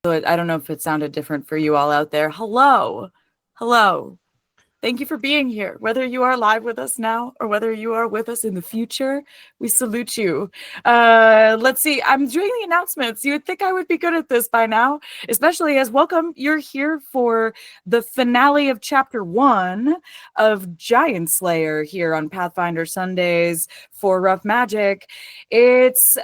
So I don't know if it sounded different for you all out there. Hello. Hello. Thank you for being here. Whether you are live with us now or whether you are with us in the future, we salute you. Let's see. I'm doing the announcements. You would think I would be good at this by now, especially as welcome. You're here for the finale of Chapter 1 of Giantslayer here on Pathfinder Sundays for Rough Magic. It's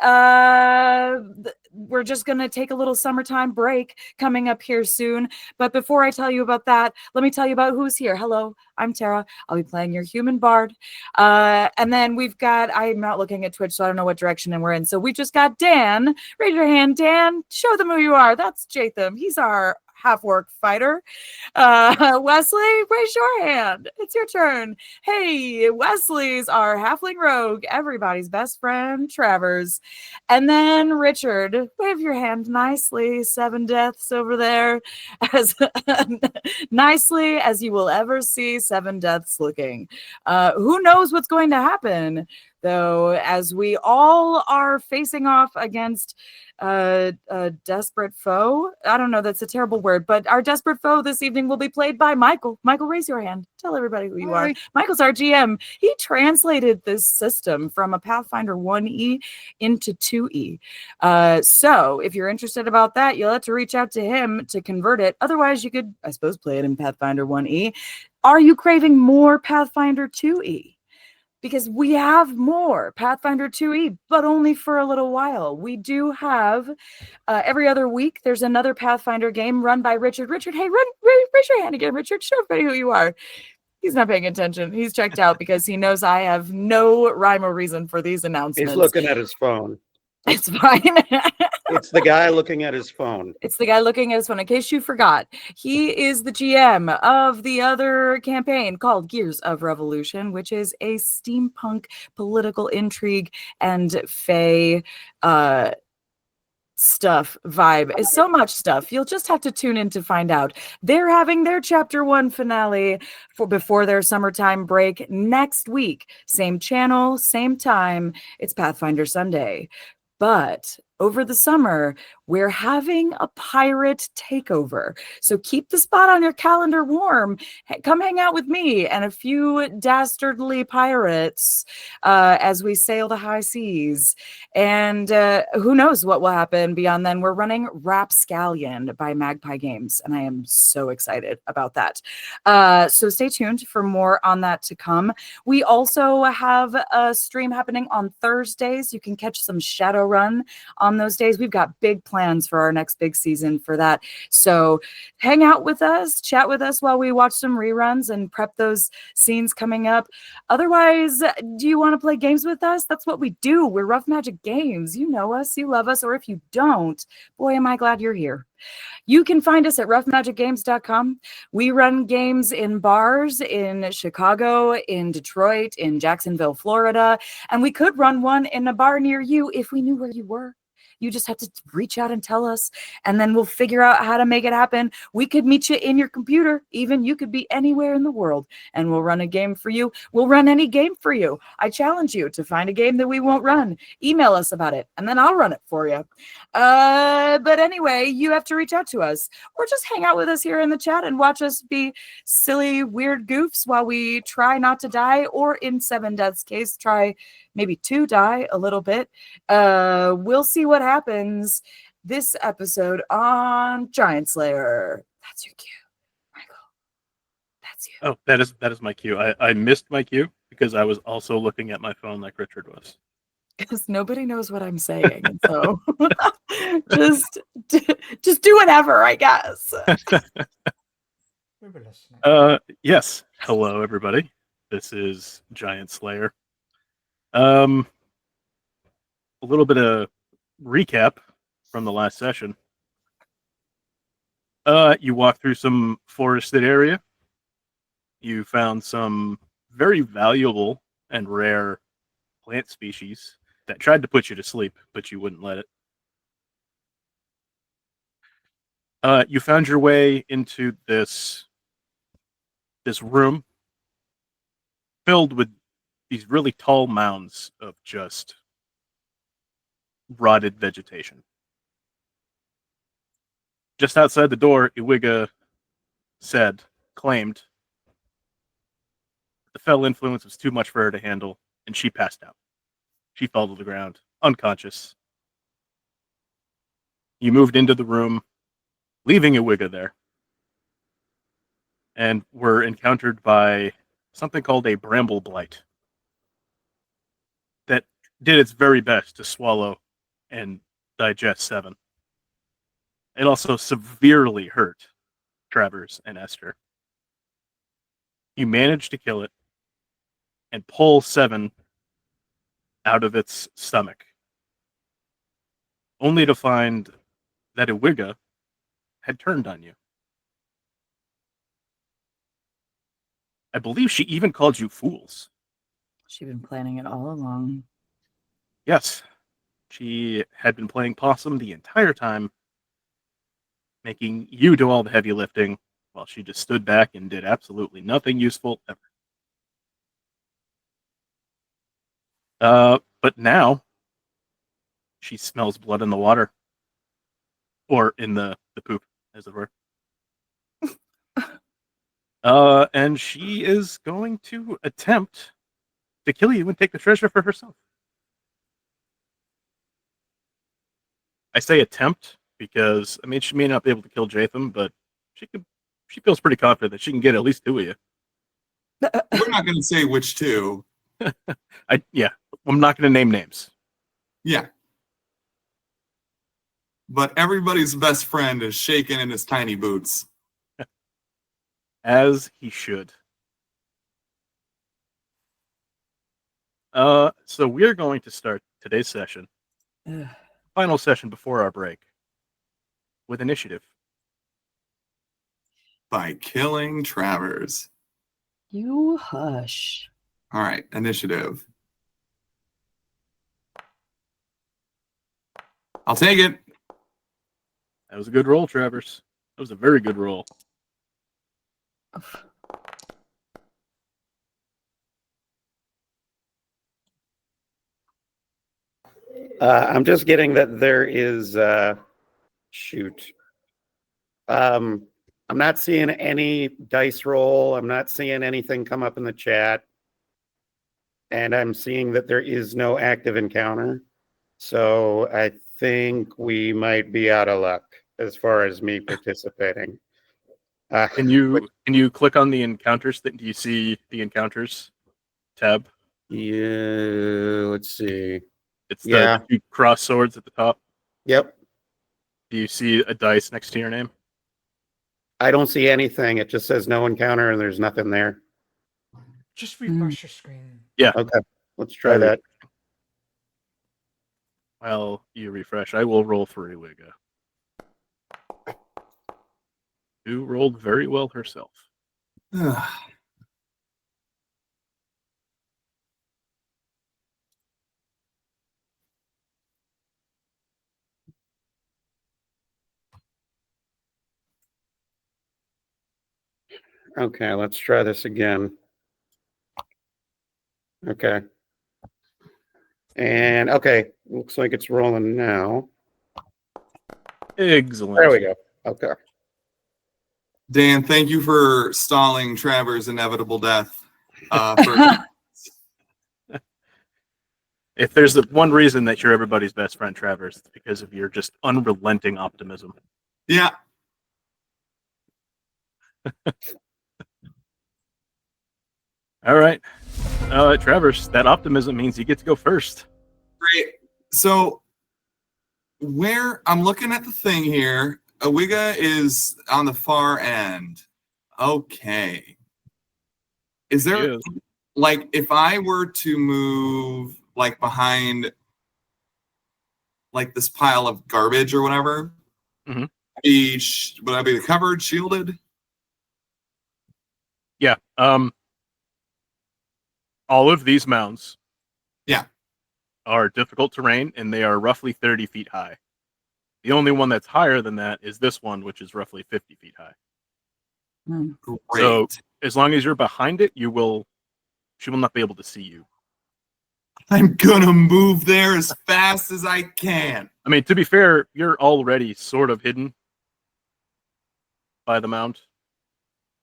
we're just going to take a little summertime break coming up here soon. But before I tell you about that, let me tell you about who's here. Hello, I'm Tara. I'll be playing your human bard. And then we've got, I'm not looking at Twitch, so I don't know what direction we're in. So we've just got Dan. Raise your hand, Dan. Show them who you are. That's Jaytham. He's our half-orc fighter. Wesley, raise your hand. It's your turn. Hey, Wesley's our halfling rogue, everybody's best friend, Travers. And then Richard, wave your hand nicely. 7 deaths over there. As nicely as you will ever see 7 deaths looking. Who knows what's going to happen, though, as we all are facing off against a desperate foe. I don't know, that's a terrible word, but our desperate foe this evening will be played by Michael. Michael, raise your hand. Tell everybody who you are. Michael's our GM. He translated this system from a Pathfinder 1E into 2E. So if you're interested about that, you'll have to reach out to him to convert it. Otherwise, you could, I suppose, play it in Pathfinder 1E. Are you craving more Pathfinder 2E? Because we have more Pathfinder 2E, but only for a little while. We do have every other week, there's another Pathfinder game run by Richard. Richard, hey, raise your hand again, Richard. Show everybody who you are. He's not paying attention. He's checked out because he knows I have no rhyme or reason for these announcements. He's looking at his phone. It's fine. It's the guy looking at his phone. It's the guy looking at his phone. In case you forgot, he is the GM of the other campaign called Gears of Revolution, which is a steampunk political intrigue and fae stuff vibe. Is so much stuff. You'll just have to tune in to find out. They're having their Chapter 1 finale before their summertime break next week. Same channel, same time. It's Pathfinder Sunday. But over the summer, we're having a pirate takeover. So keep the spot on your calendar warm. Come hang out with me and a few dastardly pirates as we sail the high seas. And who knows what will happen beyond then. We're running Rapscallion by Magpie Games, and I am so excited about that. So stay tuned for more on that to come. We also have a stream happening on Thursdays. You can catch some Shadowrun on those days. We've got big plans for our next big season for that. So hang out with us, chat with us while we watch some reruns and prep those scenes coming up. Otherwise, do you want to play games with us? That's what we do. We're Rough Magic Games. You know us, you love us, or if you don't, boy, am I glad you're here. You can find us at roughmagicgames.com. We run games in bars in Chicago, in Detroit, in Jacksonville, Florida, and we could run one in a bar near you if we knew where you were. You just have to reach out and tell us, and then we'll figure out how to make it happen. We could meet you in your computer. Even you could be anywhere in the world, and we'll run a game for you. We'll run any game for you. I challenge you to find a game that we won't run. Email us about it, and then I'll run it for you. But anyway, you have to reach out to us, or just hang out with us here in the chat and watch us be silly, weird goofs while we try not to die, or in 7 Death's case, try maybe to die a little bit. We'll see what happens this episode on Giantslayer. That's your cue, Michael. That's you. Oh, that is my cue. I missed my cue because I was also looking at my phone like Richard was. Because nobody knows what I'm saying, and so just do whatever, I guess. Yes. Hello, everybody. This is Giantslayer. A little bit of recap from the last session. You walked through some forested area. You found some very valuable and rare plant species that tried to put you to sleep, but you wouldn't let it. You found your way into this room filled with these really tall mounds of just rotted vegetation. Just outside the door, Iwiga claimed, the fell influence was too much for her to handle, and she passed out. She fell to the ground, unconscious. You moved into the room, leaving Iwiga there, and were encountered by something called a bramble blight that did its very best to swallow and digest 7. It also severely hurt Travers and Esther. You managed to kill it and pull 7 out of its stomach, only to find that Iwiga had turned on you. I believe she even called you fools. She'd been planning it all along. Yes, she had been playing possum the entire time, making you do all the heavy lifting, while she just stood back and did absolutely nothing useful ever. But now, she smells blood in the water. Or in the poop, as it were. And she is going to attempt to kill you and take the treasure for herself. I say attempt because, I mean, she may not be able to kill Jaytham, but she feels pretty confident that she can get at least 2 of you. We're not going to say which 2. Yeah, I'm not going to name names. Yeah. But everybody's best friend is shaking in his tiny boots. As he should. So we're going to start today's session, final session before our break, with initiative. By killing Travers. You hush. All right, initiative. I'll take it. That was a good roll, Travers. That was a very good roll. I'm just getting that there is shoot. I'm not seeing any dice roll. I'm not seeing anything come up in the chat. And I'm seeing that there is no active encounter. So I think we might be out of luck as far as me participating. Can you click on the encounters? Do you see the encounters tab? Yeah, let's see. It's the 2 cross swords at the top. Yep. Do you see a dice next to your name? I don't see anything. It just says no encounter and there's nothing there. Just refresh your screen. Yeah. Okay. Let's try that. While you refresh, I will roll for Iwiga, who rolled very well herself. Okay, let's try this again. Okay. And okay, looks like it's rolling now. Excellent. There we go. Okay. Dan, thank you for stalling Travers' inevitable death. If there's one reason that you're everybody's best friend, Travers, it's because of your just unrelenting optimism. Yeah. All right. Travers, that optimism means you get to go first. Great. So where I'm looking at the thing here, Iwiga is on the far end. Okay. Is there, like, if I were to move, like, behind, like, this pile of garbage or whatever, mm-hmm. Would I be covered, shielded? Yeah. All of these mounds are difficult terrain, and they are roughly 30 feet high. The only one that's higher than that is this one, which is roughly 50 feet high. Great. So as long as you're behind it, she will not be able to see you. I'm gonna move there as fast as I can. I mean, to be fair, you're already sort of hidden. by the mound.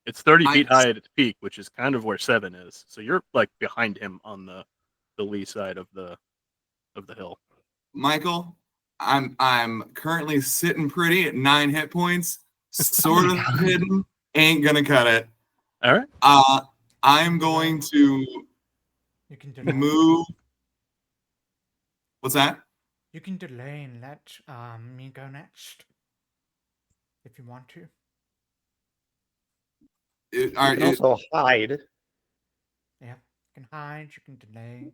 It's 30 I- feet high at its peak, which is kind of where 7 is. So you're like behind him on the lee side of the hill. Michael, I'm currently sitting pretty at 9 hit points, sort of hidden. Ain't gonna cut it. All right. I'm going to You can delay. move. What's that? You can delay and let me go next. If you want to. All You right, can also hide. Yeah. You can hide, you can delay.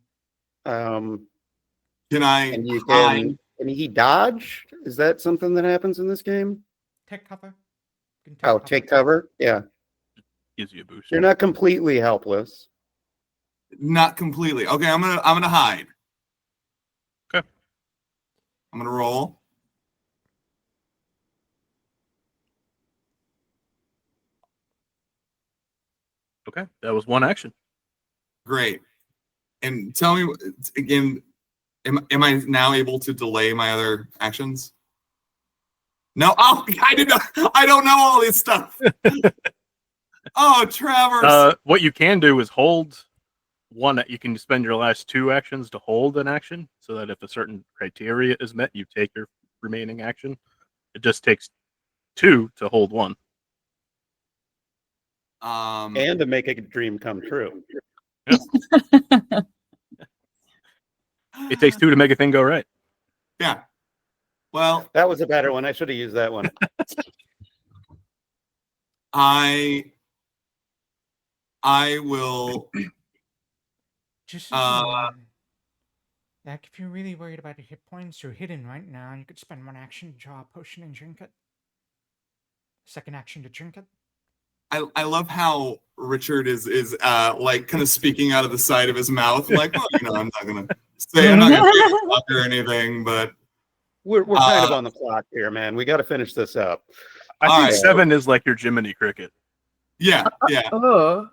can I And you hide? can he dodge? Is that something that happens in this game? Take cover. You can Oh, take cover? Yeah. Gives you a boost. You're not completely helpless. Not completely. Okay, I'm gonna hide. Okay. I'm gonna roll. Okay, that was one action. Great. And tell me again, am I now able to delay my other actions? No. Oh, I don't know all this stuff. Oh, Travers. What you can do is hold one. You can spend your last 2 actions to hold an action, so that if a certain criteria is met, you take your remaining action. It just takes 2 to hold 1. And to make a dream come true. It takes 2 to make a thing go right. Yeah. Well, That was a better one. I should have used that one. I will. Just as a warning. Like, if you're really worried about your hit points, you're hidden right now. You could spend 1 action to draw a potion and drink it. Second action to drink it. I love how Richard is like kind of speaking out of the side of his mouth, like, well, I'm not gonna say fuck or anything, but We're kind of on the clock here, man. We got to finish this up. I All think right. 7 is like your Jiminy Cricket. yeah. Oh.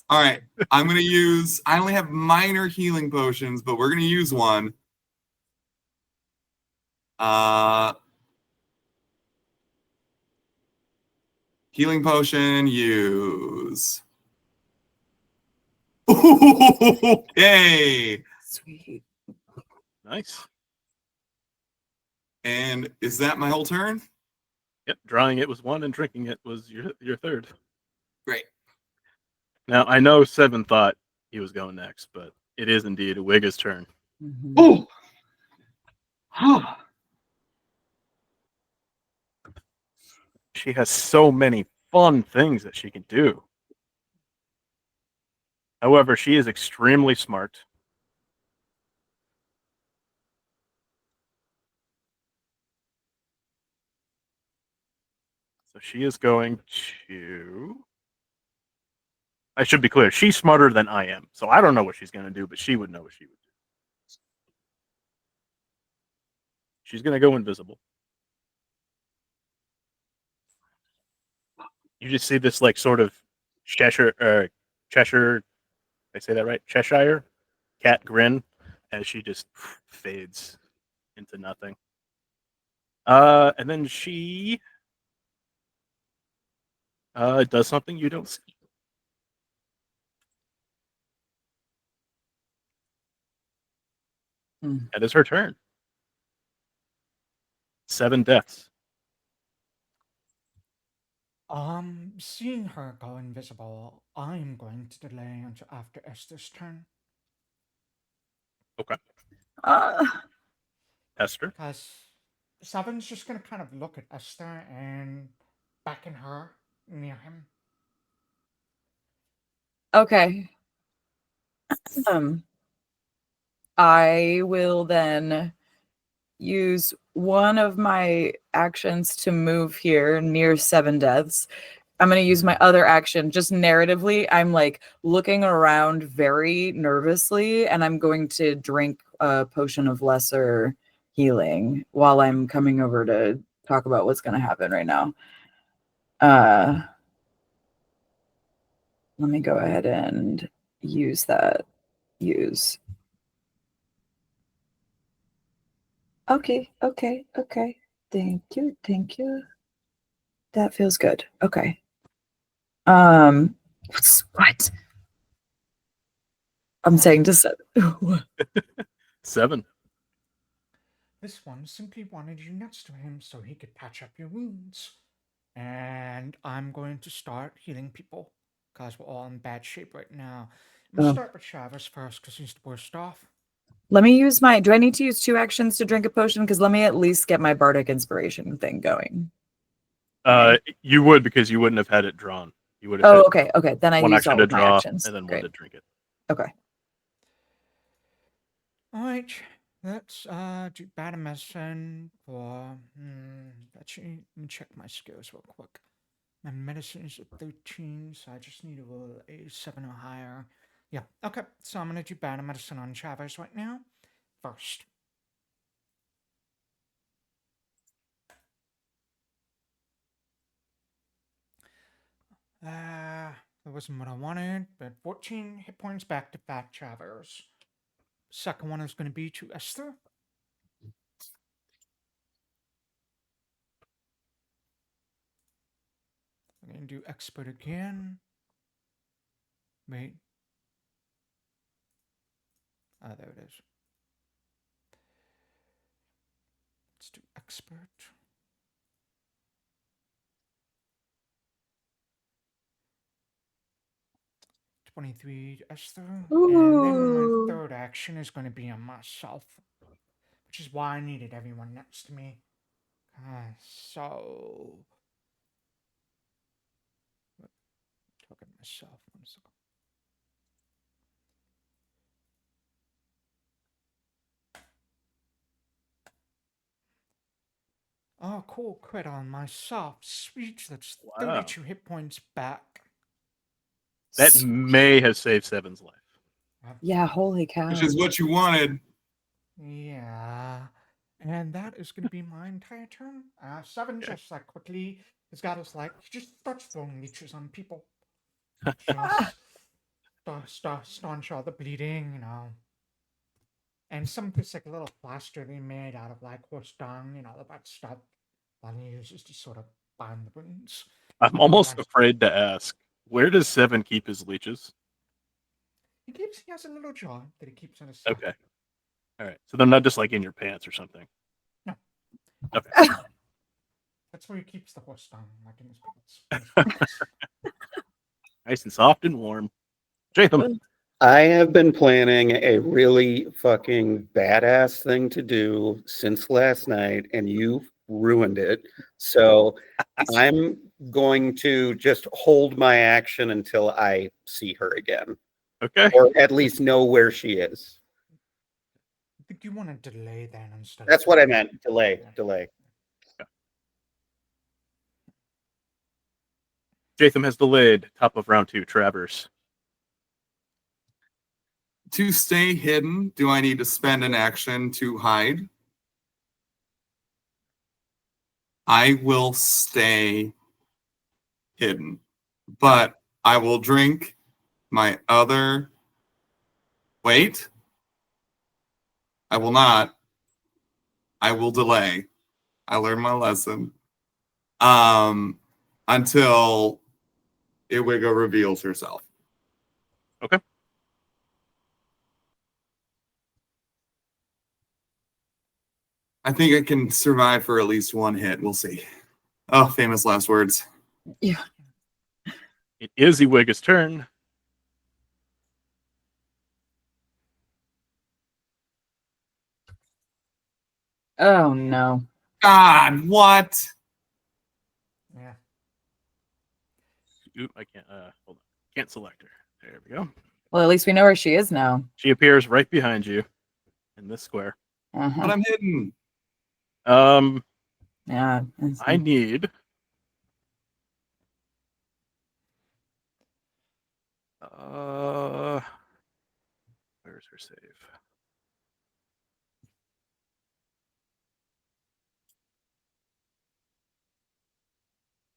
All right, I'm gonna use. I only have minor healing potions, but we're gonna use one. Healing potion, use. Okay. Sweet. Nice. And is that my whole turn? Yep. Drawing it was 1, and drinking it was your third. Great. Now I know 7 thought he was going next, but it is indeed Wigga's turn. Mhm. Oh. She has so many fun things that she can do. However, she is extremely smart. So she is going to... I should be clear, she's smarter than I am. So I don't know what she's going to do, but she would know what she would do. She's going to go invisible. You just see this like sort of Cheshire, I say that right? Cheshire cat grin as she just fades into nothing. And then she does something you don't see. That is her turn. 7 deaths. Seeing her go invisible, I'm going to delay until after Esther's turn. Okay. Uh, Esther. Because 7's just gonna kind of look at Esther and beckon her near him. okay. I will then use one of my actions to move here near 7 deaths. I'm going to use my other action just narratively. I'm like looking around very nervously, and I'm going to drink a potion of lesser healing while I'm coming over to talk about what's going to happen right now. Let me go ahead and use that. Use. Okay. Thank you. That feels good. Okay. What? I'm saying to set. 7. This one simply wanted you next to him so he could patch up your wounds. And I'm going to start healing people because we're all in bad shape right now. I'm going to Oh. start with Travers first because he's the worst off. Let me use my. Do I need to use 2 actions to drink a potion? Because let me at least get my bardic inspiration thing going. You would, because you wouldn't have had it drawn. You would have Oh, had okay. Okay. Then I one use action all to of my draw actions. and then Great. one to drink it. Okay. All right, let's do battle medicine for. Actually, let me check my skills real quick. My medicine is a 13, so I just need to roll a 7 or higher. Yeah, okay. So I'm gonna do battle medicine on Travers right now. First. That wasn't what I wanted, but 14 hit points back to Fat Travers. Second one is going to be to Esther. I'm going to do expert again. Wait. Ah, there it is. Let's do expert. $23 to Esther. And then my Ooh. third action is going to be on myself, which is why I needed everyone next to me. So. Look at myself. 1 second. Oh, cool. Crit on myself. Sweet. That's Wow. 32 hit points back. That may have saved Seven's life. Yeah, holy cow. Which is what you wanted. Yeah. And that is going to be my entire turn. Seven Okay. just like quickly has got us like, he just starts throwing leeches on people. Just staunch all the bleeding, you know. And some of this like a little plaster they made out of like horse dung, you know, all that stuff that he uses to sort of bind the wounds. I'm almost afraid to ask, where does Seven keep his leeches? He has a little jar that he keeps on his side. Okay. All right. So they're not just like in your pants or something. No. Okay. That's where he keeps the horse dung, like in his pants. Nice and soft and warm. Jaytham. I have been planning a really fucking badass thing to do since last night, and you ruined it. So I'm going to just hold my action until I see her again, Okay. or at least know where she is. I think you want to delay then instead. That's what I meant. Delay. Jaytham has delayed. Top of round 2, Travers. To stay hidden, do I need to spend an action to hide? I will stay hidden, but I will drink my other. Wait. I will not. I will delay. I learned my lesson. Until Iwiga reveals herself. Okay. I think I can survive for at least one hit. We'll see. Oh, famous last words. Yeah. It is Iwiga's turn. Oh no. God, what? Yeah. Oop, I can't hold on. Can't select her. There we go. Well, at least we know where she is now. She appears right behind you in this square. Uh-huh. But I'm hidden. Yeah. I need where's her save?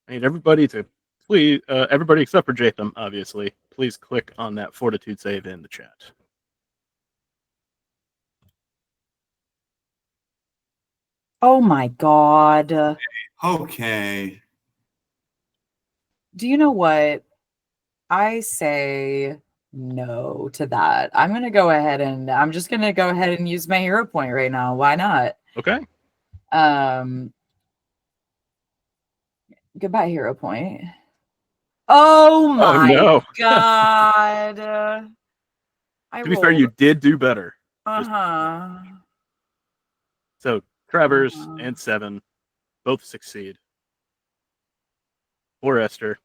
I need everybody to please, everybody except for Jaytham, obviously, please click on that fortitude save in the chat. Oh my god. Okay. Do you know what? I say no to that. I'm just gonna go ahead and use my hero point right now. Why not? Okay. Um, goodbye, hero point. Oh my no. god. I To be fair, you rolled. did do better. Uh-huh. So Travers Uh-huh. and Seven both succeed. Poor Esther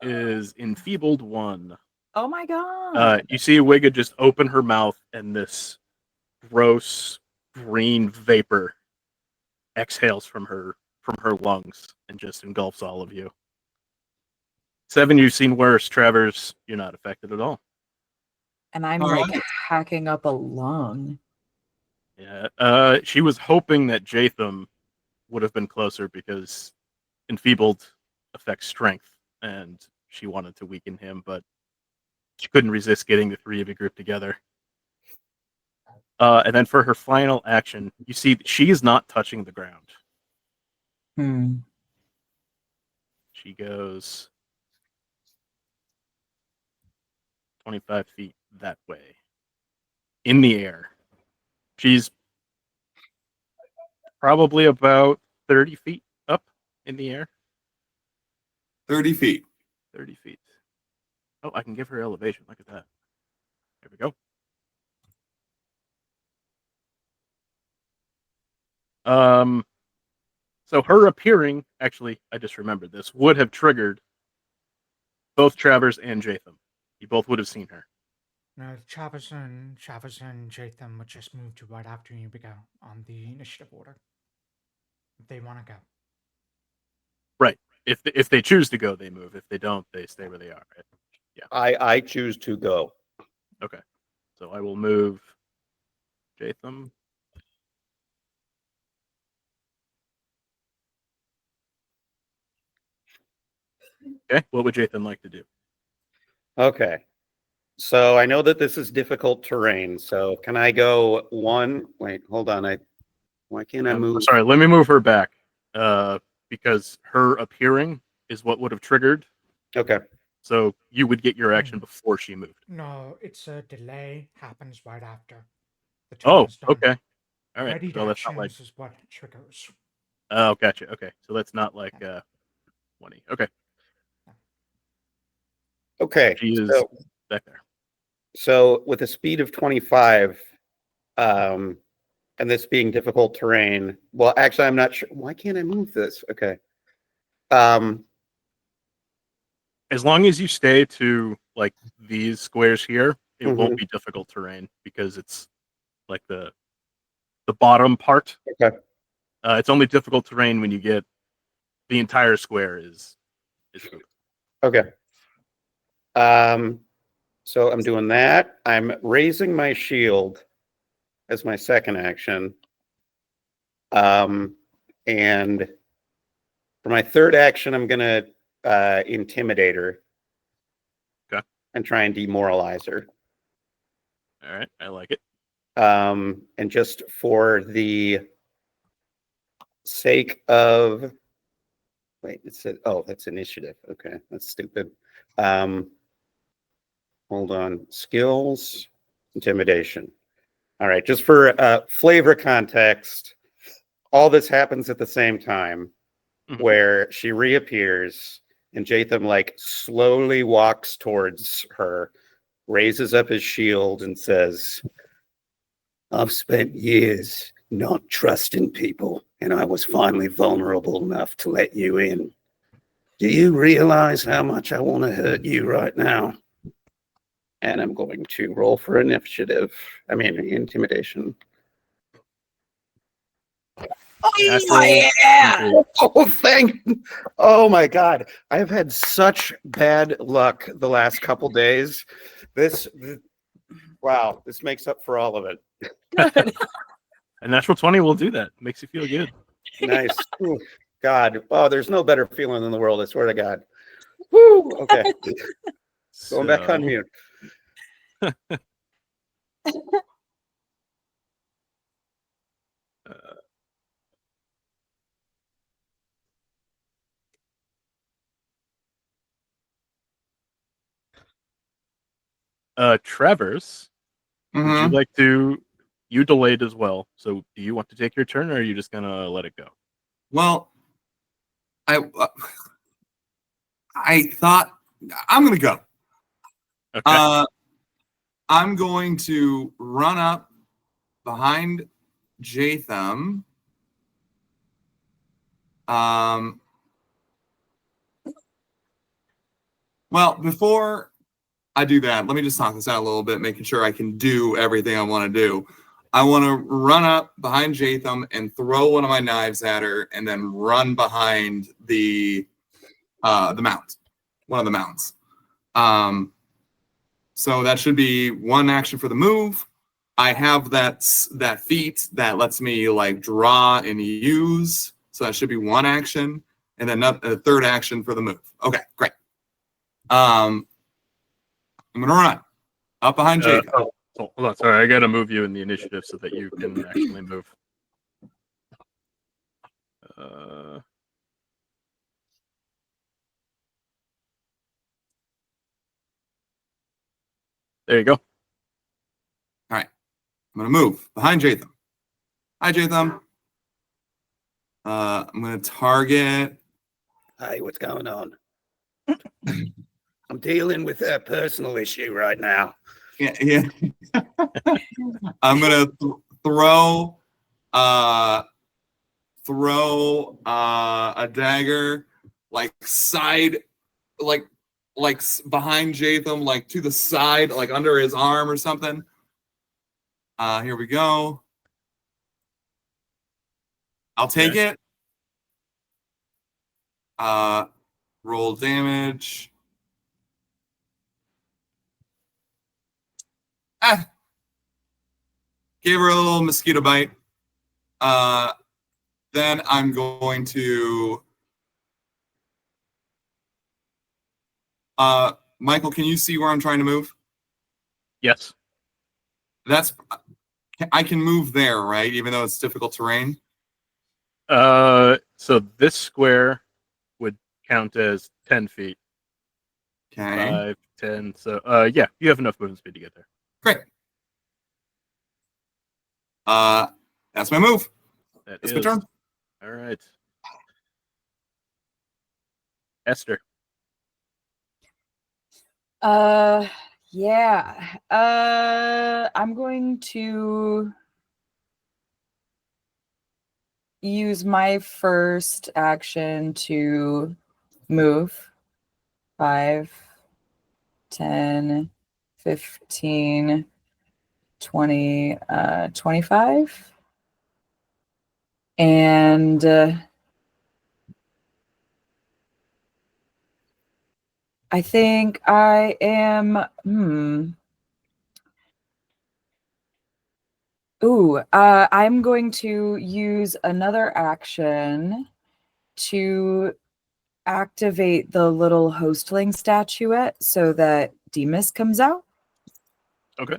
is enfeebled 1. Oh my god. You see Wigga just open her mouth and this gross green vapor exhales from her lungs and just engulfs all of you. 7, you've seen worse. Travers, you're not affected at all. And I'm All like right. hacking up a lung. Yeah. She was hoping that Jaytham would have been closer because enfeebled affects strength, and she wanted to weaken him, but she couldn't resist getting the 3 of you grouped together. And then for her final action, you see she is not touching the ground. She goes 25 feet that way in the air. She's probably about 30 feet up in the air. 30 feet. 30 feet. Oh, I can give her elevation. Look at that. There we go. So her appearing, actually, I just remembered this, would have triggered both Travers and Jaytham. You both would have seen her. No, Travers and Jaytham would just move to right after you go on the initiative order. If they want to go. Right. If they choose to go, they move. If they don't, they stay where they are. Right? Yeah. I choose to go. Okay. So I will move Jaytham. Okay. What would Jaytham like to do? Okay. So I know that this is difficult terrain. So can I go 1? Wait, hold on. Why can't I move? Sorry, let me move her back. Because her appearing is what would have triggered. Okay. So you would get your action before she moved. No, it's a delay. Happens right after. The turn Oh, is done. okay. All right. Readied So that's not like. actions is what triggers. Oh, gotcha. Okay. So that's not like 20. Okay. Okay. She is back there. So with a speed of 25, and this being difficult terrain, well, actually, I'm not sure. Why can't I move this? Okay. As long as you stay to like these squares here, it Mhm. won't be difficult terrain because it's like the bottom part. Okay. It's only difficult terrain when you get the entire square is poop. Okay. So I'm doing that. I'm raising my shield as my second action. And for my third action, I'm gonna intimidate her. Okay. And try and demoralize her. All right, I like it. And just for the sake of, wait, it said, oh, that's initiative. Okay, that's stupid. Hold on, skills, intimidation. All right, just for flavor context, all this happens at the same time, where she reappears and Jaytham like slowly walks towards her, raises up his shield and says, I've spent years not trusting people, and I was finally vulnerable enough to let you in. Do you realize how much I want to hurt you right now? And I'm going to roll for intimidation. Oh, yeah! Oh my God. I've had such bad luck the last couple days. Wow, this makes up for all of it. Good. A natural 20 will do that. Makes you feel good. Nice. Ooh, God. Oh, there's no better feeling in the world, I swear to God. Woo! Okay. Going back on mute. Travers, would you Mhm. like to? You delayed as well. So, do you want to take your turn, or are you just gonna let it go? Well, I thought I'm gonna go. Okay. I'm going to run up behind Jaytham. Well, before I do that, let me just talk this out a little bit, making sure I can do everything I want to do. I want to run up behind Jaytham and throw one of my knives at her, and then run behind the mount, one of the mounts. So that should be one action for the move. I have that feat that lets me like draw and use, so that should be one action, and then a third action for the move. Okay, great. I'm gonna run up behind Jaytham. Hold on. Sorry, I gotta move you in the initiative so that you can actually move. There you go. All right, I'm gonna move behind Jaytham. Hi, Jaytham. I'm gonna target. Hey, what's going on? I'm dealing with a personal issue right now. Yeah. I'm gonna throw a dagger like side, like behind Jaytham, like to the side, like under his arm or something. Here we go. I'll take it. Roll damage. Gave her a little mosquito bite. Then I'm going to. Michael, can you see where I'm trying to move? Yes. I can move there, right? Even though it's difficult terrain. So this square would count as 10 feet. Okay. 5, 10. So, yeah, you have enough movement speed to get there. Great. That's my move. That's my turn. All right. Esther. Yeah. I'm going to use my first action to move 5, 10, 15, 20, 25. And I think I am I'm going to use another action to activate the little hostling statuette so that Demas comes out. Okay.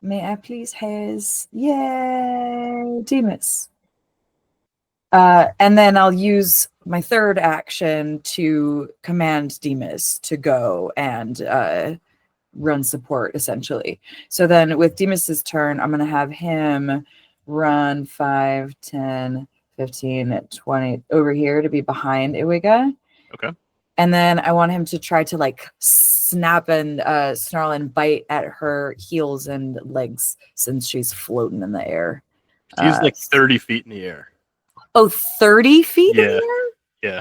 May I please has yay Demas. And then I'll use my third action to command Demas to go and run support, essentially. So then with Demas's turn, I'm going to have him run 5, 10, 15, 20 over here to be behind Iwiga. Okay. And then I want him to try to like snap and snarl and bite at her heels and legs since she's floating in the air. She's like 30 feet in the air. Oh, 30 feet in the air? Yeah.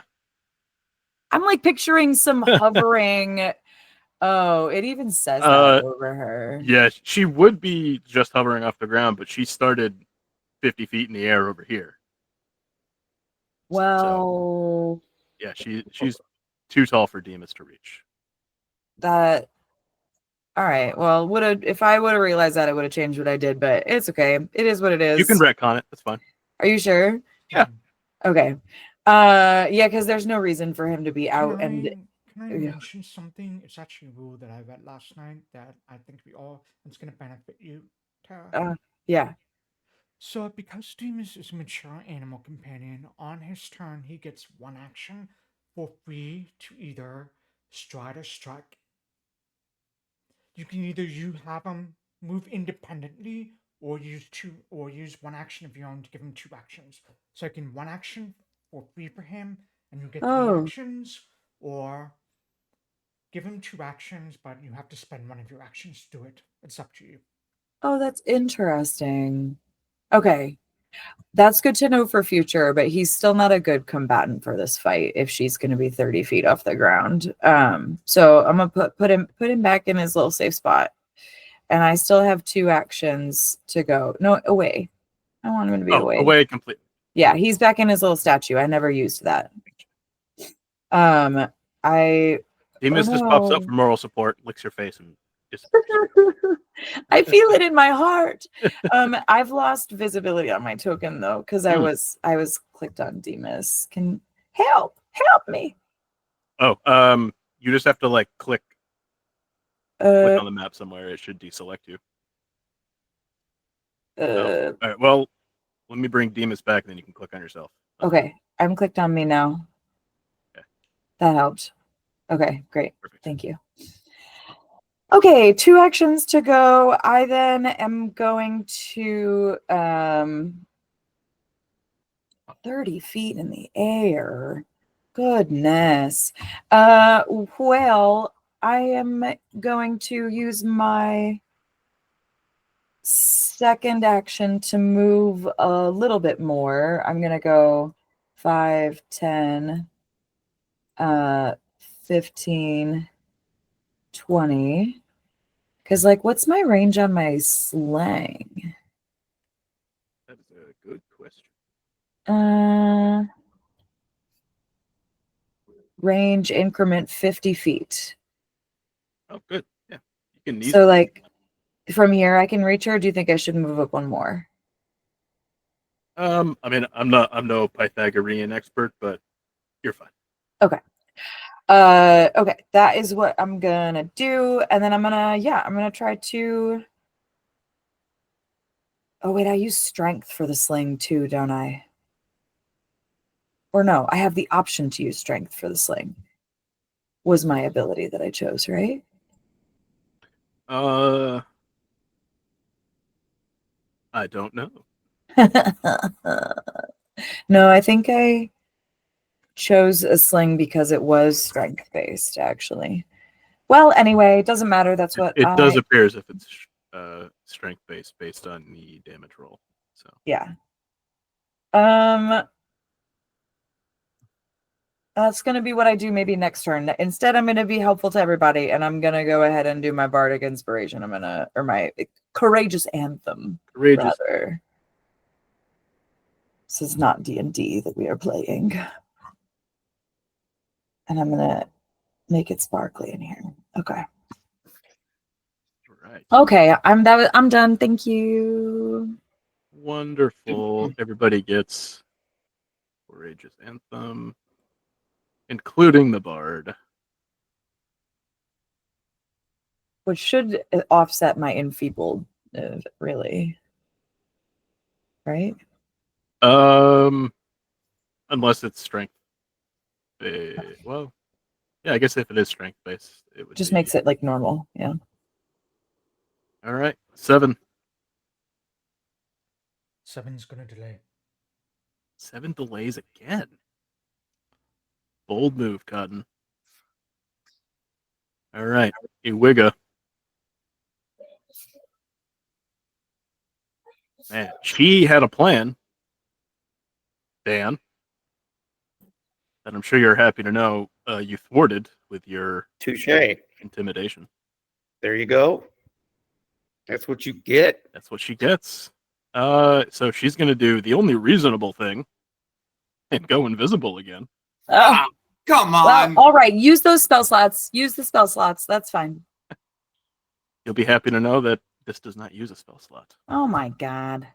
I'm like picturing some hovering. Oh, it even says that over her. Yeah, she would be just hovering off the ground, but she started 50 feet in the air over here. Well, so, yeah, she's too tall for Demas to reach. That. All right. Well, if I would have realized that, it would have changed what I did, but it's okay. It is what it is. You can retcon it. That's fine. Are you sure? Yeah. Okay. Yeah, because there's no reason for him to be out. Can I mention something? It's actually a rule that I read last night that I think it's going to benefit you, Tara. Yeah. So, because Demas is a mature animal companion, on his turn he gets one action for free to either stride or strike. you can either have him move independently or use one action of your own to give him 2 actions. So I can 1 action for free for him, and you get 3 Oh. actions, or give him 2 actions, but you have to spend one of your actions to do it. It's up to you. Oh, that's interesting. Okay. That's good to know for future, but he's still not a good combatant for this fight if she's going to be 30 feet off the ground. So I'm gonna put him back in his little safe spot, and I still have 2 actions to go. No, away. I want him to be away. Away complete. Yeah, he's back in his little statue. I never used that. Demas just pops up for moral support, licks your face, and disappears. I feel it in my heart. I've lost visibility on my token though, because I was clicked on Demas. Can help me. Oh, you just have to like click on the map somewhere. It should deselect you. All right. Well, let me bring Demas back, and then you can click on yourself. Okay, I'm clicked on me now. Okay. That helped. Okay, great. Perfect. Thank you. Okay, 2 actions to go. I then am going to 30 feet in the air. Goodness. Well, I am going to use my second action to move a little bit more. I'm going to go 5, 10, 15, 20. Because, like, what's my range on my slang? That is a good question. Range increment 50 feet. Oh, good. Yeah, you can. So, like, from here I can reach her. Or do you think I should move up one more? I mean, I'm no Pythagorean expert, but you're fine. Okay. Okay, that is what I'm gonna do, and then I'm gonna try to. Oh wait, I use strength for the sling too, don't I? Or no, I have the option to use strength for the sling. Was my ability that I chose, right? I don't know. No, I think I chose a sling because it was strength based, actually. Well, anyway, it doesn't matter. That's what it does appear as if it's strength based on the damage roll. So yeah. That's gonna be what I do maybe next turn. Instead, I'm gonna be helpful to everybody, and I'm gonna go ahead and do my bardic inspiration. Or my courageous anthem. Rather. This is not D&D that we are playing, and I'm gonna make it sparkly in here. Okay. Right. Okay, I'm done. Thank you. Wonderful. Everybody gets courageous anthem, including the bard, Which should offset my enfeebled, really. Right? Unless it's strength. Well, yeah, I guess if it is strength based, it would just makes it like normal. Yeah. All right, 7. 7's gonna delay. 7 delays again. Bold move, Cotton. All right, Iwiga. Man, she had a plan, Dan, that I'm sure you're happy to know you thwarted with your Touche. intimidation. There you go. That's what you get. That's what she gets. So she's going to do the only reasonable thing and go invisible again. Oh, come well, on. all right. Use those spell slots. Use the spell slots. That's fine. You'll be happy to know that this does not use a spell slot. Oh my god.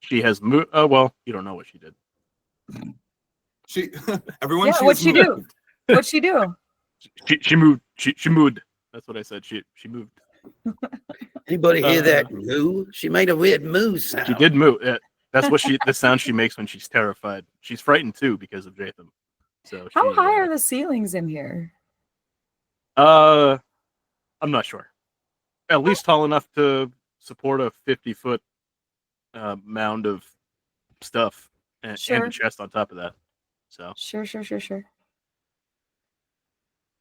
She has moved. Oh, well, you don't know what she did. She everyone. Yeah, she what'd has she do? moved. What'd she do? She moved. She moved. That's what I said. She moved. Anybody hear that moo? She made a weird moo sound. She did move. That's what the sound she makes when she's terrified. She's frightened too because of Jaytham. So How high are the ceilings in here? I'm not sure. At least tall enough to support a 50-foot mound of stuff and Sure. a chest on top of that. So, Sure.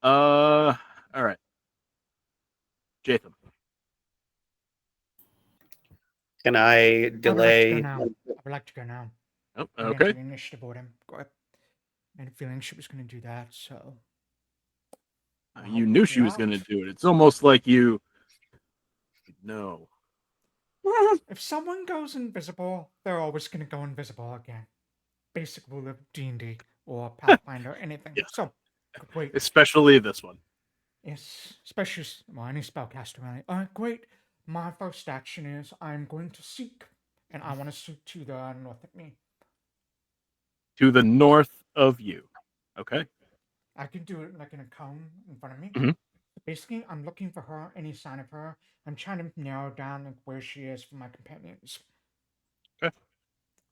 all right, Jaytham. Can I I would like to go delay? now. I would like to go now. Oh, I'm gonna okay. do the initiative order. Go ahead. I had a feeling she was going to do that, so. You knew she was going to do it. It's almost like you know. If someone goes invisible, they're always going to go invisible again. Basic rule of D&D or Pathfinder or anything. Yeah. So, great. Especially this one. Yes, especially any spellcaster, right? Great. My first action is I'm going to seek, and I want to seek to the north of me. To the north of you. Okay. I can do it like in a cone in front of me. Mhm. Basically, I'm looking for her, any sign of her. I'm trying to narrow down like, where she is for my companions. Okay.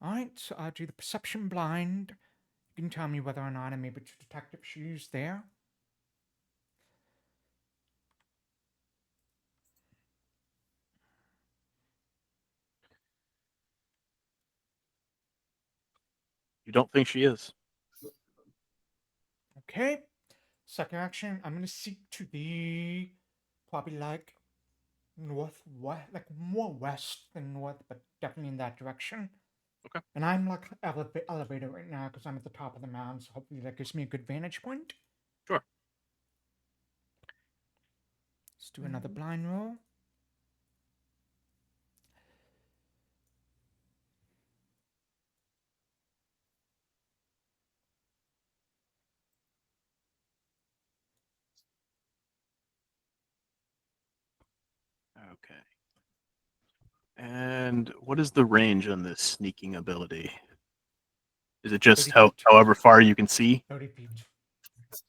Alright, so I'll do the perception blind. You can tell me whether or not I'm able to detect if she's there. You don't think she is? Okay. Second action, I'm gonna seek to the probably like northwest, like more west than north, but definitely in that direction. Okay. And I'm like elevated right now because I'm at the top of the mountain, so hopefully that gives me a good vantage point. Sure. Let's do another blind roll. Okay. And what is the range on this sneaking ability? Is it just 30 feet. however far you can see? 30 feet.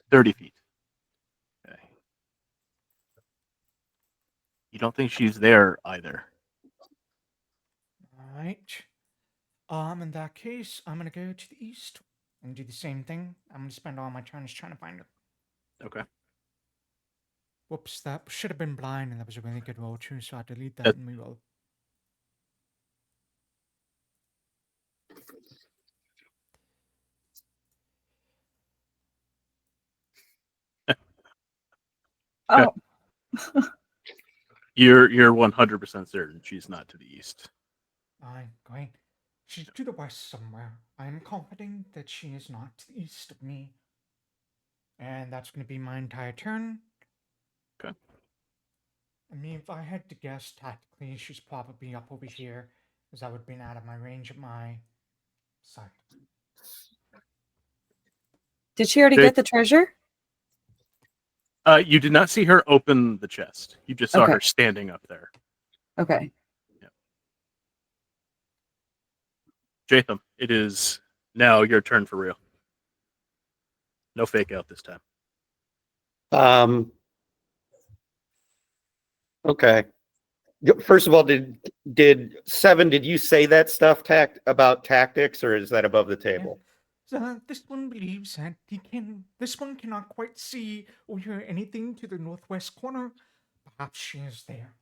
30 feet. Okay. You don't think she's there either? Alright. In that case, I'm gonna go to the east and do the same thing. I'm gonna spend all my turns trying to find her. Okay. Whoops, that should have been blind, and that was a really good roll too, so I'll delete that That- and reroll. Oh, You're 100% certain she's not to the east. I'm going. She's to the west somewhere. I am confident that she is not to the east of me. And that's going to be my entire turn. Okay. I mean, if I had to guess tactically, she's probably up over here, because that would have been out of my range of my sight. did she already Jake- get the treasure? You did not see her open the chest. You just saw Okay. her standing up there. Okay. Jaytham, it is now your turn for real. No fake out this time. Okay. First of all, did Seven? Did you say that stuff about tactics, or is that above the table? So this one believes that this one cannot quite see or hear anything to the northwest corner. Perhaps she is there.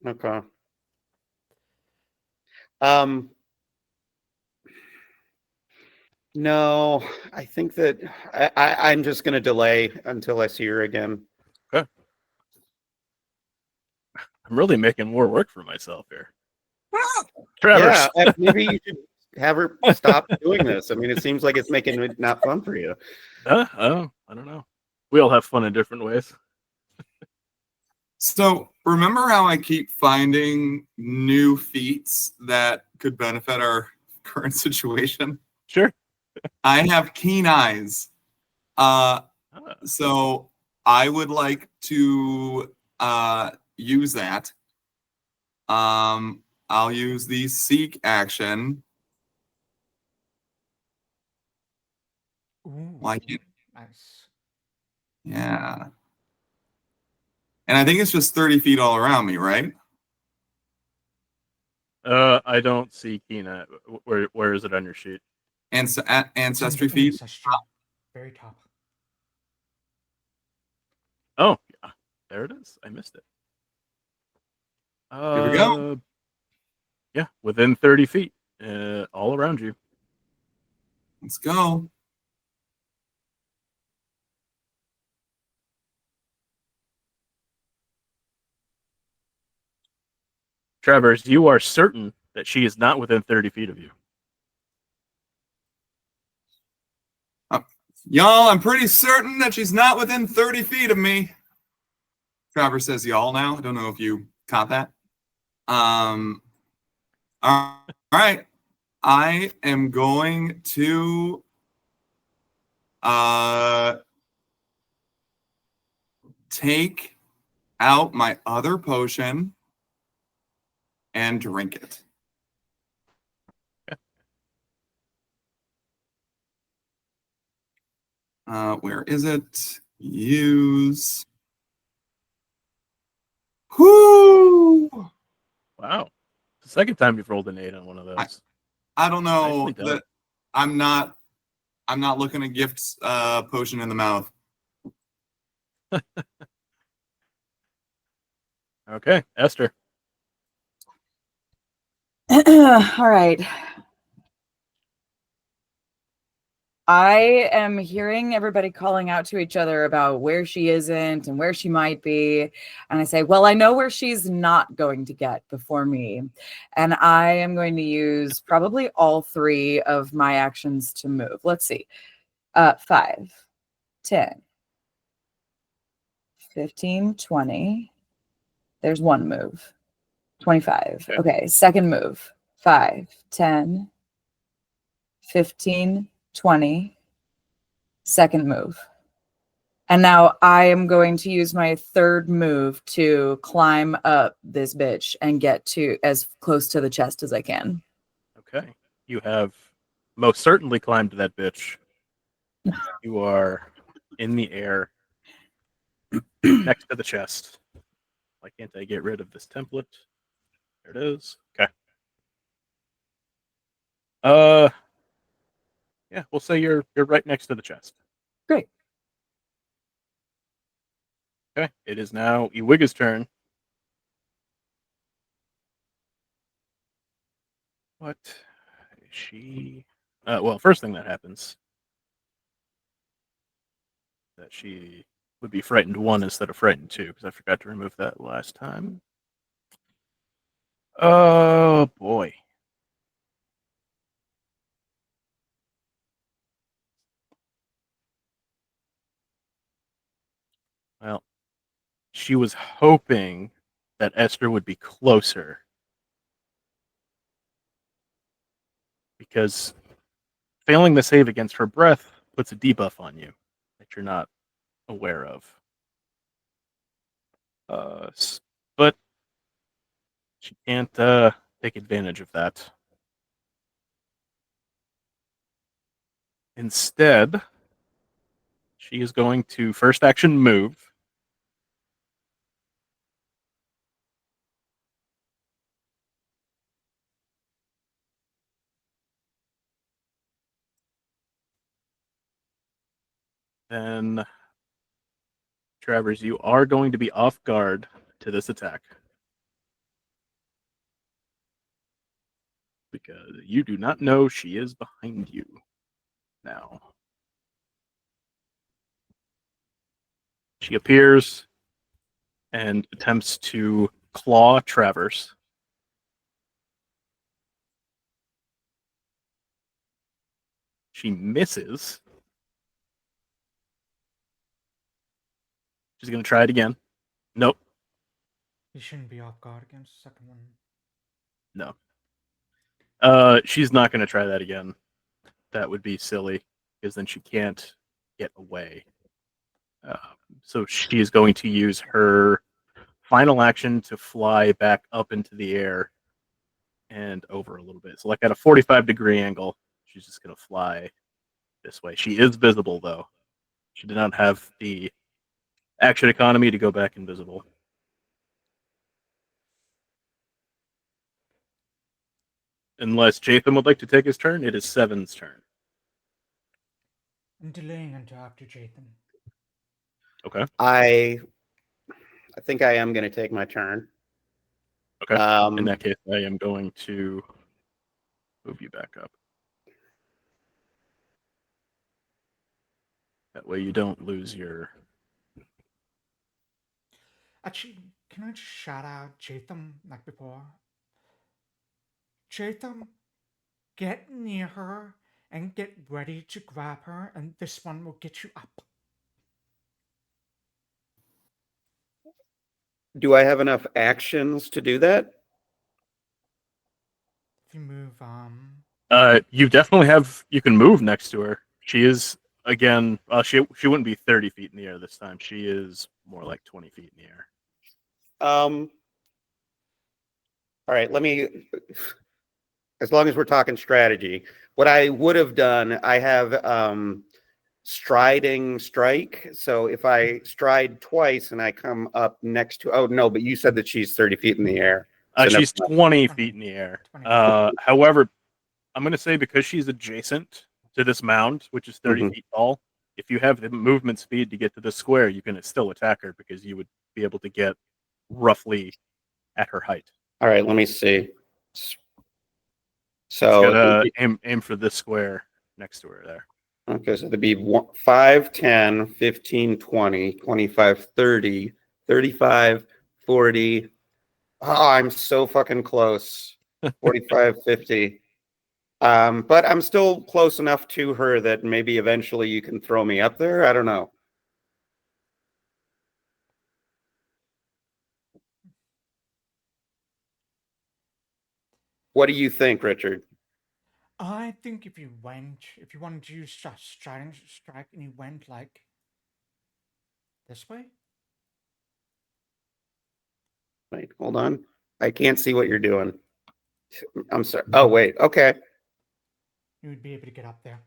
Okay. No, I think that I'm just going to delay until I see her again. Okay. I'm really making more work for myself here. Travers. Yeah, maybe you should have her stop doing this. I mean, it seems like it's making it not fun for you. I don't know. We all have fun in different ways. So remember how I keep finding new feats that could benefit our current situation? Sure. I have keen eyes. So I would like to use that. I'll use the seek action. Ooh, Like it. nice. Yeah. And I think it's just 30 feet all around me, right? I don't see Kina. Where is it on your sheet? Ancestry It's under feet. ancestry. Very top. Oh, yeah. There it is. I missed it. Here we go. Yeah, within 30 feet, all around you. Let's go. Travers, you are certain that she is not within 30 feet of you. Y'all, I'm pretty certain that she's not within 30 feet of me. Travers says y'all now. I don't know if you caught that. All right. I am going to take out my other potion and drink it. Where is it? Use. Whoo! Wow. It's the second time you've rolled an 8 on one of those. I don't know Nicely done. that I'm not looking at gifts potion in the mouth. Okay, Esther. All right. I am hearing everybody calling out to each other about where she isn't and where she might be. And I say, well, I know where she's not going to get before me. And I am going to use probably all 3 of my actions to move. Let's see. 5, 10, 15, 20. There's one move. 25. Okay, second move. 5, 10, 15, 20. Second move. And now I am going to use my third move to climb up this bitch and get to as close to the chest as I can. Okay. You have most certainly climbed that bitch. You are in the air next to the chest. Why can't I get rid of this template? There it is. Okay. Yeah, we'll say you're right next to the chest. Great. Okay. It is now Iwiga's turn. What is she? Well, first thing that happens that she would be frightened 1 instead of frightened 2 because I forgot to remove that last time. Oh boy. Well, she was hoping that Esther would be closer because failing the save against her breath puts a debuff on you that you're not aware of. But she can't take advantage of that. Instead, she is going to first action move. Then, Travers, you are going to be off guard to this attack. Because you do not know she is behind you now. She appears and attempts to claw Travers. She misses. She's going to try it again. Nope. You shouldn't be off guard against the second one. No. She's not going to try that again. That would be silly, because then she can't get away. So she is going to use her final action to fly back up into the air and over a little bit. So like at a 45-degree angle, she's just going to fly this way. She is visible, though. She did not have the action economy to go back invisible. Unless Jaytham would like to take his turn, it is Seven's turn. I'm delaying until after Jaytham. Okay. I think I am going to take my turn. Okay. In that case, I am going to move you back up. That way you don't lose your... Actually, can I just shout out Jaytham like before? Jaytham, get near her and get ready to grab her, and this one will get you up. Do I have enough actions to do that? If you move, You definitely have... You can move next to her. She is, again... she wouldn't be 30 feet in the air this time. She is more like 20 feet in the air. All right, let me... As long as we're talking strategy, what I would have done, I have striding strike. So if I stride twice and I come up next to... Oh, no, but you said that she's 30 feet in the air. So She's 20 feet in the air. However, I'm going to say because she's adjacent to this mound, which is 30 feet tall, if you have the movement speed to get to the square, you can still attack her because you would be able to get roughly at her height. All right, let me see. So So gotta aim for this square next to her there. okay, so it'd be 5, 10, 15, 20, 25, 30, 35, 40. Oh, I'm so fucking close. 45, 50. But I'm still close enough to her that maybe eventually you can throw me up there. I don't know. What do you think, Richard? I think if you wanted to use striding strike and you went like this way, Wait, hold on. I can't see what you're doing. I'm sorry. Oh, wait. Okay. you would be able to get up there.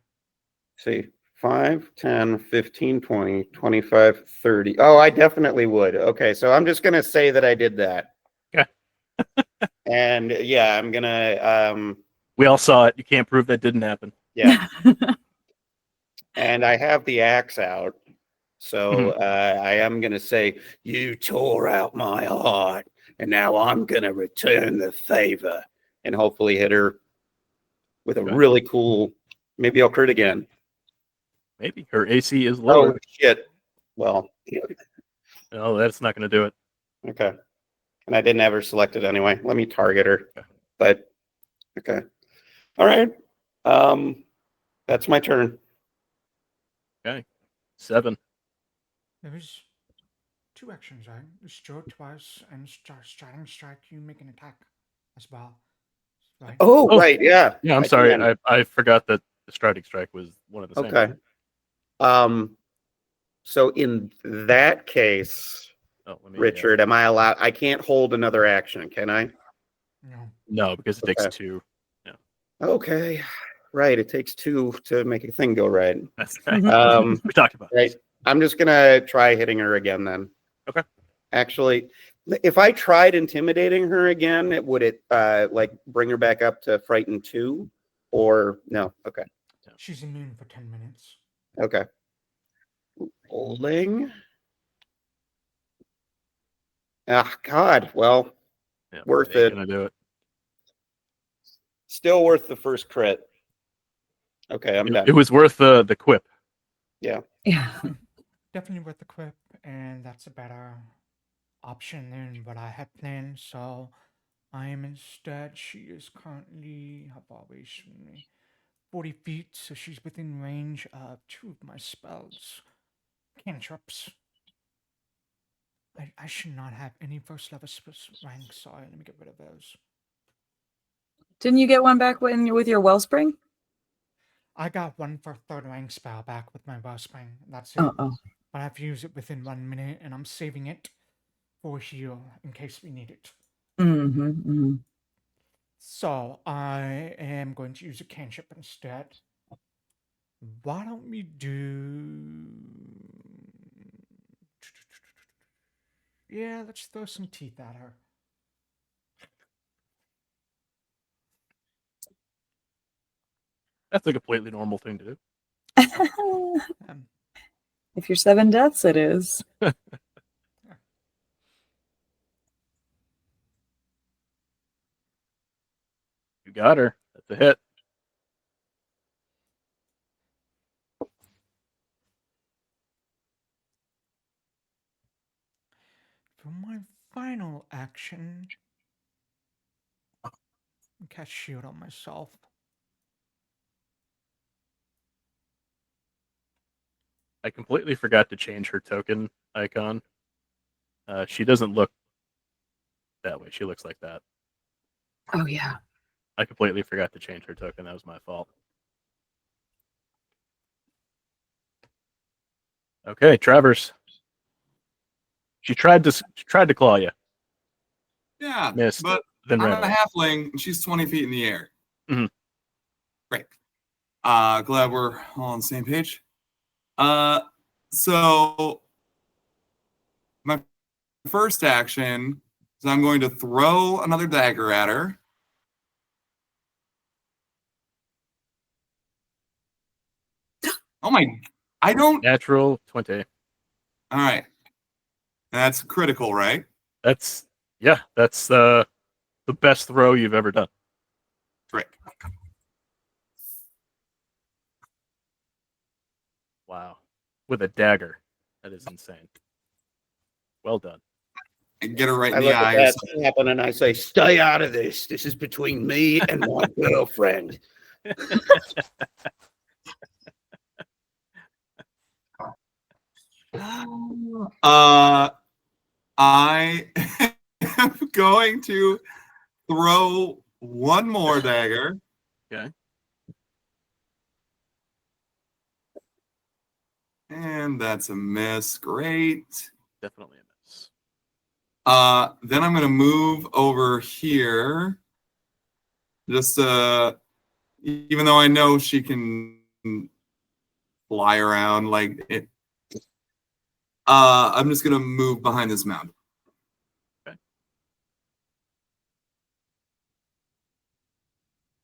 See, 5, 10, 15, 20, 25, 30. Oh, I definitely would. Okay, so I'm just going to say that I did that. Okay. And yeah, I'm going to... We all saw it. You can't prove that didn't happen. Yeah. And I have the axe out. So I am going to say, you tore out my heart, and now I'm going to return the favor and hopefully hit her with a really cool... Maybe I'll crit again. Maybe. Her AC is lower. Oh, shit. Well... No, that's not going to do it. Okay. And I didn't have her selected anyway. Let me target her. Okay. But okay. All right. That's my turn. Okay. 7. There is 2 actions, right? Stroke twice and striding strike. You make an attack as well, right? Oh, right. Yeah. Yeah, I'm sorry. I forgot that the striding strike was one of the same. Okay. So in that case, Richard, am I allowed? I can't hold another action, can I? No, because it takes 2. Yeah. Okay. Right. It takes 2 to make a thing go right. That's right. We talked about right. this. I'm just gonna try hitting her again then. Okay. Actually, if I tried intimidating her again, would it like bring her back up to frighten 2? Or no? Okay. She's immune for 10 minutes. Okay. Holding. Ah, God. Well, worth it. Gonna do it. Still worth the first crit. Okay, I'm done. It was worth the quip. Yeah. Yeah. Definitely worth the quip, and that's a better option than what I had planned. So I am instead. She is currently how far away is she from me? 40 feet, so she's within range of 2 of my spells. Cantrips. I should not have any first level ranks. Sorry, let me get rid of those. Didn't you get one back with your wellspring? I got one for 3rd rank spell back with my wellspring. That's it. Oh. But I have to use it within 1 minute, and I'm saving it for heal in case we need it. So I am going to use a cantrip instead. Why don't we do... Yeah, let's throw some teeth at her. That's a completely normal thing to do. If you're 7 deaths, it is. You got her. That's a hit. For my final action, cast shield on myself. I completely forgot to change her token icon. She doesn't look that way. She looks like that. Oh, yeah. I completely forgot to change her token. That was my fault. Okay, Travers. She tried to claw you. Yeah, Missed. but Then I'm ran a away. halfling, and she's 20 feet in the air. Mhm. Great. Glad we're all on the same page. So my first action is I'm going to throw another dagger at her. Oh my! I don't. Natural 20. All right. That's critical, right? That's the best throw you've ever done. Great. Wow. With a dagger. That is insane. Well done. And get her right I in the look at eye. that happen and I say, "Stay out of this. This is between me and my girlfriend." I am going to throw one more dagger. Okay. And that's a miss. Great. Definitely a miss. Then I'm gonna move over here. Just even though I know she can fly around like it. I'm just gonna move behind this mound. Okay.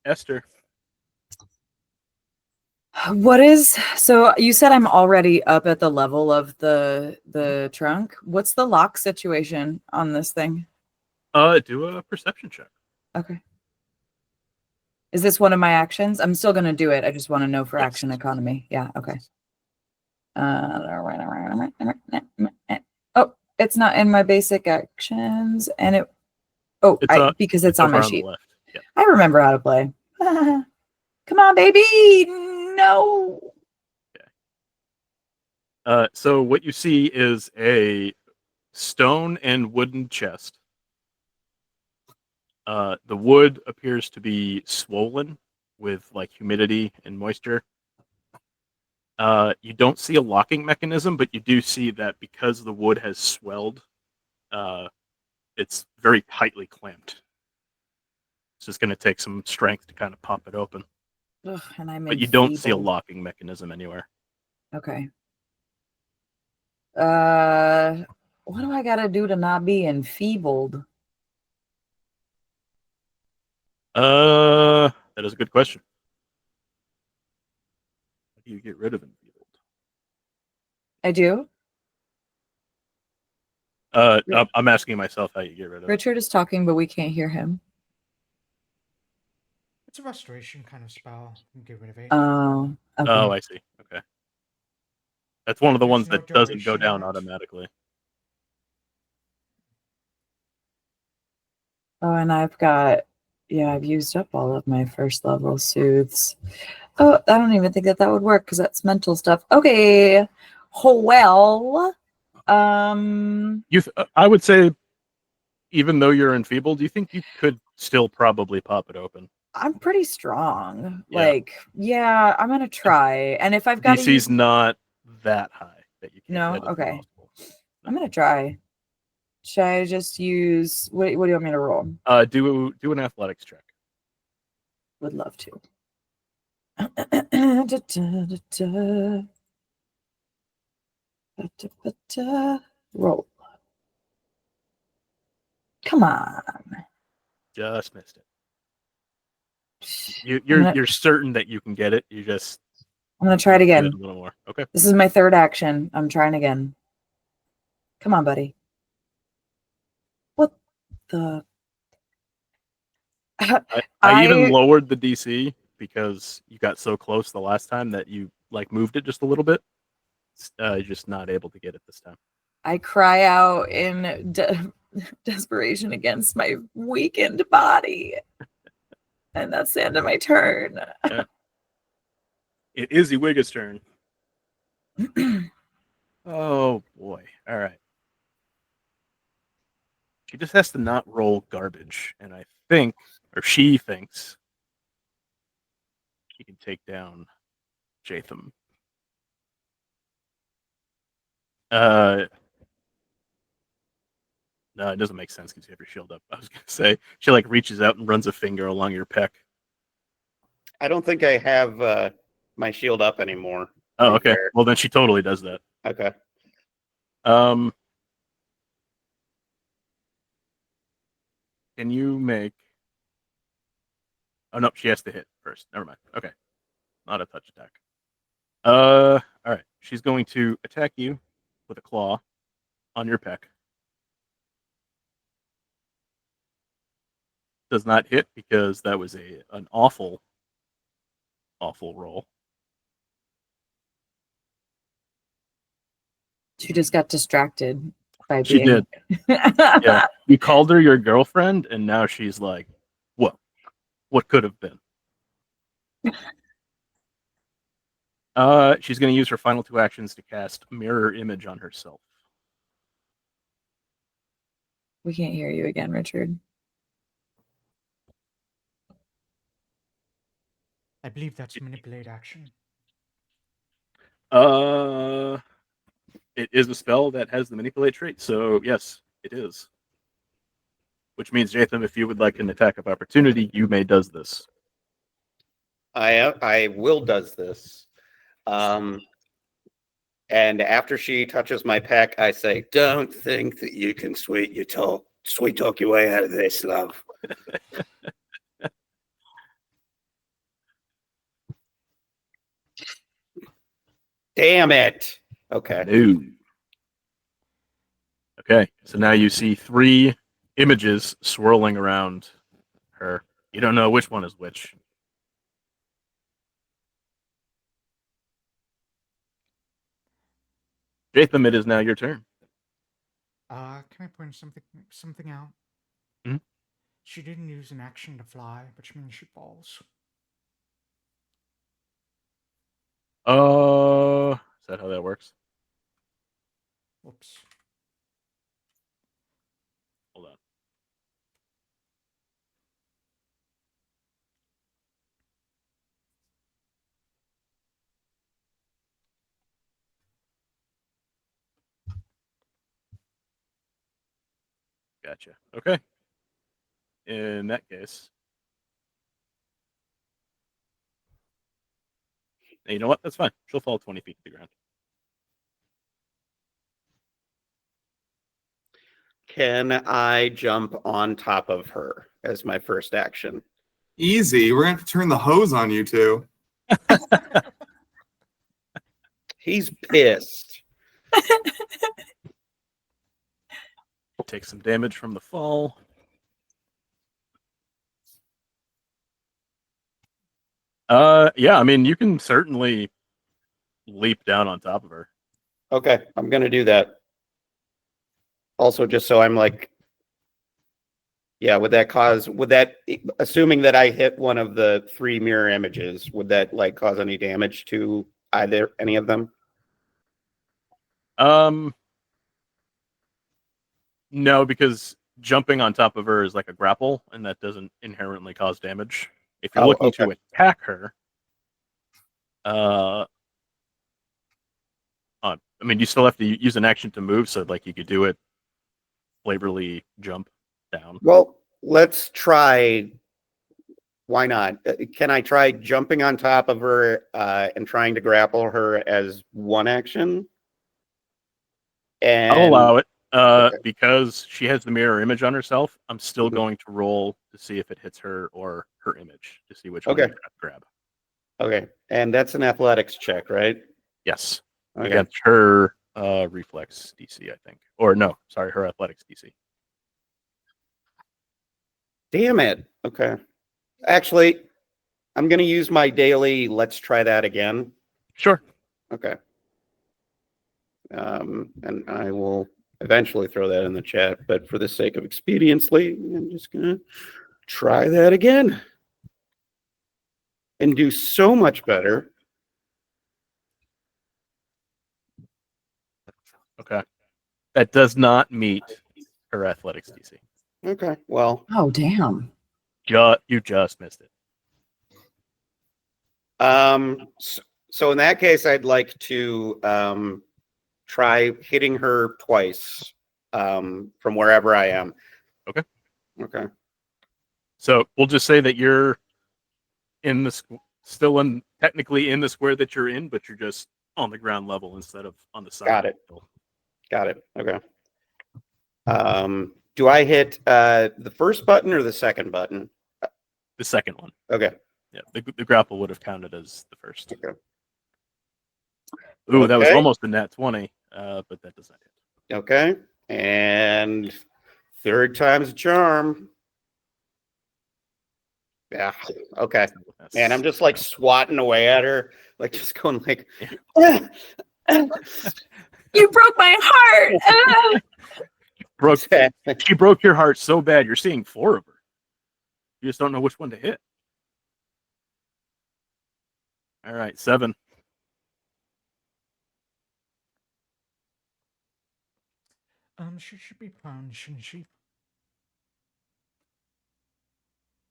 Esther. What is so you said I'm already up at the level of the trunk. What's the lock situation on this thing? Do a perception check. Okay. Is this one of my actions? I'm still gonna do it. I just want to know for Yes. action economy. Yeah, okay. Oh, it's not in my basic actions, and it because it's on my over on the sheet. left. Yeah. I remember how to play. Come on, baby. No. So what you see is a stone and wooden chest. The wood appears to be swollen with like humidity and moisture. You don't see a locking mechanism, but you do see that because the wood has swelled, it's very tightly clamped. It's just going to take some strength to kind of pop it open. Ugh, and I'm But you don't see a enfeebled. locking mechanism anywhere. Okay. What do I gotta do to not be enfeebled? That is a good question. How do you get rid of enfeebled? I do. I'm asking myself how you get rid of it. Richard is talking, but we can't hear him. It's a restoration kind of spell. You can get rid of it. Oh, okay. Oh, I see. Okay. That's one of the There's ones no that doesn't go duration down on it. automatically. Oh, and I've used up all of my first level soothes. Oh, I don't even think that would work because that's mental stuff. Okay. Well, I would say, even though you're enfeebled, you think you could still probably pop it open. I'm pretty strong. Yeah. Like, yeah, I'm gonna try. And if I've got to DC's use not that high that you can't No? hit it Okay. multiple. I'm gonna try. Should I just use what do you want me to roll? Do an athletics check. Would love to. Roll. Come on. Just missed it. I'm You're certain that you can get it. You just gonna try it do again. a little more. Okay. Okay. This is my third action. I'm trying again. Come on, buddy. What the? I even lowered the DC because you got so close the last time that you like moved it just a little bit. Just not able to get it this time. I cry out in desperation against my weakened body. And that's the end of my turn. Yeah. It is Iwiga's turn. Oh boy. All right. She just has to not roll garbage. And I think, or she thinks, she can take down Jaytham. No, it doesn't make sense because you have your shield up. I was going to say, she like reaches out and runs a finger along your pec. I don't think I have my shield up anymore. Oh, okay. Well, then she totally does that. Okay. Can you make... Oh, no, she has to hit first. Never mind. Okay. Not a touch attack. All right. She's going to attack you with a claw on your pec. Does not hit because that was an awful roll. She just got distracted by She being... did. Yeah. You called her your girlfriend, and now she's like, what could have been? She's going to use her final 2 actions to cast Mirror Image on herself. We can't hear you again, Richard. I believe that's manipulate action. It is a spell that has the manipulate trait, so yes, it is. Which means, Jaytham, if you would like an attack of opportunity, you may does this. I will does this. And after she touches my pec, I say, "Don't think that you can sweet talk your way out of this, love." Damn it. Okay. No. Okay, so now you see 3 images swirling around her. You don't know which one is which. Jaytham, it is now your turn. Can I point something out? Hmm? She didn't use an action to fly, which means she falls. Is that how that works? Whoops. Hold on. Gotcha. Okay. In that case, you know what? That's fine. She'll fall 20 feet to the ground. Can I jump on top of her as my first action? Easy. We're going to have to turn the hose on you two. He's pissed. Take some damage from the fall. Yeah, I mean, you can certainly leap down on top of her. Okay, I'm going to do that. Also, just so I'm like, yeah, would that, assuming that I hit one of the 3 mirror images, would that like cause any damage to any of them? No, because jumping on top of her is like a grapple, and that doesn't inherently cause damage. If you're looking to attack her, I mean, you still have to use an action to move, so like you could do it, flavorly jump down. Well, let's try. Why not? Can I try jumping on top of her and trying to grapple her as one action? And I'll allow it. Okay. Because she has the mirror image on herself, I'm still going to roll to see if it hits her or her image to see which one to grab. Okay, and that's an athletics check, right? Yes. Okay. against her reflex DC, I think. Or no, sorry, her athletics DC. Damn it. Okay. Actually, I'm going to use my daily let's try that again. Sure. Okay. And I will eventually throw that in the chat, but for the sake of expediency, I'm just going to try that again and do so much better. Okay. That does not meet her athletics DC. Okay. Well, Oh, damn. You just missed it. so in that case, I'd like to try hitting her twice from wherever I am. Okay. Okay. So we'll just say that you're in the still in technically in the square that you're in, but you're just on the ground level instead of on the side. Got it. Got it. Okay. Do I hit the first button or the second button? The second one. Okay. Yeah, the grapple would have counted as the first. Okay. Ooh, that was Okay. almost a nat 20, but that does not hit. Okay. And third time's a charm. Yeah. Okay. Man, I'm just like swatting away at her, like just going like, You broke my heart. She broke your heart so bad. You're seeing 4 of her. You just don't know which one to hit. All right, 7. She should be prone, shouldn't she?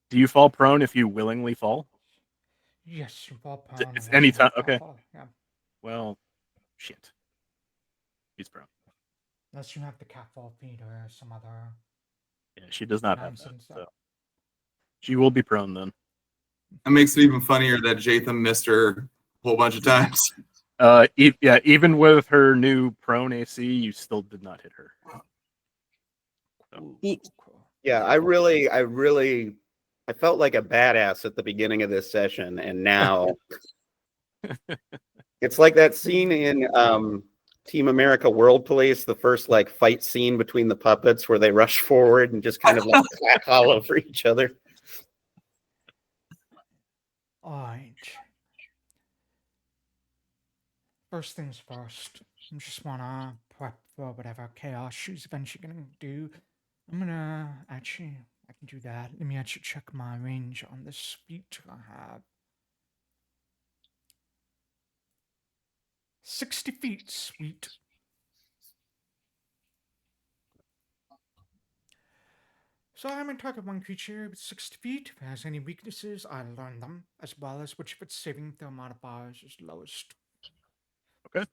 Do you fall prone if you willingly fall? Yes, you fall prone. It's unless any you have time. Okay. fall. Yeah. Well, shit. He's prone. Unless you have the catfall feed or some other. Yeah, she does not have that. nonsense. So she will be prone then. It makes it even funnier that Jaytham missed her a whole bunch of times. Yeah, even with her new prone AC, you still did not hit her. So. yeah, I felt like a badass at the beginning of this session, and now it's like that scene in Team America World Police, the first like fight scene between the puppets where they rush forward and just kind of like clack all over each other. Alright. First things first. I just wanna prep for whatever chaos she's eventually gonna do. I'm gonna actually, I can do that. Let me actually check my range on this feat I have. 60 feet, sweet. So I'm in target one creature with 60 feet. If it has any weaknesses, I learn them, as well as which of its saving throw modifiers is lowest. Okay.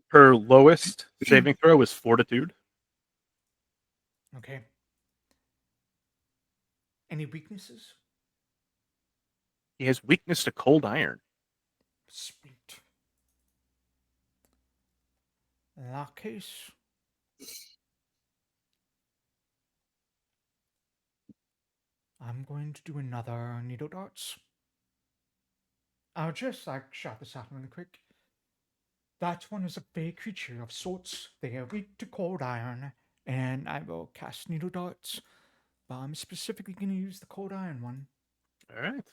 Her lowest saving throw is Fortitude. Okay. Any weaknesses? He has weakness to cold iron. Sweet. In that case, I'm going to do another needle darts. I'll just like shout this out really quick. That one is a fey creature of sorts. They are weak to cold iron, and I will cast needle darts. But I'm specifically going to use the cold iron one. All right.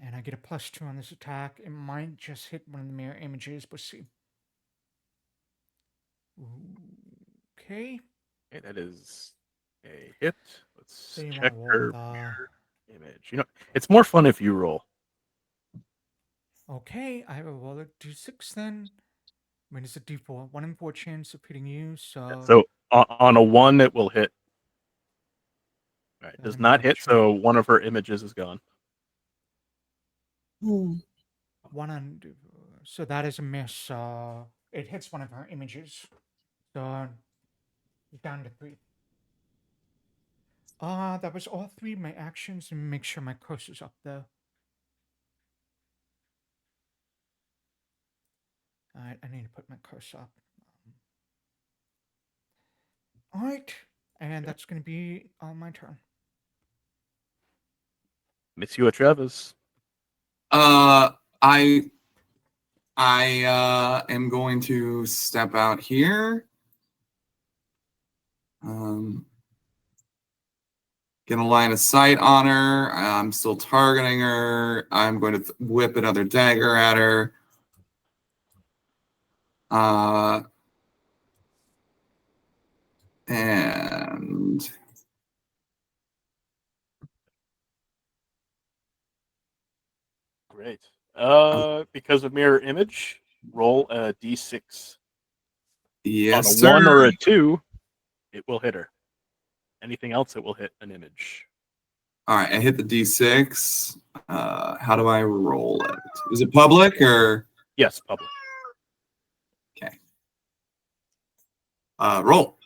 And I get a +2 on this attack. It might just hit one of the mirror images, but see. Okay. Okay, that is a hit. Let's So you check want to roll her the... mirror image. You know, it's more fun if you roll. Okay, I will roll a d6 then. I mean, it's a d4. 1 in 4 chance of hitting you, so... So on a 1, it will hit. All right, does not hit, Unfortunate. so one of her images is gone. 1 on... So that is a miss. It hits one of her images. So, down to 3. That was all 3 of my actions. And make sure my cursor's up there. Alright, I need to put my cursor up. All right, and that's going to be on my turn. Monsieur Travers. I am going to step out here. Get a line of sight on her. I'm still targeting her. I'm going to whip another dagger at her. And Great. Because of mirror image, roll a d6. yes, On a sir. 1 or a 2, it will hit her. Anything else, it will hit an image. All right, I hit the D6. How do I roll it? Is it public or? Yes, public. Okay. Roll.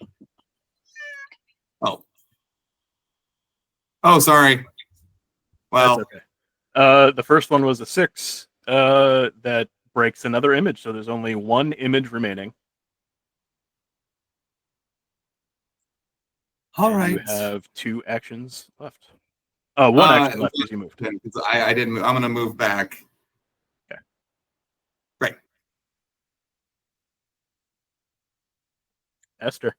Oh, sorry. Well, That's okay. The first one was a 6. That breaks another image, so there's only one image remaining. all And right. you have 2 actions left. One action left because you moved. I didn't move. I'm going to move back. Okay. Great. Esther.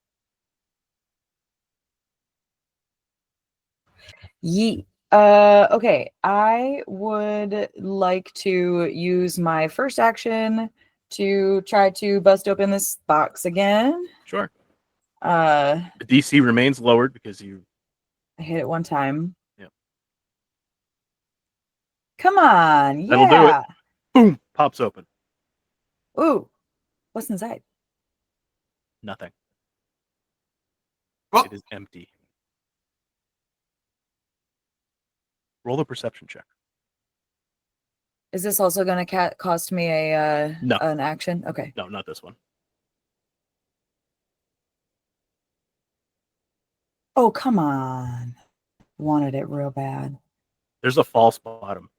Yeet. Okay. I would like to use my first action to try to bust open this box again. Sure. The DC remains lowered because you. I hit it one time. Yep. Come on. That'll do it. Yeah. Boom! Pops open. Ooh. What's inside? Nothing. Well, It is empty. Roll the perception check. Is this also going to cost me a No. an action? Okay. No, not this one. Oh, come on. Wanted it real bad. There's a false bottom.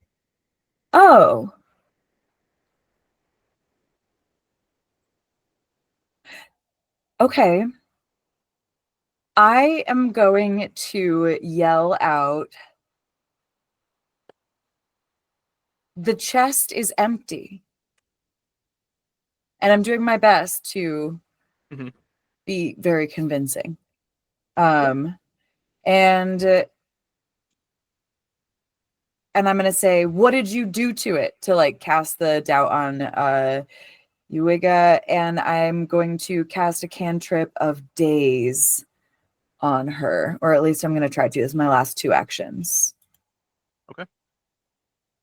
Oh. Okay. I am going to yell out, the chest is empty. And I'm doing my best to Mhm. be very convincing. And I'm going to say, what did you do to it? To like cast the doubt on Uiga, and I'm going to cast a cantrip of daze on her, or at least I'm going to try to. This is my last 2 actions. Okay.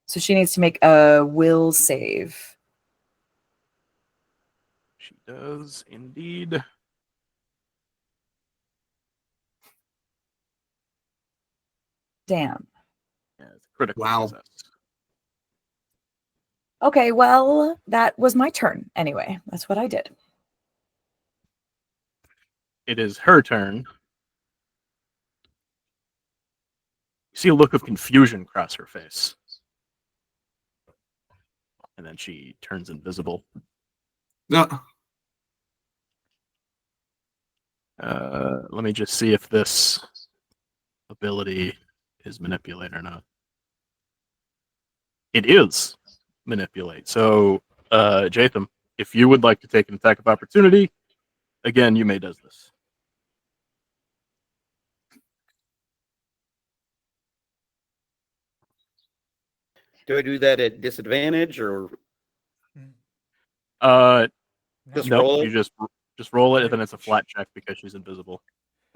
So she needs to make a will save. She does indeed. Damn. Yeah, it's a critical Wow. success. Okay, well, that was my turn. Anyway, that's what I did. It is her turn. You see a look of confusion cross her face. And then she turns invisible. no. Let me just see if this ability is manipulate or not. It is manipulate. So, Jaytham, if you would like to take an attack of opportunity, again, you may does this. Do I do that at disadvantage or just No. roll You it? just roll it, and then it's a flat check because she's invisible.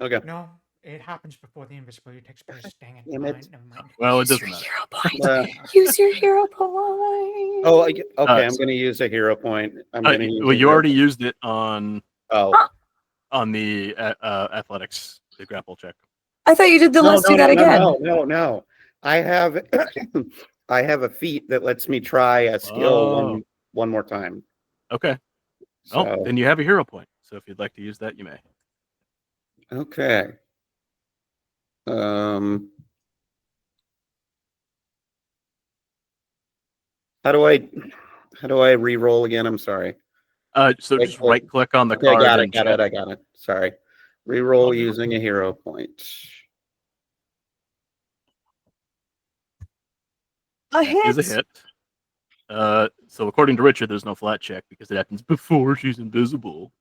Okay. No, it happens before the invisibility takes place. Dang it. Damn All it. right, never mind. Well, it Use doesn't your matter. hero point. Uh, Use your hero point. Oh, okay. I'm so- going to use a hero point. I'm going to use. Well, a you hero already point. used it on Oh. the athletics, the grapple check. I thought you did the let's do that again. No. I have I have a feat that lets me try a skill one more time. Okay. So, Oh, then you have a hero point. So if you'd like to use that, you may. okay. How do I re-roll again? I'm sorry. So just right click on the Okay, card I and got check. it. Sorry. Reroll using a hero point. A That is a hit. hit. So according to Richard, there's no flat check because it happens before she's invisible.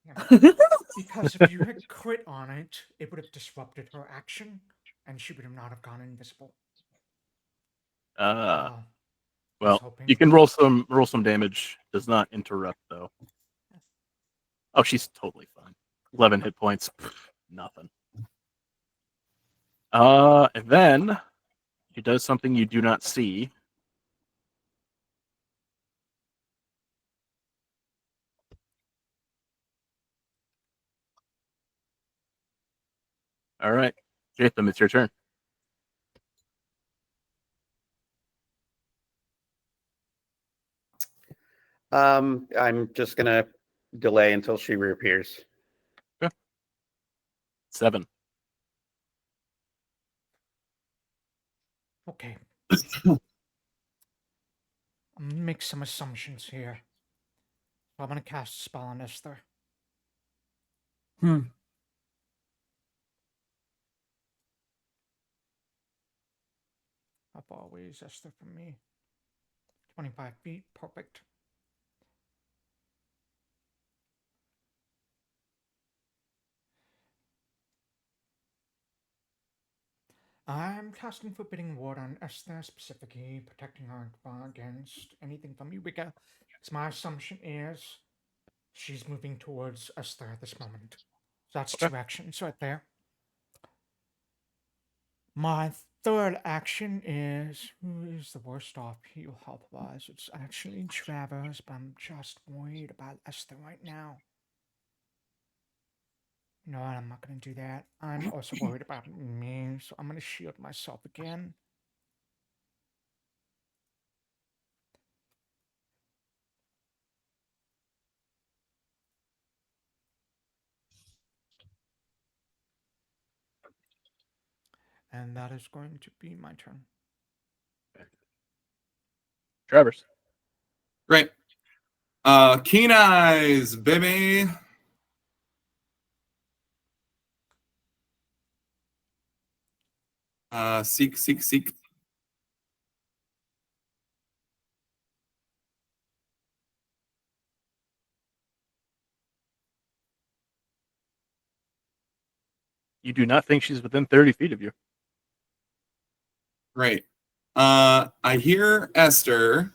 Because if you had crit on it, it would have disrupted her action, and she would have not have gone invisible. Uh, I was well, hoping you can roll some damage. Does not interrupt though. Oh, she's totally fine. 11 hit points. Pfft, nothing. And then she does something you do not see. All right, Jaytham, it's your turn. I'm just gonna delay until she reappears. 7. Okay. I'm gonna make some assumptions here. I'm gonna cast a spell on Esther. How far away is Esther from me? 25 feet. Perfect. I'm casting Forbidding Ward on Esther, specifically protecting her against anything from Eureka. Because my assumption is she's moving towards Esther at this moment. So that's Okay. 2 actions right there. My third action is, who is the worst off heal health wise? It's actually Travers, but I'm just worried about Esther right now. No, I'm not going to do that. I'm also worried about me, so I'm going to shield myself again. And that is going to be my turn. Travers. Great. Keen eyes, baby. Seek. You do not think she's within 30 feet of you. Great. I hear Esther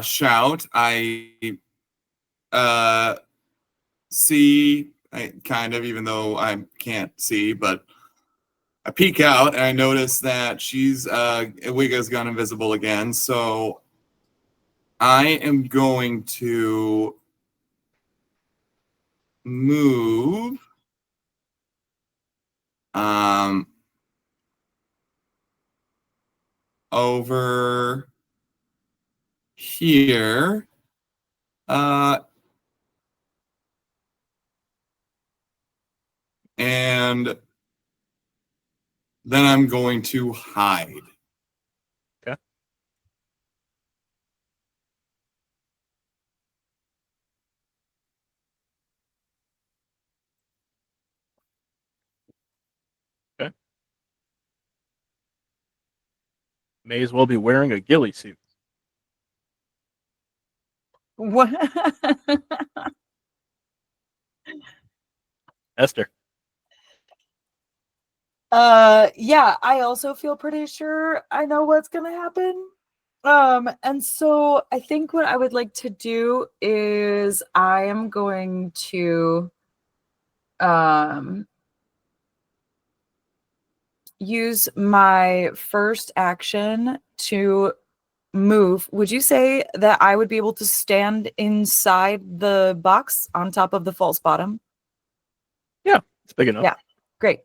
shout. I see, kind of, even though I can't see, but I peek out and I notice that she's Wigga's gone invisible again. So I am going to move over here. And then I'm going to hide. Okay. Okay. May as well be wearing a ghillie suit. What? Esther. Yeah, I also feel pretty sure I know what's gonna happen. And so I think what I would like to do is I am going to use my first action to move. Would you say that I would be able to stand inside the box on top of the false bottom? Yeah, it's big enough. Yeah, great.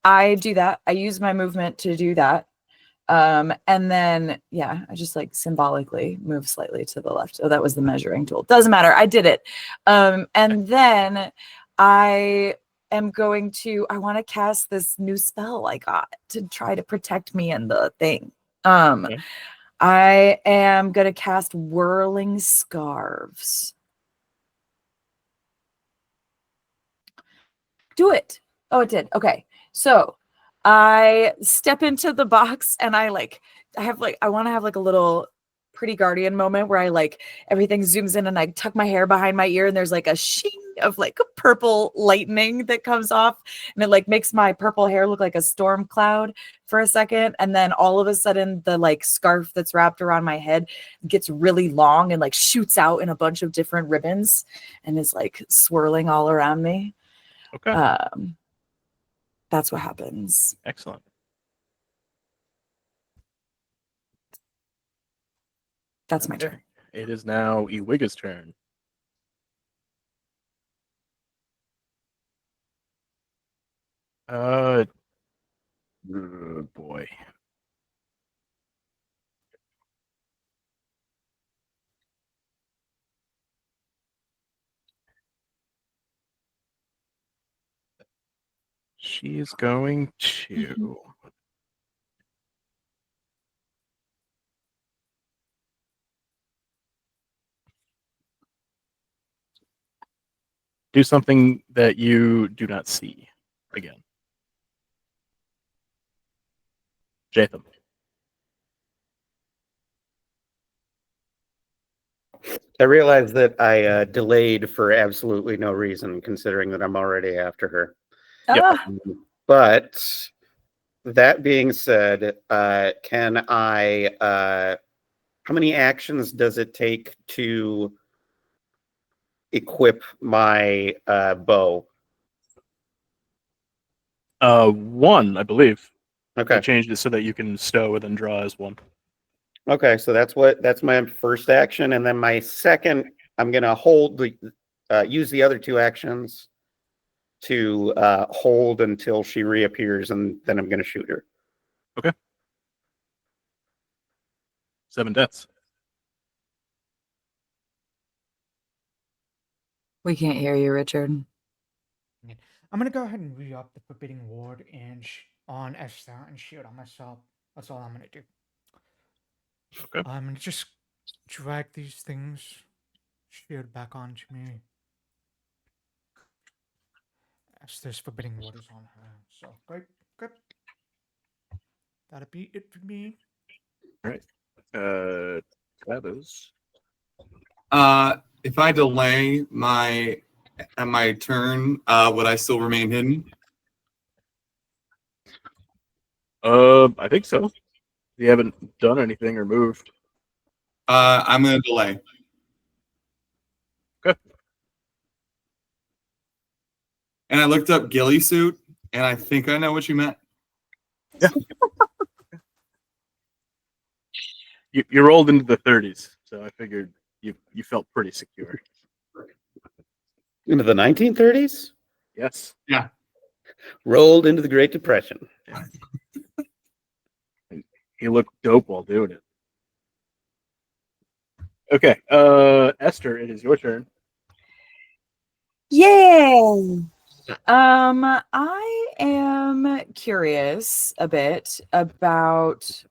I do that. I use my movement to do that. And then, yeah, I just like symbolically move slightly to the left. Oh, that was the measuring tool. Doesn't matter. I did it. And then I am going to, I want to cast this new spell I got to try to protect me in the thing. Okay. I am going to cast Whirling Scarves. do it. Oh, it did. Okay. So I step into the box and I want to have like a little pretty guardian moment where I like everything zooms in and I tuck my hair behind my ear and there's like a sheen of like purple lightning that comes off and it like makes my purple hair look like a storm cloud for a second. And then all of a sudden the like scarf that's wrapped around my head gets really long and like shoots out in a bunch of different ribbons and is like swirling all around me. Okay. That's what happens. Excellent. That's my Okay. turn. It is now Iwiga's turn. Oh boy. She is going to do something that you do not see again. Jaytham. I realize that I delayed for absolutely no reason, considering that I'm already after her. Yep. But that being said, can I? How many actions does it take to equip my bow? One, I believe. Okay. I changed it so that you can stow and then draw as one. Okay, so that's my first action, and then my second, I'm gonna hold the use the other two actions to hold until she reappears, and then I'm gonna shoot her. 7 deaths. We can't hear you, Richard. I'm gonna go ahead and re-up the Forbidding Ward and on Esther and shield on myself. That's all I'm gonna do. Okay. I'm gonna just drag these things shield back onto me. Esther's Forbidding Ward is on her. So great, good. That'll be it for me. Travers. If I delay my turn, would I still remain hidden? I think so. You haven't done anything or moved. I'm gonna delay. Okay. And I looked up ghillie suit, and I think I know what you meant. Yeah. You rolled into the 30s, so I figured you felt pretty secure. Into the 1930s? Yes. Yeah. Rolled into the Great Depression. Yeah. You look dope while doing it. Okay, Esther, it is your turn. Yay! I am curious a bit about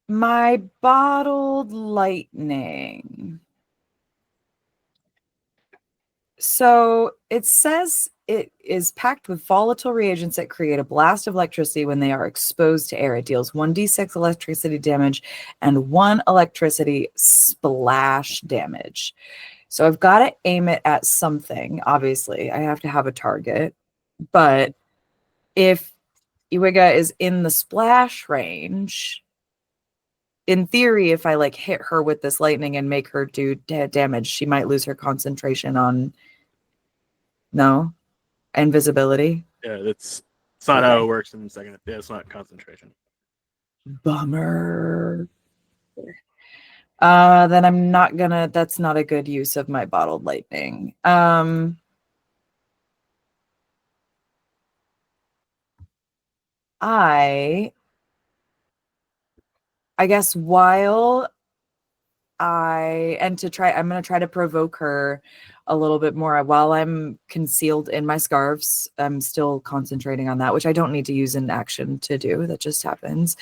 my bottled lightning. So it says it is packed with volatile reagents that create a blast of electricity when they are exposed to air. It deals 1d6 electricity damage and 1 electricity splash damage. So I've got to aim it at something. Obviously, I have to have a target. But if Iwiga is in the splash range, in theory, if I like hit her with this lightning and make her do damage, she might lose her concentration on invisibility. Yeah, it's not how it works in second. Yeah, it's not concentration. Bummer. Then I'm not gonna. That's not a good use of my bottled lightning. I guess while I'm gonna try to provoke her a little bit more while I'm concealed in my scarves. I'm still concentrating on that, which I don't need to use an action to do. That just happens.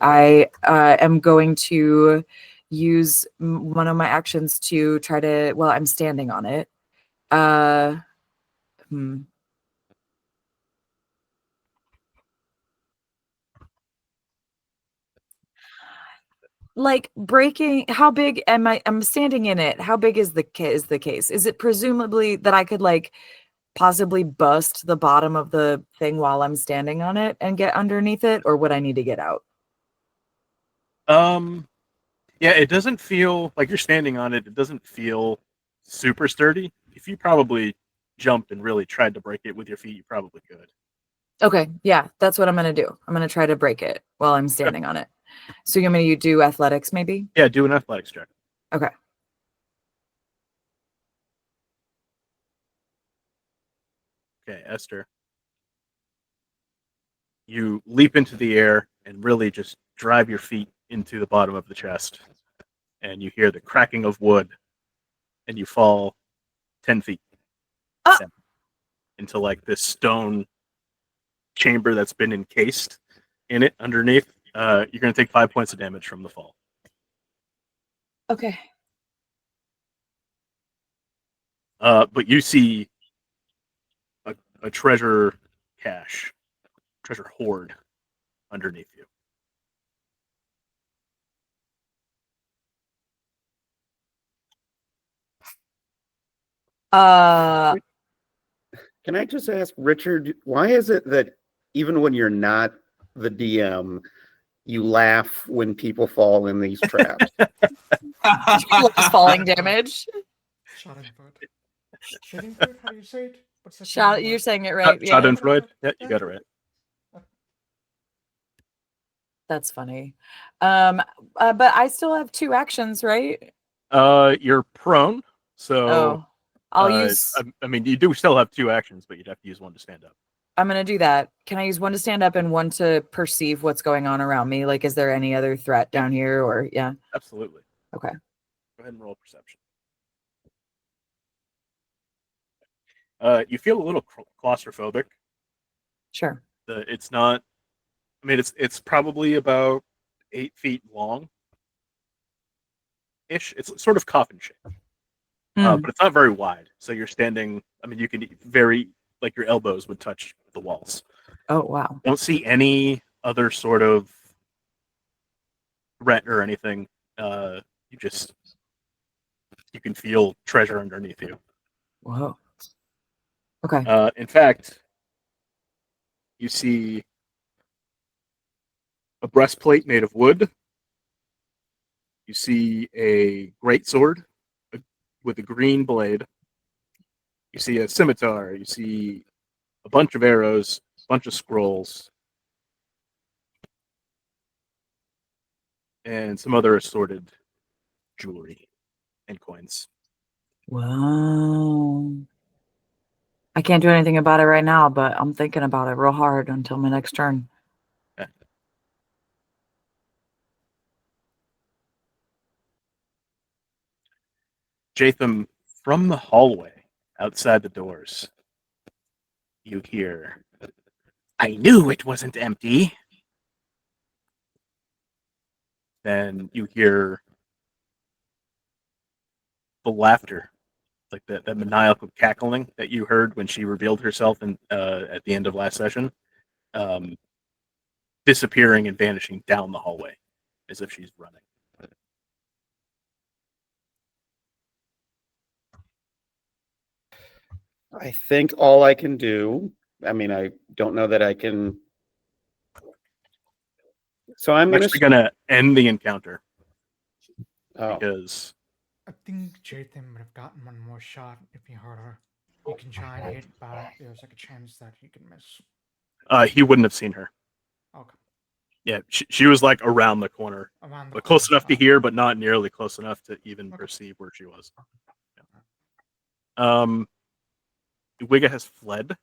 I am going to use one of my actions to try to. Well, I'm standing on it. Like breaking, how big am I? I'm standing in it. How big is the case? Is it presumably that I could like possibly bust the bottom of the thing while I'm standing on it and get underneath it, or would I need to get out? Yeah, it doesn't feel like you're standing on it. It doesn't feel super sturdy. If you probably jumped and really tried to break it with your feet, you probably could. Okay, yeah, that's what I'm gonna do. I'm gonna try to break it while I'm standing on it. So you want me to do athletics, maybe? Yeah, do an athletics check. Okay. Okay, Esther. You leap into the air and really just drive your feet into the bottom of the chest. And you hear the cracking of wood. And you fall 10 feet down into like this stone chamber that's been encased in it underneath. You're going to take 5 points of damage from the fall. Okay. But you see a treasure hoard underneath you. Can I just ask, Richard, why is it that even when you're not the DM, you laugh when people fall in these traps? Less falling damage. Schadenfreude. Schadenfreude, how do you say it? What's that? You're saying it right. Yeah. Schadenfreude? Yeah, you got it right. That's funny. But I still have 2 actions, right? You're prone, so I'll use. I mean, you do still have 2 actions, but you'd have to use one to stand up. I'm gonna do that. Can I use one to stand up and one to perceive what's going on around me? Like, is there any other threat down here? Or yeah. Absolutely. Okay. Go ahead and roll perception. You feel a little claustrophobic. Sure. It's not. I mean, it's probably about 8 feet long. Ish. It's sort of coffin shaped, but it's not very wide. So you're standing. I mean, you can very like your elbows would touch the walls. Oh wow. Don't see any other sort of threat or anything. You can feel treasure underneath you. Whoa. Okay. In fact, you see a breastplate made of wood. You see a greatsword with a green blade. You see a scimitar. You see a bunch of arrows, a bunch of scrolls, and some other assorted jewelry and coins. Wow. I can't do anything about it right now, but I'm thinking about it real hard until my next turn. Yeah. Jaytham, from the hallway outside the doors, you hear, "I knew it wasn't empty." Then you hear the laughter, like that maniacal cackling that you heard when she revealed herself at the end of last session, disappearing and vanishing down the hallway as if she's running. I think all I can do, I mean, I don't know that I can. So I'm actually going to end the encounter Oh. because I think Jaytham would have gotten one more shot if he heard her. You can try and hit, but there's like a chance that he can miss. He wouldn't have seen her. Okay. Yeah, she was like around the corner, but close enough to hear, but not nearly close enough to even perceive where she was. Yeah. Wigga has fled.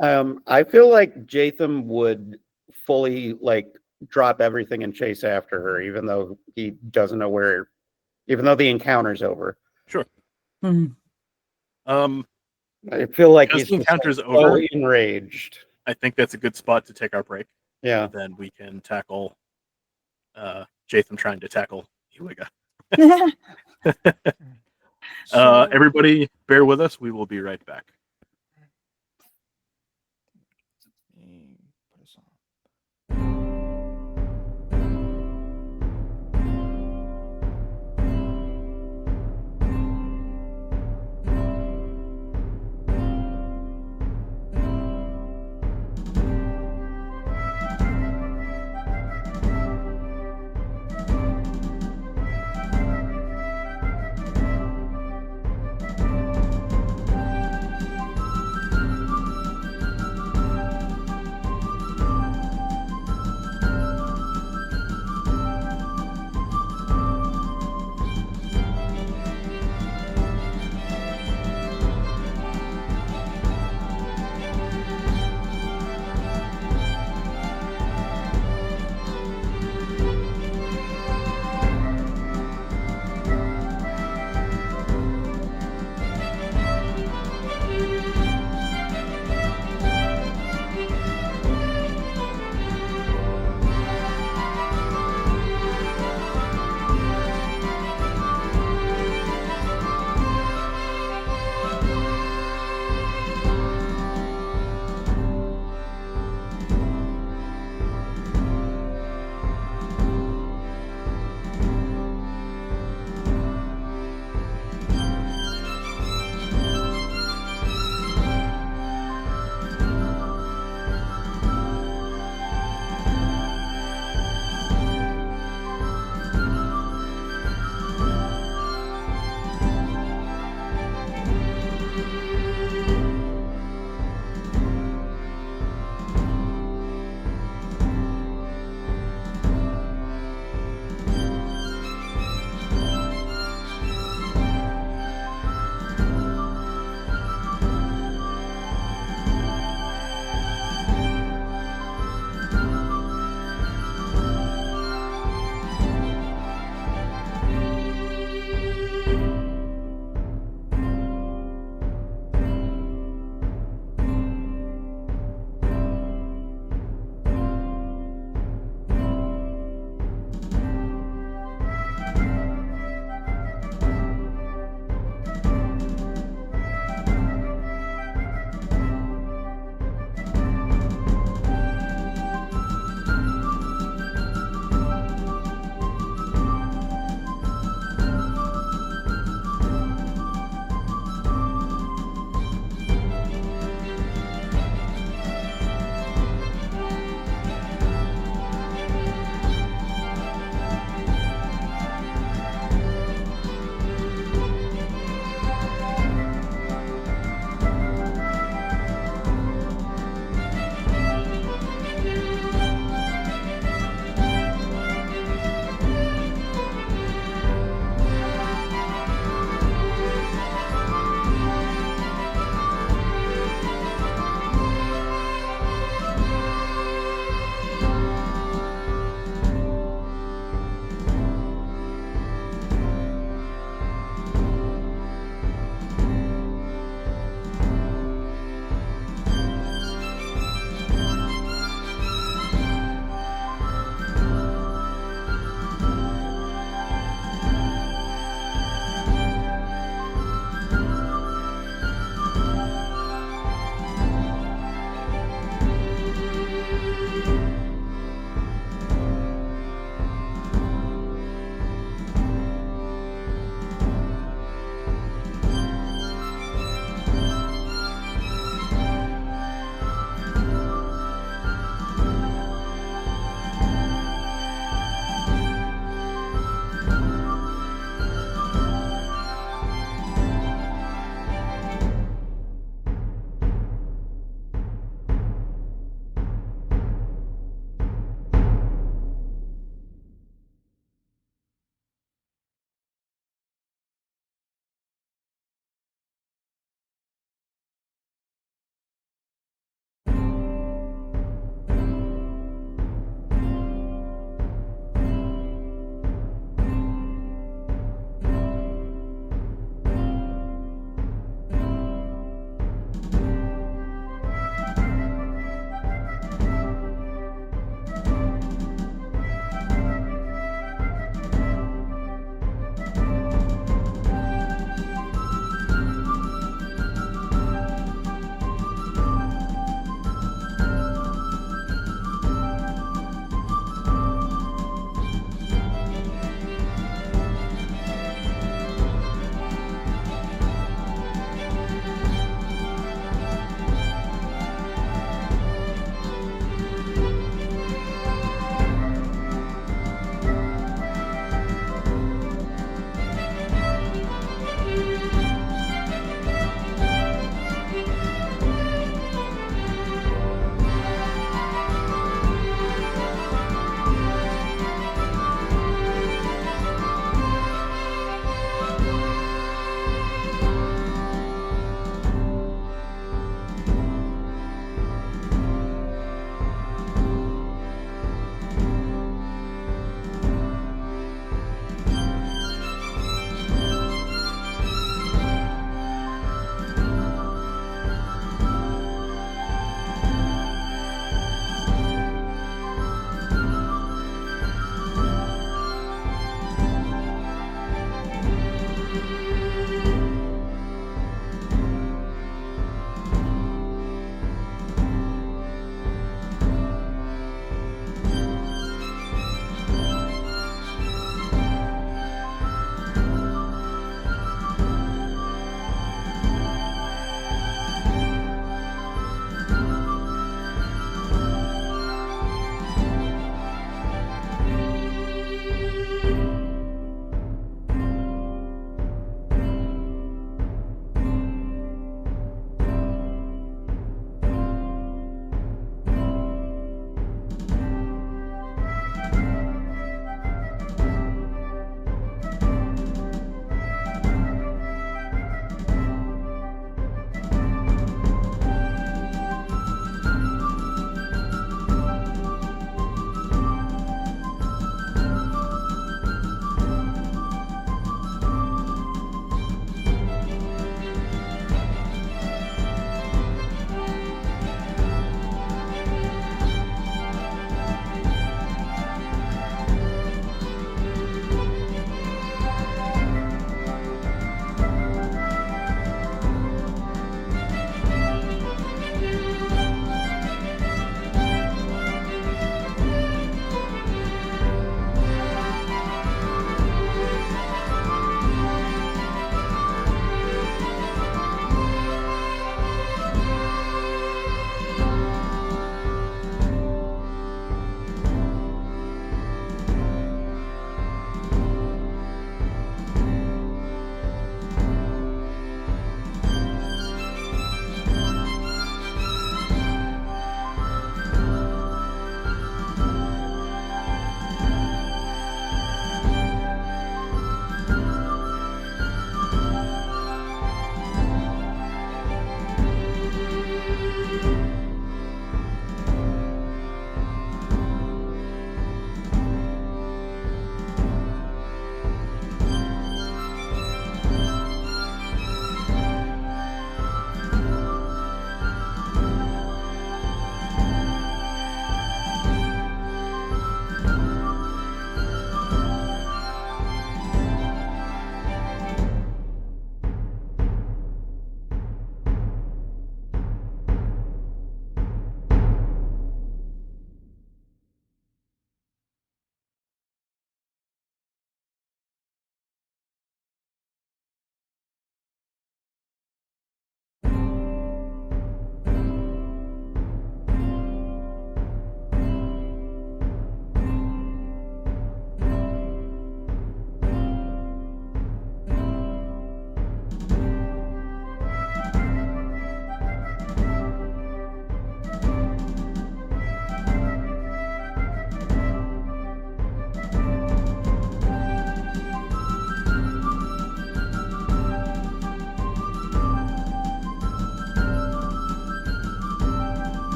I feel like Jaytham would fully like drop everything and chase after her, even though he doesn't know where, even though the encounter's over. Sure. Mm-hmm. I feel like As he's the encounter's so over, enraged. I think that's a good spot to take our break. Yeah. Then we can tackle Jaytham trying to tackle Iwiga. So, Everybody, bear with us. We will be right back. let me put us on.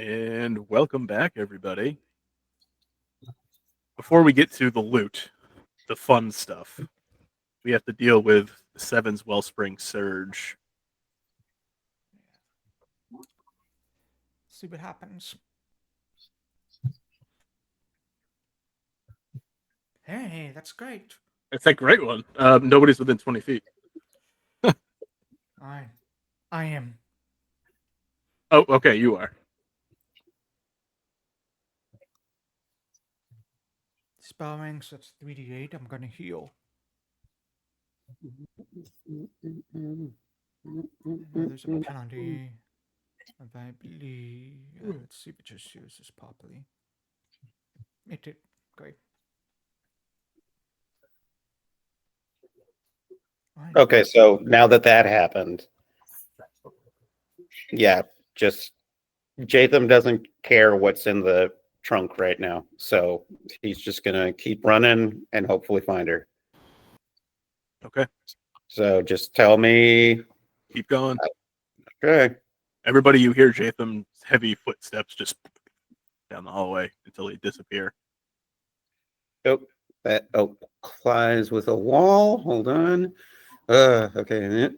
And welcome back, everybody. Before we get to the loot, the fun stuff, we have to deal with Seven's Wellspring Surge. See what happens. Hey, that's great. It's a great one. Nobody's within 20 feet. I am. Oh, okay, you are. Spell ranks, that's 3d8. I'm gonna heal. There's a penalty. I believe. Let's see if it just uses this properly. It did. Great. Right. Okay, so now that happened, yeah, just Jaytham doesn't care what's in the trunk right now, so he's just gonna keep running and hopefully find her. Okay, So just tell me. keep going. Okay. Everybody, you hear Jatham's heavy footsteps just down the hallway until they disappear. Oh, that flies with a wall. Hold on. Okay.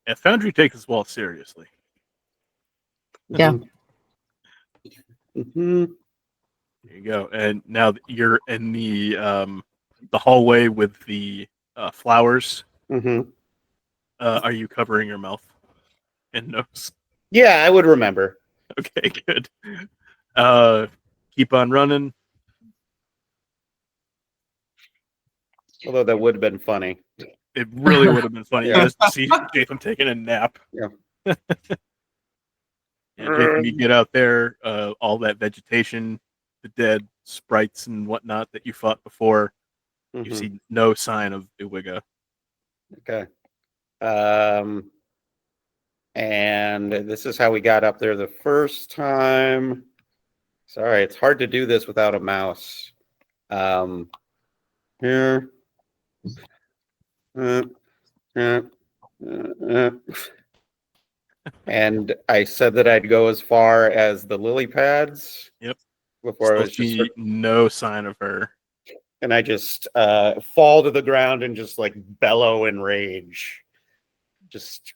And Foundry takes this wall seriously. Yeah. Mm-hmm. There you go. And now you're in the hallway with the flowers. Mm-hmm. Are you covering your mouth and nose? Yeah, I would remember. Okay, good. Keep on running. Although that would have been funny. It really would have been funny Yeah. just to see Jaytham taking a nap. Yeah. And Jaytham, you get out there, all that vegetation, the dead sprites and whatnot that you fought before. Mhm. You see no sign of Iwiga. Okay. And this is how we got up there the first time. Sorry, it's hard to do this without a mouse. Here. And I said that I'd go as far as the lily pads. Yep. Before I Still was just, see no sign of her. and I just fall to the ground and just like bellow in rage. Just,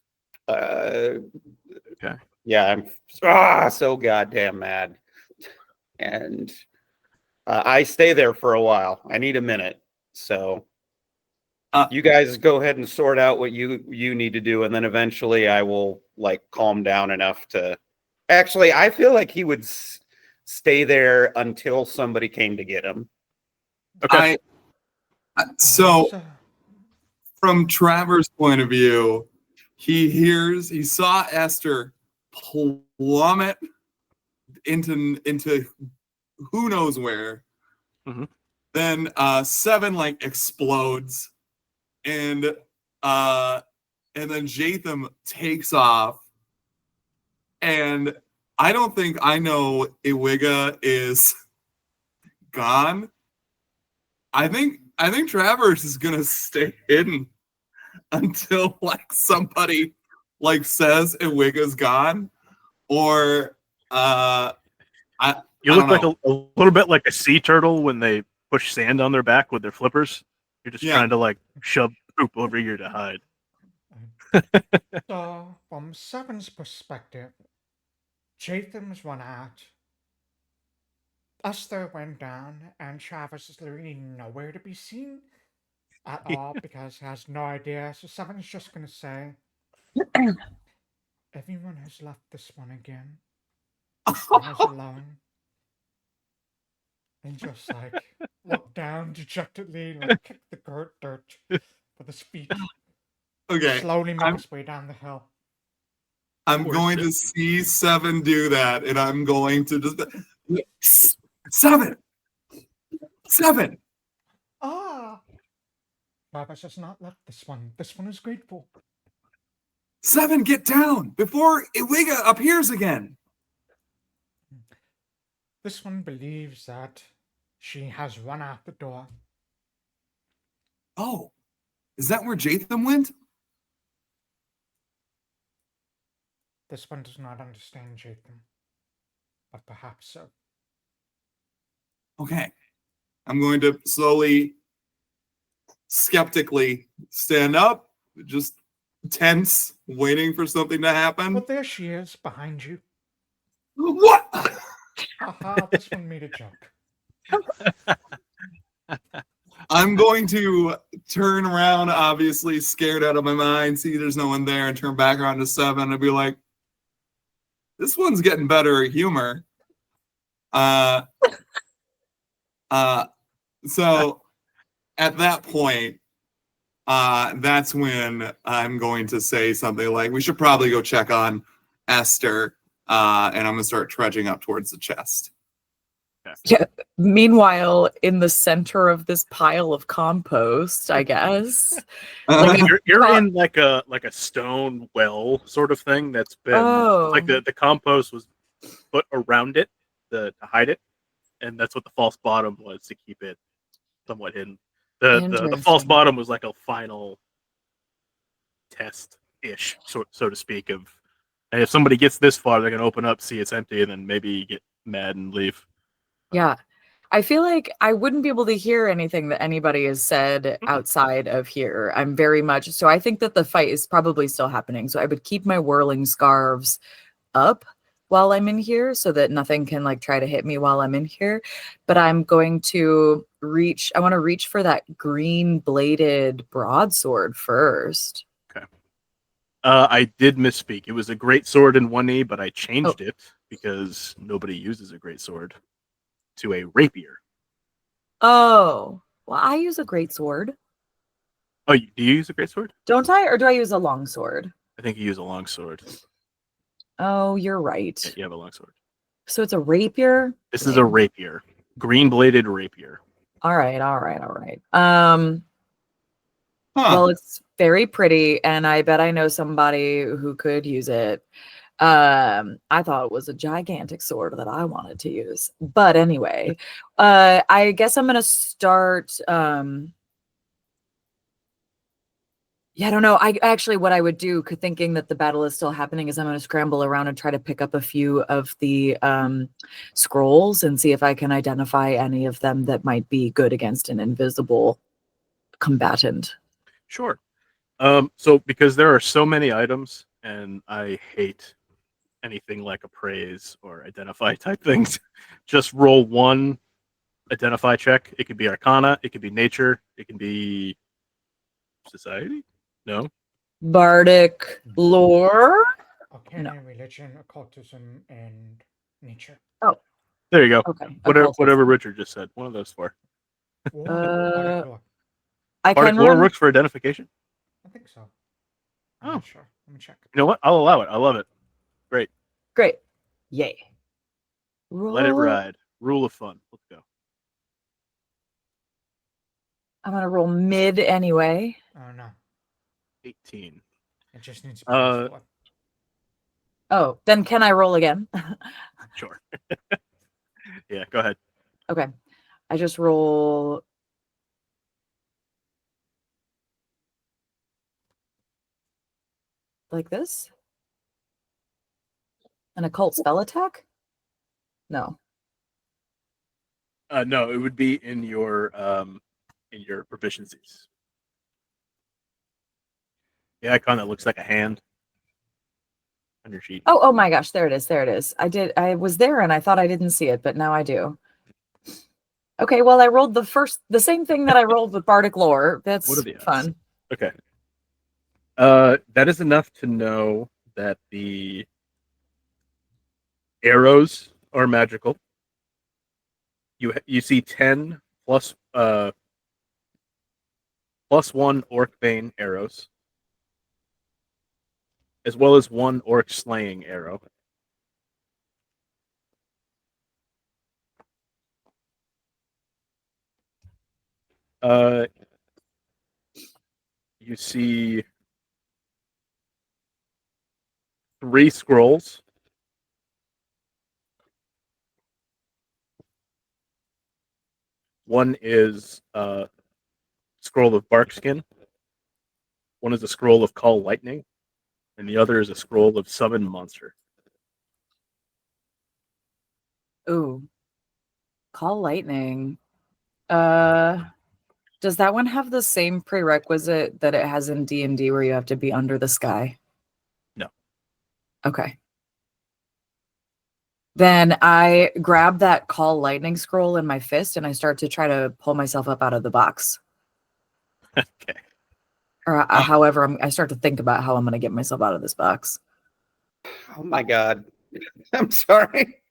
Okay. yeah, I'm so goddamn mad. And I stay there for a while. I need a minute. So you guys go ahead and sort out what you need to do, and then eventually I will like calm down enough to. Actually, I feel like he would stay there until somebody came to get him. Okay. So, from Travers' point of view, he saw Esther plummet into who knows where. Mhm. Then Seven like explodes, and then Jaytham takes off, and I don't think I know Iwiga is gone. I think Travers is gonna stay hidden until like somebody like says Iwiga's gone, or You look like a little bit like a sea turtle when they push sand on their back with their flippers. You're just trying to like shove poop over here to hide. So, from Seven's perspective, Jatham's run out. Esther went down, and Travers is literally nowhere to be seen at all because he has no idea. So Seven's just gonna say, everyone has left this one again. This one is alone. And just like look down dejectedly, like kick the dirt for the speech. okay. Slowly make his way down the hill. I'm going to see Seven do that, and I'm going to just Seven. Ah, Travers has not left this one. This one is grateful. Seven, get down before Iwiga appears again. This one believes that she has run out the door. Oh, is that where Jaytham went? This one does not understand Jaytham. but perhaps so. Okay. I'm going to slowly, skeptically stand up, just tense, waiting for something to happen. But there she is, behind you. What? Haha, this one made a joke. I'm going to turn around, obviously scared out of my mind, see there's no one there, and turn back around to 7 and be like, this one's getting better at humor. So at that point, that's when I'm going to say something like, we should probably go check on Esther, and I'm going to start trudging up towards the chest. Yeah. Meanwhile, in the center of this pile of compost, I guess. Like You're in like a stone well sort of thing that's been it's like the compost was put around it to hide it, and that's what the false bottom was to keep it somewhat hidden. The false bottom was like a final test-ish, so to speak, of and if somebody gets this far, they're gonna open up, see it's empty, and then maybe get mad and leave. Yeah. I feel like I wouldn't be able to hear anything that anybody has said outside of here. I'm very much so I think that the fight is probably still happening. So I would keep my whirling scarves up while I'm in here so that nothing can like try to hit me while I'm in here. But I'm going to I want to reach for that green bladed broadsword first. Okay. I did misspeak. It was a great sword in 1E, but I changed it because nobody uses a great sword to a rapier. Oh, well, I use a great sword. Oh, do you use a great sword? Don't I? Or do I use a long sword? I think you use a long sword. Oh, you're right. Yeah, you have a long sword. So it's a rapier? This is a rapier. Green bladed rapier. All right. Huh. Well, it's very pretty, and I bet I know somebody who could use it. I thought it was a gigantic sword that I wanted to use. But anyway, I guess I'm gonna start yeah, I don't know. I actually what I would do, thinking that the battle is still happening, is I'm gonna scramble around and try to pick up a few of the scrolls and see if I can identify any of them that might be good against an invisible combatant. Sure. So because there are so many items, and I hate anything like appraise or identify type things, just roll one identify check. It could be Arcana, it could be Nature, it can be Society. No. Bardic lore. Arcana, religion, occultism, and nature. Oh, there you go. Okay. Whatever Richard just said. One of those four. Bardic lore. I Bardic can lore run. works for identification. I think so. I'm not sure. Let me check. You know what? I'll allow it. I love it. Great. Yay. Let it ride. Rule of fun. Let's go. I'm gonna roll mid anyway. Oh no. 18. It just needs to be +4. Oh, then can I roll again? Sure. Yeah, go ahead. Okay. I just roll like this. An occult spell attack? No. No, it would be in your proficiencies. The icon that looks like a hand on your sheet. Oh my gosh, there it is. I was there and I thought I didn't see it, but now I do. Okay, well I rolled the same thing that I rolled with Bardic Lore. That's What are the odds? fun. Okay. That is enough to know that the arrows are magical. You see 10 plus +1 Orc-Bane arrows, as well as 1 Orc slaying arrow. You see 3 scrolls. One is a scroll of Barkskin. One is a scroll of Call Lightning, and the other is a scroll of Summon Monster. Ooh, call lightning. Does that one have the same prerequisite that it has in D&D where you have to be under the sky? No. Okay. Then I grab that call lightning scroll in my fist and I start to try to pull myself up out of the box. Okay. Or however, I start to think about how I'm going to get myself out of this box. Oh my God. I'm sorry.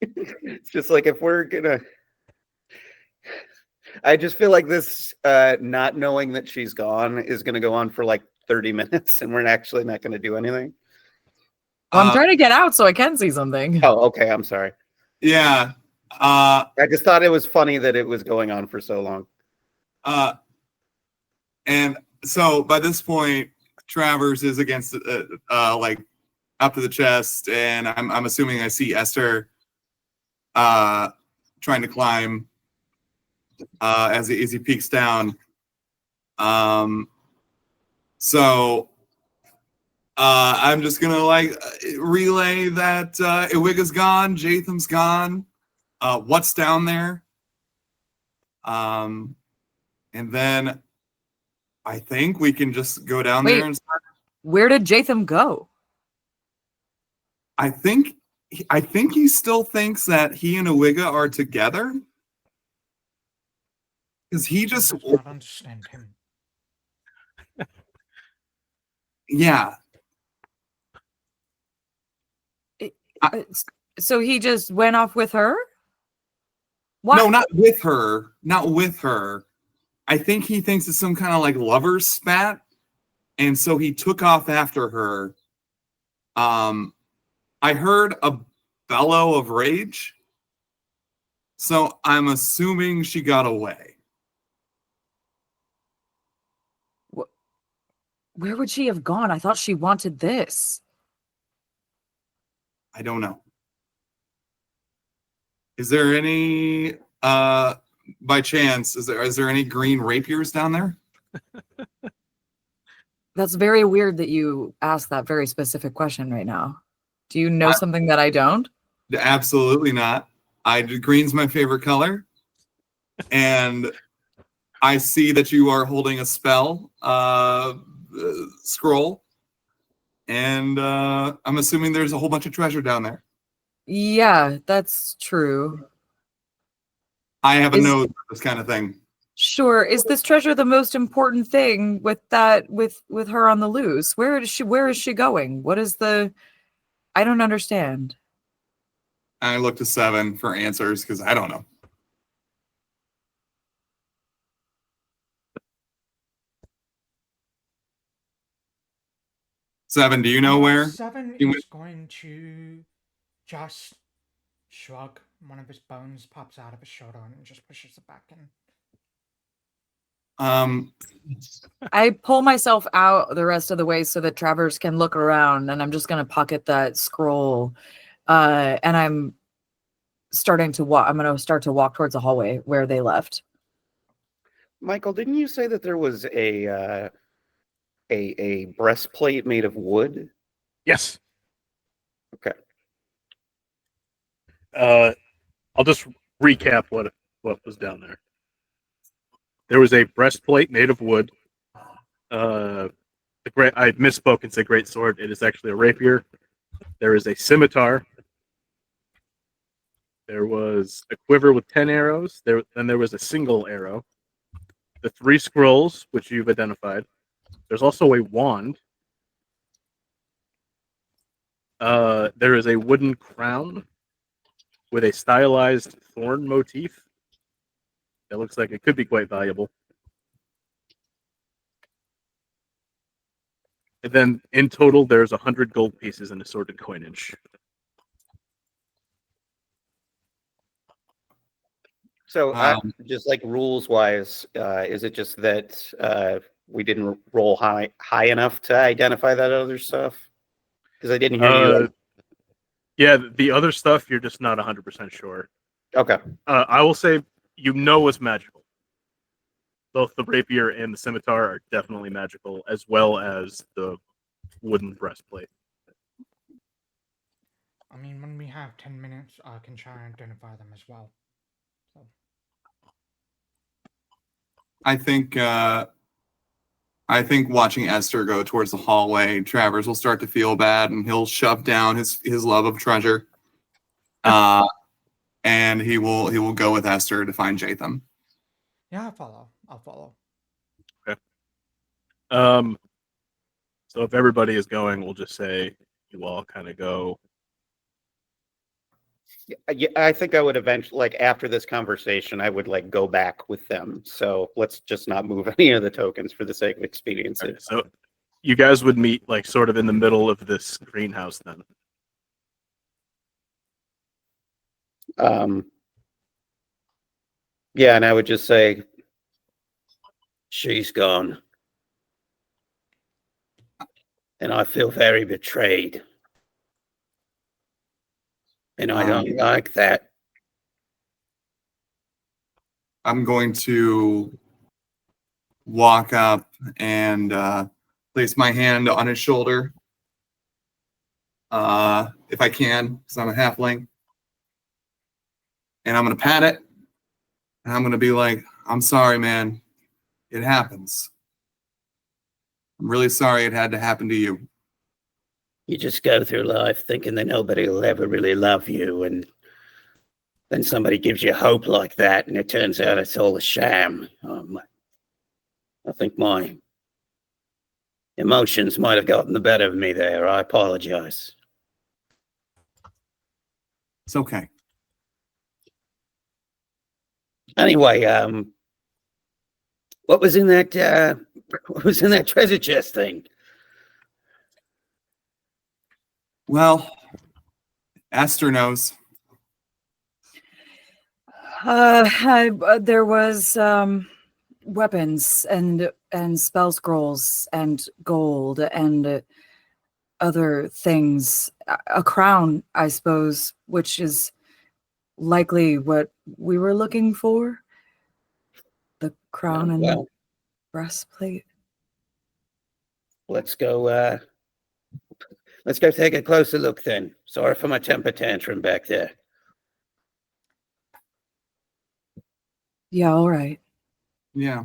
It's just like if we're gonna, I just feel like this not knowing that she's gone is gonna go on for like 30 minutes and we're actually not gonna do anything. Well, I'm trying to get out so I can see something. Oh, okay. I'm sorry. Yeah. I just thought it was funny that it was going on for so long. And so by this point, Travers is against like up to the chest, and I'm assuming I see Esther trying to climb as he peeks down. So I'm just gonna like relay that Iwiga's gone, Jaytham's gone. What's down there? And then I think we can just go down there and start. Where did Jaytham go? I think he still thinks that he and Iwiga are together. Because he just does not understand him. Yeah. So he just went off with her? Why? No, not with her. Not with her. I think he thinks it's some kind of like lover spat. And so he took off after her. I heard a bellow of rage. So I'm assuming she got away. Where would she have gone? I thought she wanted this. I don't know. Is there any by chance, is there any green rapiers down there? That's very weird that you asked that very specific question right now. Do you know something that I don't? Absolutely not. Green's my favorite color. And I see that you are holding a spell scroll. And I'm assuming there's a whole bunch of treasure down there. Yeah, that's true. I have a nose for this kind of thing. Sure. Is this treasure the most important thing with that with her on the loose? Where is she going? What is the I don't understand. I look to 7 for answers because I don't know. Seven, do you know where? 7 is going to just shrug. One of his bones pops out of his shoulder and just pushes it back in. I pull myself out the rest of the way so that Travers can look around, and I'm just going to pocket that scroll. And I'm starting to walk. I'm going to start to walk towards the hallway where they left. Michael, didn't you say that there was a breastplate made of wood? Yes. Okay. I'll just recap what was down there. There was a breastplate made of wood. I misspoke and said great sword. It is actually a rapier. There is a scimitar. There was a quiver with 10 arrows. Then there was a single arrow. The 3 scrolls, which you've identified. There's also a wand. There is a wooden crown with a stylized thorn motif. It looks like it could be quite valuable. And then in total, there's 100 gold pieces in assorted coinage. So just like rules wise, is it just that we didn't roll high enough to identify that other stuff? Because I didn't hear you. Yeah, the other stuff, you're just not 100% sure. Okay. I will say, it's magical. Both the rapier and the scimitar are definitely magical, as well as the wooden breastplate. I mean, when we have 10 minutes, I can try and identify them as well. So. I think watching Esther go towards the hallway, Travers will start to feel bad, and he'll shove down his love of treasure, and he will go with Esther to find Jaytham. Yeah, I'll follow. Okay. So if everybody is going, we'll just say you all kind of go. Yeah, I think I would eventually, like after this conversation, I would like go back with them. So let's just not move any of the tokens for the sake of expediency. Right, so you guys would meet like sort of in the middle of this greenhouse then. Yeah, and I would just say, she's gone. And I feel very betrayed. And I don't like that. I'm going to walk up and place my hand on his shoulder, if I can, because I'm a halfling. And I'm going to pat it, and I'm going to be like, I'm sorry, man. It happens. I'm really sorry it had to happen to you. You just go through life thinking that nobody will ever really love you, and then somebody gives you hope like that, and it turns out it's all a sham. I think my emotions might have gotten the better of me there. I apologize. It's okay. Anyway, what was in that treasure chest thing? Well, Esther knows. There was weapons and spell scrolls and gold and other things. A crown, I suppose, which is likely what we were looking for. The crown and the breastplate. Let's go take a closer look then. Sorry for my temper tantrum back there. Yeah, all right. Yeah.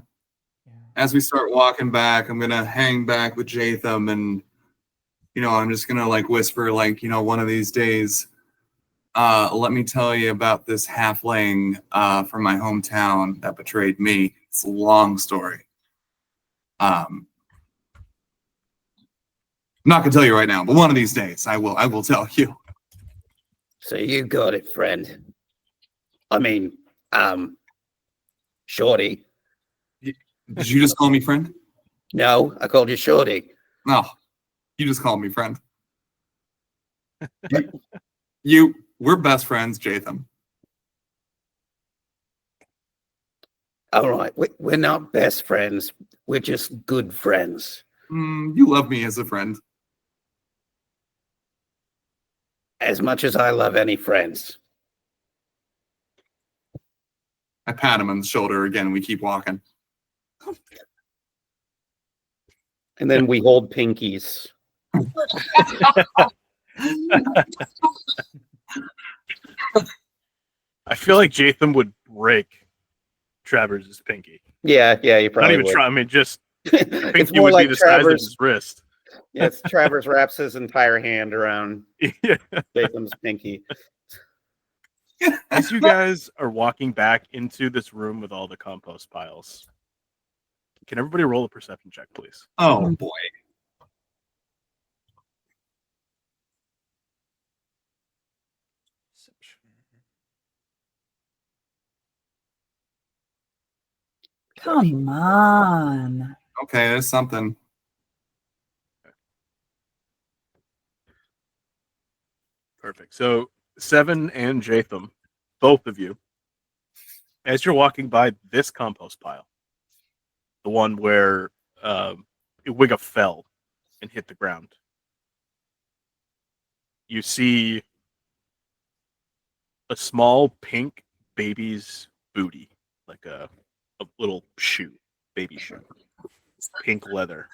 As we start walking back, I'm going to hang back with Jaytham, and, I'm just going to like whisper, like, one of these days, let me tell you about this halfling from my hometown that betrayed me. It's a long story. I'm not going to tell you right now, but one of these days I will tell you. So you got it, friend. I mean, Shorty. Did you just call me friend? No, I called you Shorty. No, you just called me friend. We're best friends, Jaytham. All right, we're not best friends. We're just good friends. You love me as a friend. As much as I love any friends. I pat him on the shoulder again. We keep walking. And then we hold pinkies. I feel like Jaytham would break Travers' pinky. Yeah, you probably Not even would. try. I mean, just It's pinky more would like be the size of Travers. his wrist. Yes, Travers wraps his entire hand around Yeah. Jatham's pinky. As you guys are walking back into this room with all the compost piles, can everybody roll a perception check, please? Oh boy. Come on. Okay, there's something. Perfect. So Seven and Jaytham, both of you, as you're walking by this compost pile, the one where Wigga fell and hit the ground, you see a small pink baby's booty, like a little shoe, baby shoe, pink leather.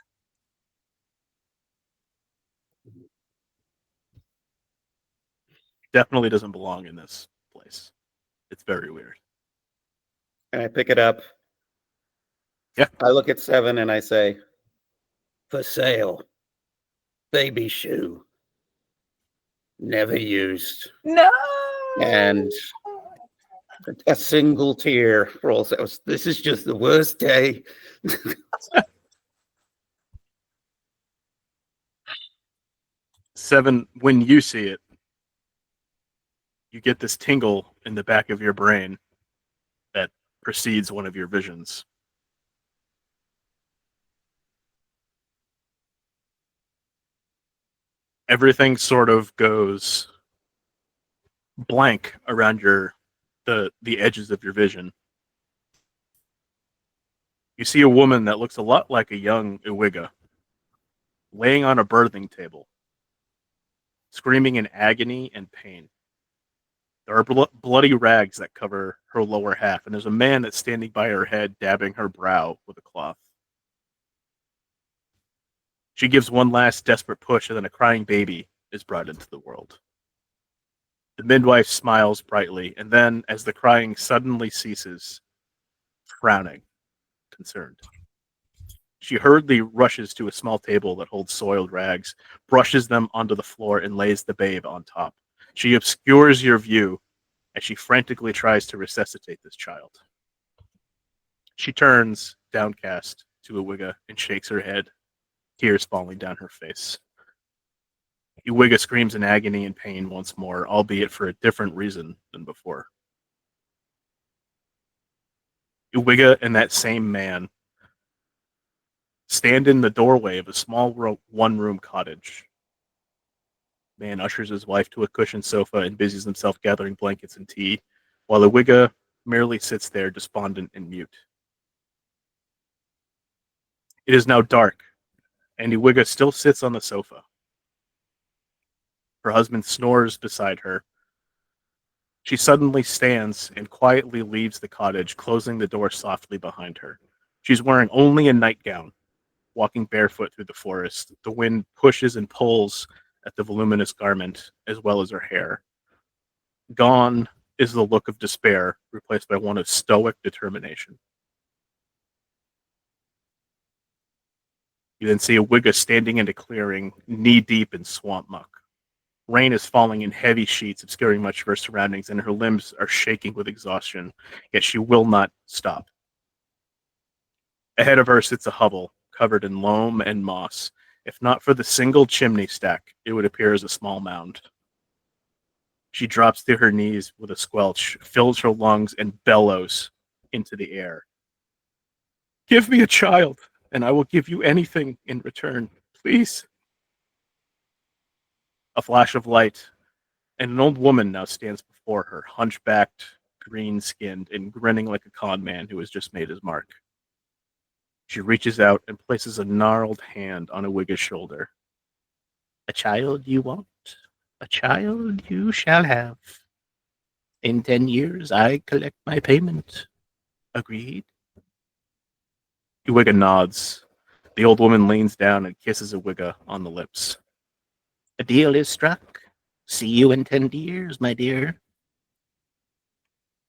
Definitely doesn't belong in this place. It's very weird. And I pick it up. Yeah. I look at 7 and I say, "For sale. Baby shoe. Never used." No. And a single tear rolls out. This is just the worst day. 7, when you see it, you get this tingle in the back of your brain that precedes one of your visions. Everything sort of goes blank around the edges of your vision. You see a woman that looks a lot like a young Iwiga, laying on a birthing table, screaming in agony and pain. There are bloody rags that cover her lower half, and there's a man that's standing by her head, dabbing her brow with a cloth. She gives one last desperate push, and then a crying baby is brought into the world. The midwife smiles brightly, and then, as the crying suddenly ceases, frowning, concerned. She hurriedly rushes to a small table that holds soiled rags, brushes them onto the floor, and lays the babe on top. She obscures your view as she frantically tries to resuscitate this child. She turns, downcast, to Iwiga and shakes her head, tears falling down her face. Iwiga screams in agony and pain once more, albeit for a different reason than before. Iwiga and that same man stand in the doorway of a small one-room cottage. Man ushers his wife to a cushioned sofa and busies himself gathering blankets and tea, while Iwiga merely sits there despondent and mute. It is now dark, and Iwiga still sits on the sofa. Her husband snores beside her. She suddenly stands and quietly leaves the cottage, closing the door softly behind her. She's wearing only a nightgown, walking barefoot through the forest. The wind pushes and pulls at the voluminous garment, as well as her hair. Gone is the look of despair, replaced by one of stoic determination. You then see Iwiga standing in a clearing, knee-deep in swamp muck. Rain is falling in heavy sheets, obscuring much of her surroundings, and her limbs are shaking with exhaustion, yet she will not stop. Ahead of her sits a hovel, covered in loam and moss. If not for the single chimney stack, it would appear as a small mound. She drops to her knees with a squelch, fills her lungs, and bellows into the air. "Give me a child, and I will give you anything in return. Please." A flash of light, and an old woman now stands before her, hunchbacked, green-skinned, and grinning like a con man who has just made his mark. She reaches out and places a gnarled hand on Iwiga's shoulder. "A child you want, a child you shall have. In 10 years, I collect my payment. Agreed?" Iwiga nods. The old woman leans down and kisses Iwiga on the lips. "A deal is struck. See you in 10 years, my dear."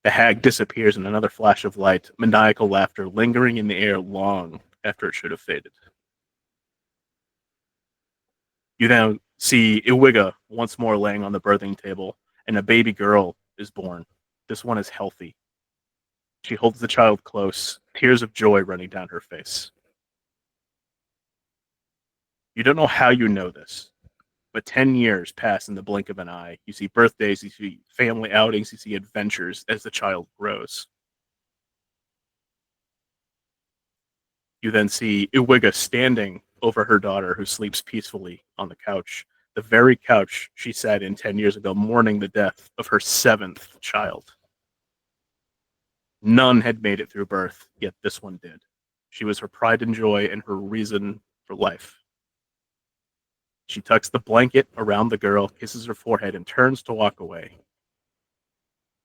The hag disappears in another flash of light, maniacal laughter lingering in the air long after it should have faded. You now see Iwiga once more laying on the birthing table, and a baby girl is born. This one is healthy. She holds the child close, tears of joy running down her face. You don't know how you know this, but 10 years pass in the blink of an eye. You see birthdays, you see family outings, you see adventures as the child grows. You then see Iwiga standing over her daughter, who sleeps peacefully on the couch, the very couch she sat in 10 years ago, mourning the death of her 7th child. None had made it through birth, yet this one did. She was her pride and joy and her reason for life. She tucks the blanket around the girl, kisses her forehead, and turns to walk away.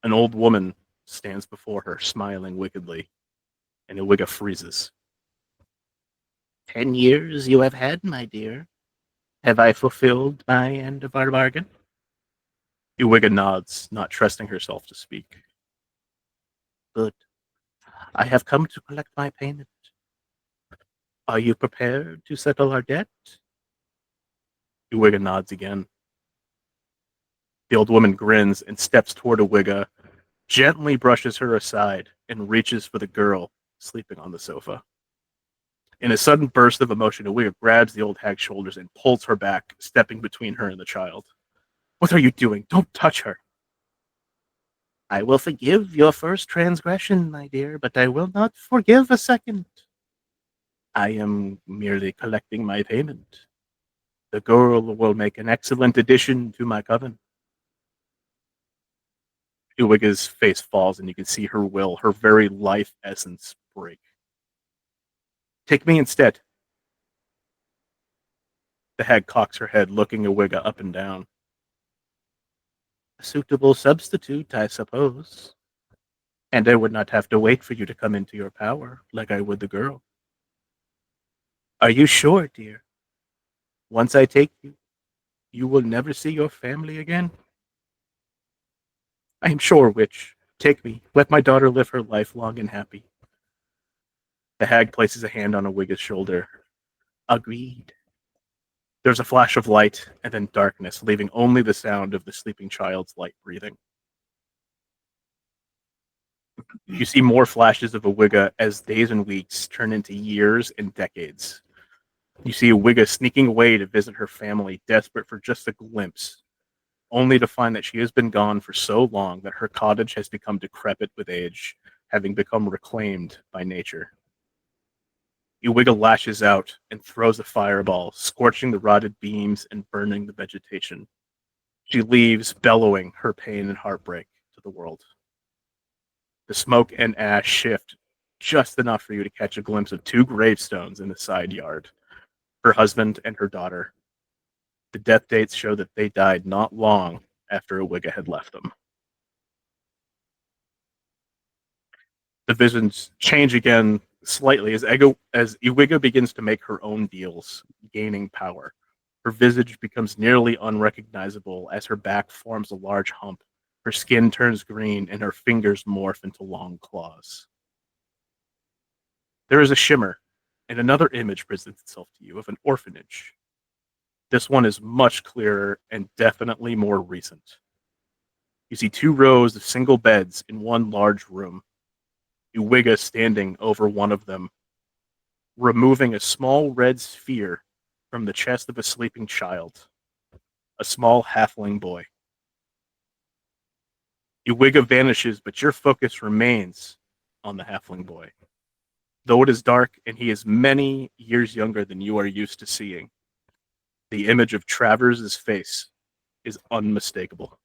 An old woman stands before her, smiling wickedly, and Iwiga freezes. 10 years you have had, my dear. Have I fulfilled my end of our bargain? Iwiga nods, not trusting herself to speak. Good. I have come to collect my payment. Are you prepared to settle our debt? Iwiga nods again. The old woman grins and steps toward Iwiga, gently brushes her aside, and reaches for the girl sleeping on the sofa. In a sudden burst of emotion, Iwiga grabs the old hag's shoulders and pulls her back, stepping between her and the child. What are you doing? Don't touch her. I will forgive your first transgression, my dear, but I will not forgive a second. I am merely collecting my payment. The girl will make an excellent addition to my coven. Iwiga's face falls, and you can see her will, her very life essence, break. Take me instead. The hag cocks her head, looking Iwiga up and down. A suitable substitute, I suppose. And I would not have to wait for you to come into your power, like I would the girl. Are you sure, dear? Once I take you, you will never see your family again? I am sure, witch. Take me. Let my daughter live her life long and happy. The hag places a hand on Iwiga's shoulder. Agreed. There's a flash of light and then darkness, leaving only the sound of the sleeping child's light breathing. You see more flashes of Iwiga as days and weeks turn into years and decades. You see Iwiga sneaking away to visit her family, desperate for just a glimpse, only to find that she has been gone for so long that her cottage has become decrepit with age, having become reclaimed by nature. Iwiga lashes out and throws a fireball, scorching the rotted beams and burning the vegetation. She leaves, bellowing her pain and heartbreak to the world. The smoke and ash shift just enough for you to catch a glimpse of two gravestones in the side yard, her husband and her daughter. The death dates show that they died not long after Iwiga had left them. The visions change again slightly as Iwiga begins to make her own deals, gaining power. Her visage becomes nearly unrecognizable as her back forms a large hump, her skin turns green, and her fingers morph into long claws. There is a shimmer, and another image presents itself to you of an orphanage. This one is much clearer and definitely more recent. You see two rows of single beds in one large room. Iwiga standing over one of them, removing a small red sphere from the chest of a sleeping child, a small halfling boy. Iwiga vanishes, but your focus remains on the halfling boy. Though it is dark and he is many years younger than you are used to seeing, the image of Travers' face is unmistakable.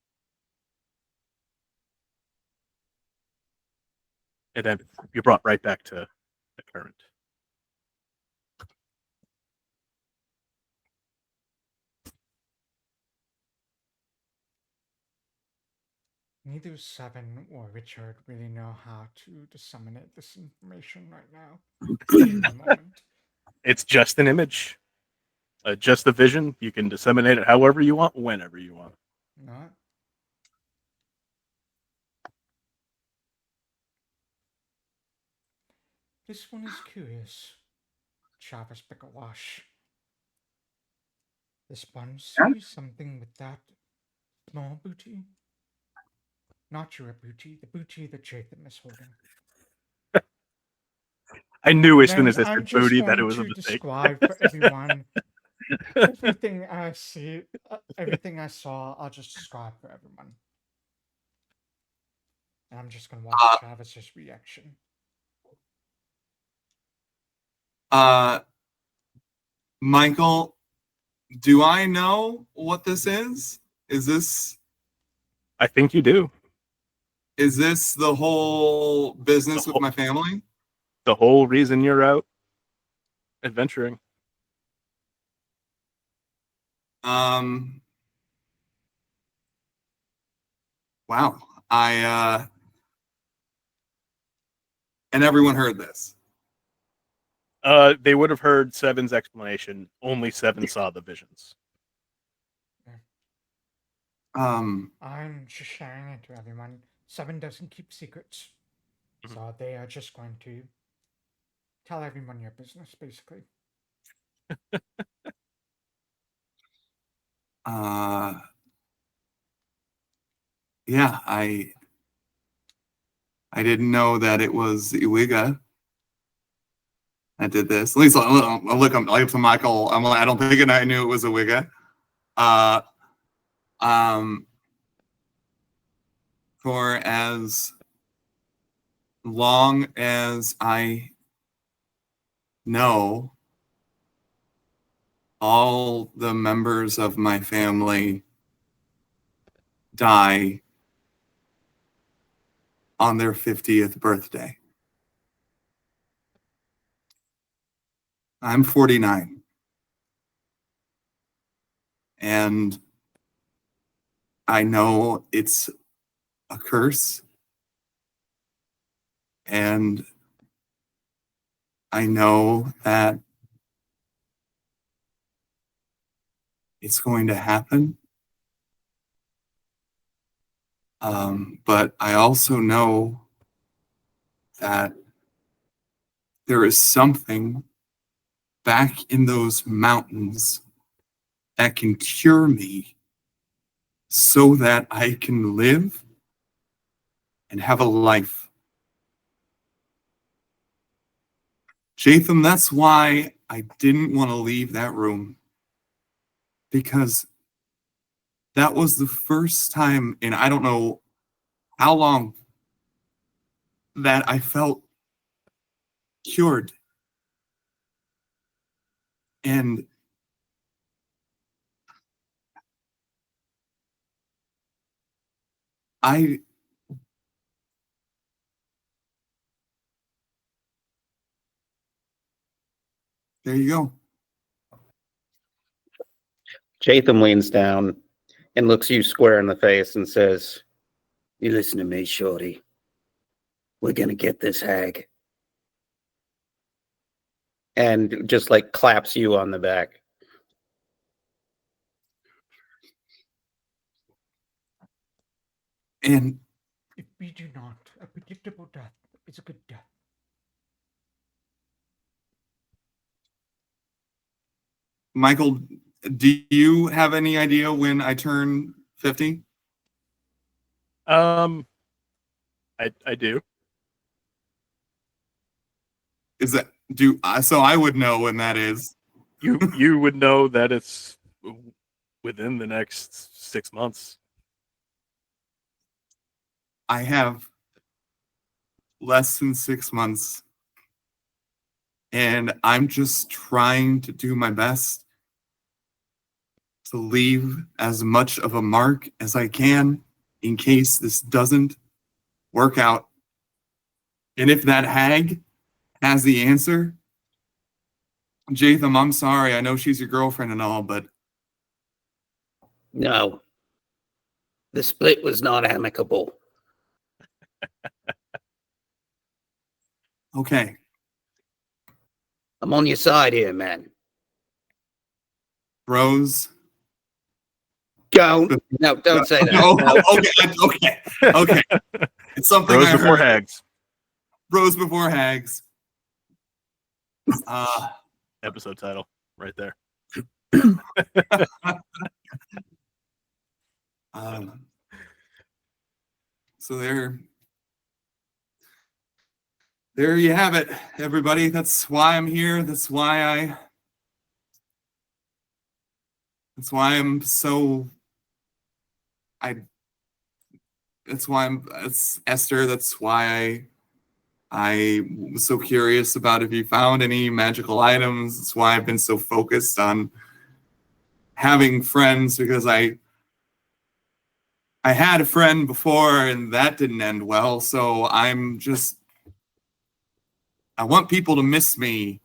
And then you're brought right back to the current. Neither Seven or Richard really know how to disseminate this information right now. In the moment. It's just an image, just a vision. You can disseminate it however you want, whenever you want. Not. This one is curious. Travers Picklewash. This one sees something with that small booty. Not your booty, the booty that Jaytham is holding. I knew as soon Then as I I'm said just booty that going it was a to mistake. describe for everyone everything I see, everything I saw. I'll just describe for everyone, and I'm just gonna watch Travis's reaction. Michael, do I know what this is? Is this I think you do. the whole business The with my family? The whole reason you're out adventuring. Wow. And everyone heard this. They would have heard Seven's explanation. Only Seven saw the visions. I'm just sharing it to everyone. 7 doesn't keep secrets. Mhm. So they are just going to tell everyone your business, basically. Yeah, I didn't know that it was Iwiga that did this. At least I look up to Michael. I'm like, I don't think I knew it was Iwiga. Um, for as long as I know, all the members of my family die on their 50th birthday. I'm 49. And I know it's a curse. And I know that it's going to happen. But I also know that there is something back in those mountains that can cure me so that I can live and have a life. Jaytham, that's why I didn't want to leave that room, because that was the first time in I don't know how long that I felt cured. And I there you go. Jaytham leans down and looks you square in the face and says, "You listen to me, shorty. We're gonna get this hag." And just like claps you on the back. And If we do not, a predictable death is a good death. Michael, do you have any idea when I turn 50? I do. Is that do so I would know when that is. You would know that it's within the next 6 months. I have less than 6 months, and I'm just trying to do my best to leave as much of a mark as I can in case this doesn't work out. And if that hag has the answer, Jaytham, I'm sorry. I know she's your girlfriend and all, but No. The split was not amicable. okay. I'm on your side here, man. Rose. Don't. No, don't say that. No, No. okay. It's something Rose I before heard. hags. Rose before hags. Episode title right there. So there you have it, everybody. That's why I'm here. That's why I'm so it's Esther. That's why I was so curious about if you found any magical items. That's why I've been so focused on having friends, because I had a friend before and that didn't end well. So I want people to miss me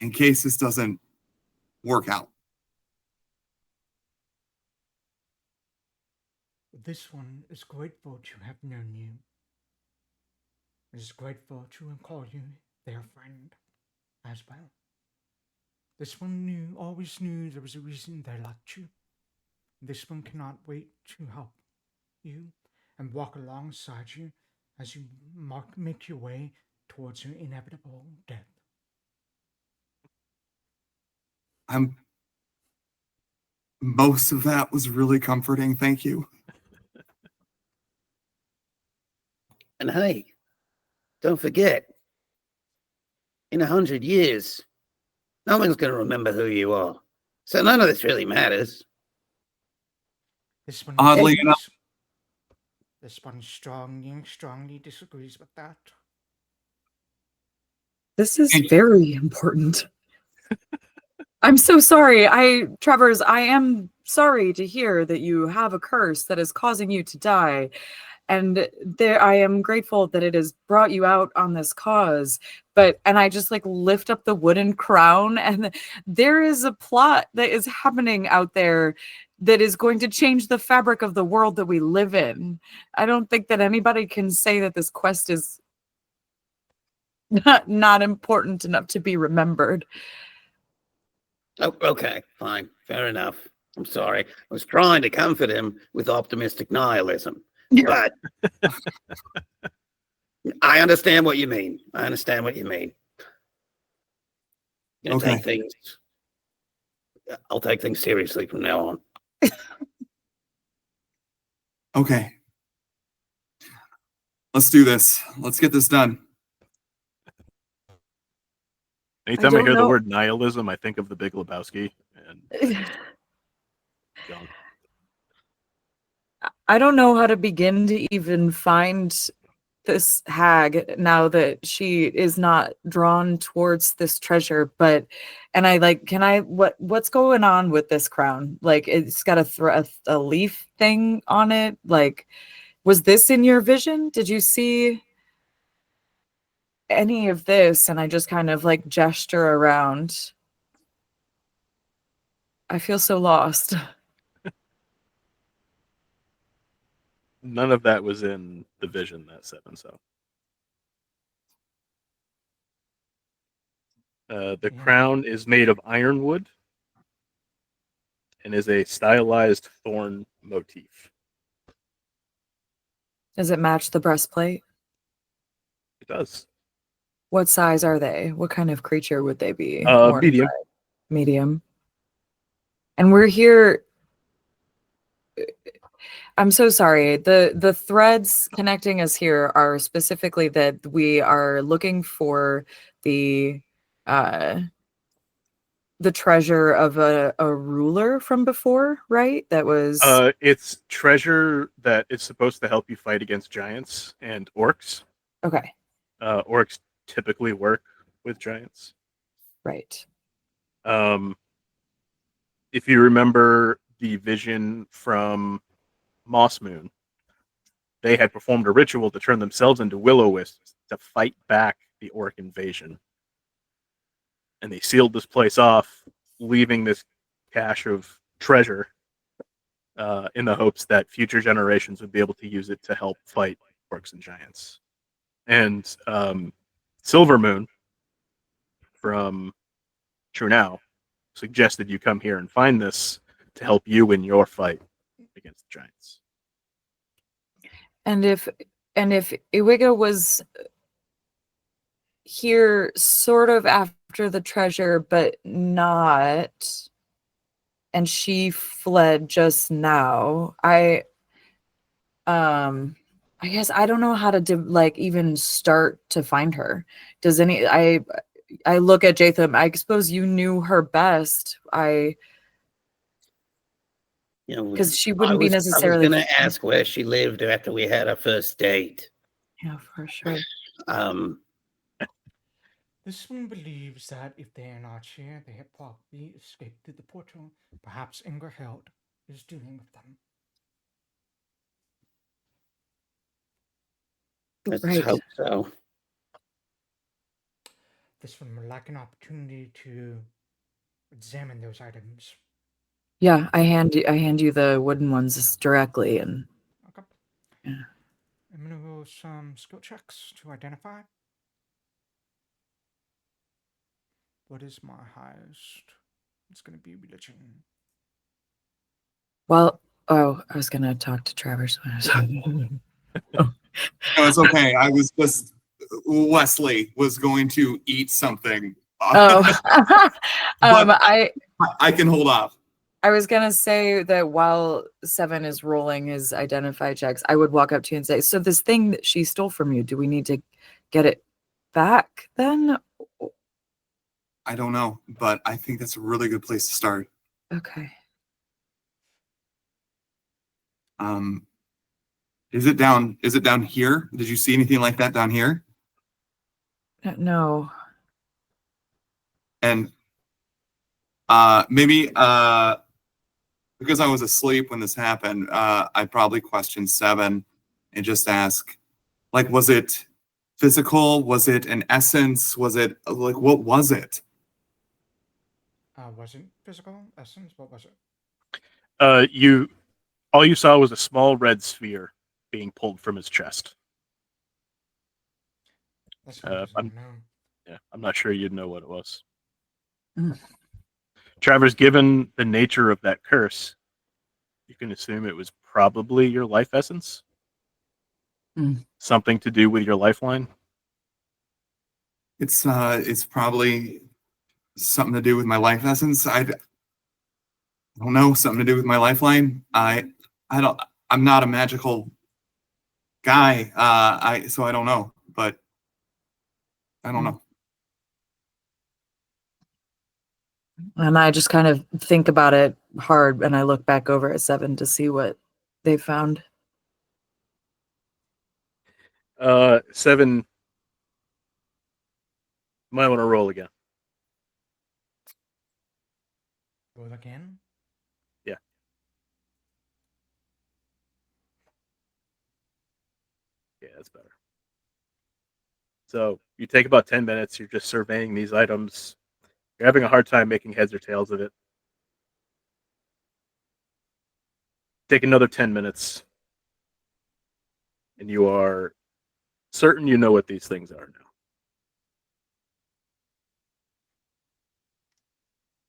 in case this doesn't work out. This one is grateful to have known you. It is grateful to call you their friend as well. This one always knew there was a reason they liked you. This one cannot wait to help you and walk alongside you as you make your way towards your inevitable death. Most of that was really comforting. Thank you. And hey, don't forget, in 100 years, no one's going to remember who you are. So none of this really matters. This one, Oddly enough, this one strongly disagrees with that. This is very important. I'm so sorry. Travers, I am sorry to hear that you have a curse that is causing you to die. And I am grateful that it has brought you out on this cause. And I just like lift up the wooden crown, and there is a plot that is happening out there that is going to change the fabric of the world that we live in. I don't think that anybody can say that this quest is not important enough to be remembered. Oh, okay, fine, fair enough. I'm sorry. I was trying to comfort him with optimistic nihilism, but I understand what you mean. Okay. I'll take things seriously from now on. Okay. Let's do this. Let's get this done. Anytime I hear the word nihilism, I think of the Big Lebowski. And John. I don't know how to begin to even find this hag now that she is not drawn towards this treasure. And I like, what's going on with this crown? Like, it's got a leaf thing on it. Like, was this in your vision? Did you see any of this? And I just kind of like gesture around. I feel so lost. None of that was in the vision that 7. So the crown is made of ironwood and is a stylized thorn motif. Does it match the breastplate? It does. What size are they? What kind of creature would they be? Medium. Medium. And we're here. I'm so sorry. The threads connecting us here are specifically that we are looking for the treasure of a ruler from before, right? That was it's treasure that is supposed to help you fight against giants and orcs. Okay. Orcs typically work with giants. Right. If you remember the vision from Moss Moon, they had performed a ritual to turn themselves into will-o-wisps to fight back the orc invasion. And they sealed this place off, leaving this cache of treasure in the hopes that future generations would be able to use it to help fight orcs and giants. And Silver Moon from True Now suggested you come here and find this to help you in your fight against the giants. And if Iwiga was here sort of after the treasure, but not, and she fled just now, I guess I don't know how to even start to find her. I look at Jaytham. I suppose you knew her best. Because she wouldn't be necessarily. I was going to ask where she lived after we had our first date. Yeah, for sure. This one believes that if they are not here, they have probably escaped through the portal. Perhaps Ingerhild is dealing with them. Let's hope so. This one would like an opportunity to examine those items. Yeah, I hand you the wooden ones directly, and okay. Yeah. I'm gonna roll some skill checks to identify. What is my highest? It's gonna be religion. Well, oh, I was gonna talk to Travers. No, it's okay. I was just Wesley was going to eat something. Oh, But I I can hold off. I was gonna say that while Seven is rolling his identify checks, I would walk up to you and say, "So this thing that she stole from you, do we need to get it back then?" I don't know, but I think that's a really good place to start. Okay. Is it down here? Did you see anything like that down here? No. And maybe because I was asleep when this happened, I'd probably question Seven and just ask, like, was it physical? Was it an essence? Was it like, what was it? Was it physical essence? What was it? All you saw was a small red sphere being pulled from his chest. That's not I'm not sure you'd know what it was. Mm. Travers, given the nature of that curse, you can assume it was probably your life essence. Mm. Something to do with your lifeline. It's probably something to do with my life essence. I don't know, something to do with my lifeline. I'm not a magical guy. So I don't know, but I don't know. And I just kind of think about it hard, and I look back over at Seven to see what they found. Seven might want to roll again. Roll again? Yeah. Yeah, that's better. So you take about 10 minutes. You're just surveying these items. You're having a hard time making heads or tails of it. Take another 10 minutes. And you are certain you know what these things are now.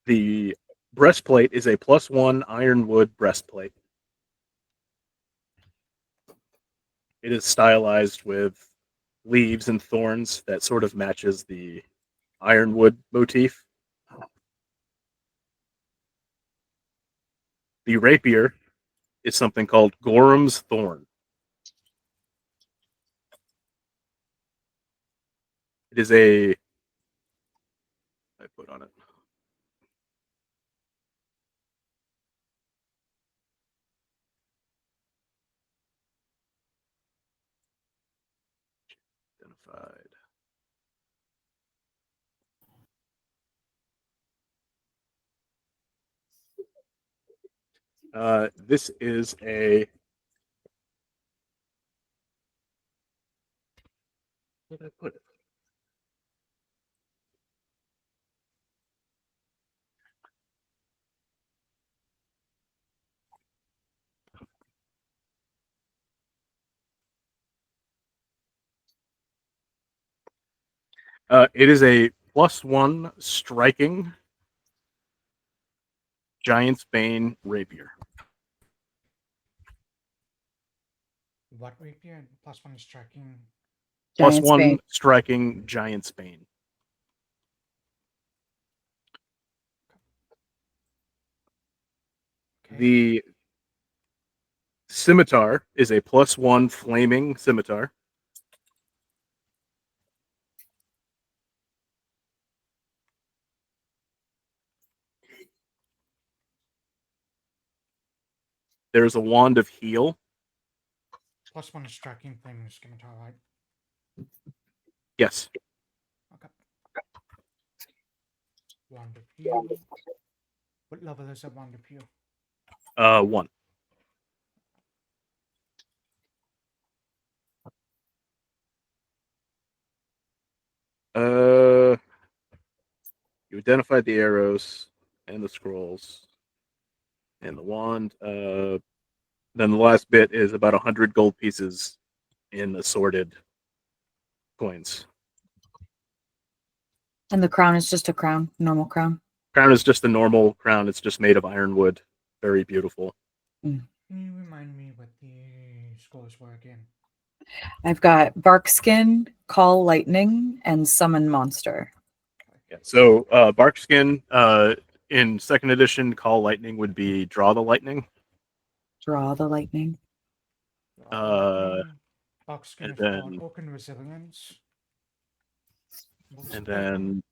The breastplate is a +1 ironwood breastplate. It is stylized with leaves and thorns that sort of matches the ironwood motif. The rapier is something called Gorham's Thorn. It is I put on it. Identified. This is a. Where did I put it? It is a +1 striking Giant's Bane rapier. What rapier? +1 striking. Giant's +1 Bane. striking Giant's Bane. Okay. The scimitar is a +1 flaming scimitar. There's a wand of heal. +1 striking flaming scimitar, right? Yes. Okay. Wand of heal. What level is that wand of heal? 1. You identified the arrows and the scrolls and the wand. Then the last bit is about 100 gold pieces in assorted coins. And the crown is just a crown, normal crown. Crown is just a normal crown. It's just made of ironwood. Very beautiful. Can you remind me what the scores were again? I've got Barkskin, Call Lightning, and Summon Monster. Yeah. So Barkskin in second edition, Call Lightning would be Draw the Lightning. Draw the Lightning. Buckskin and of Thought, then- Oaken Resilience. And then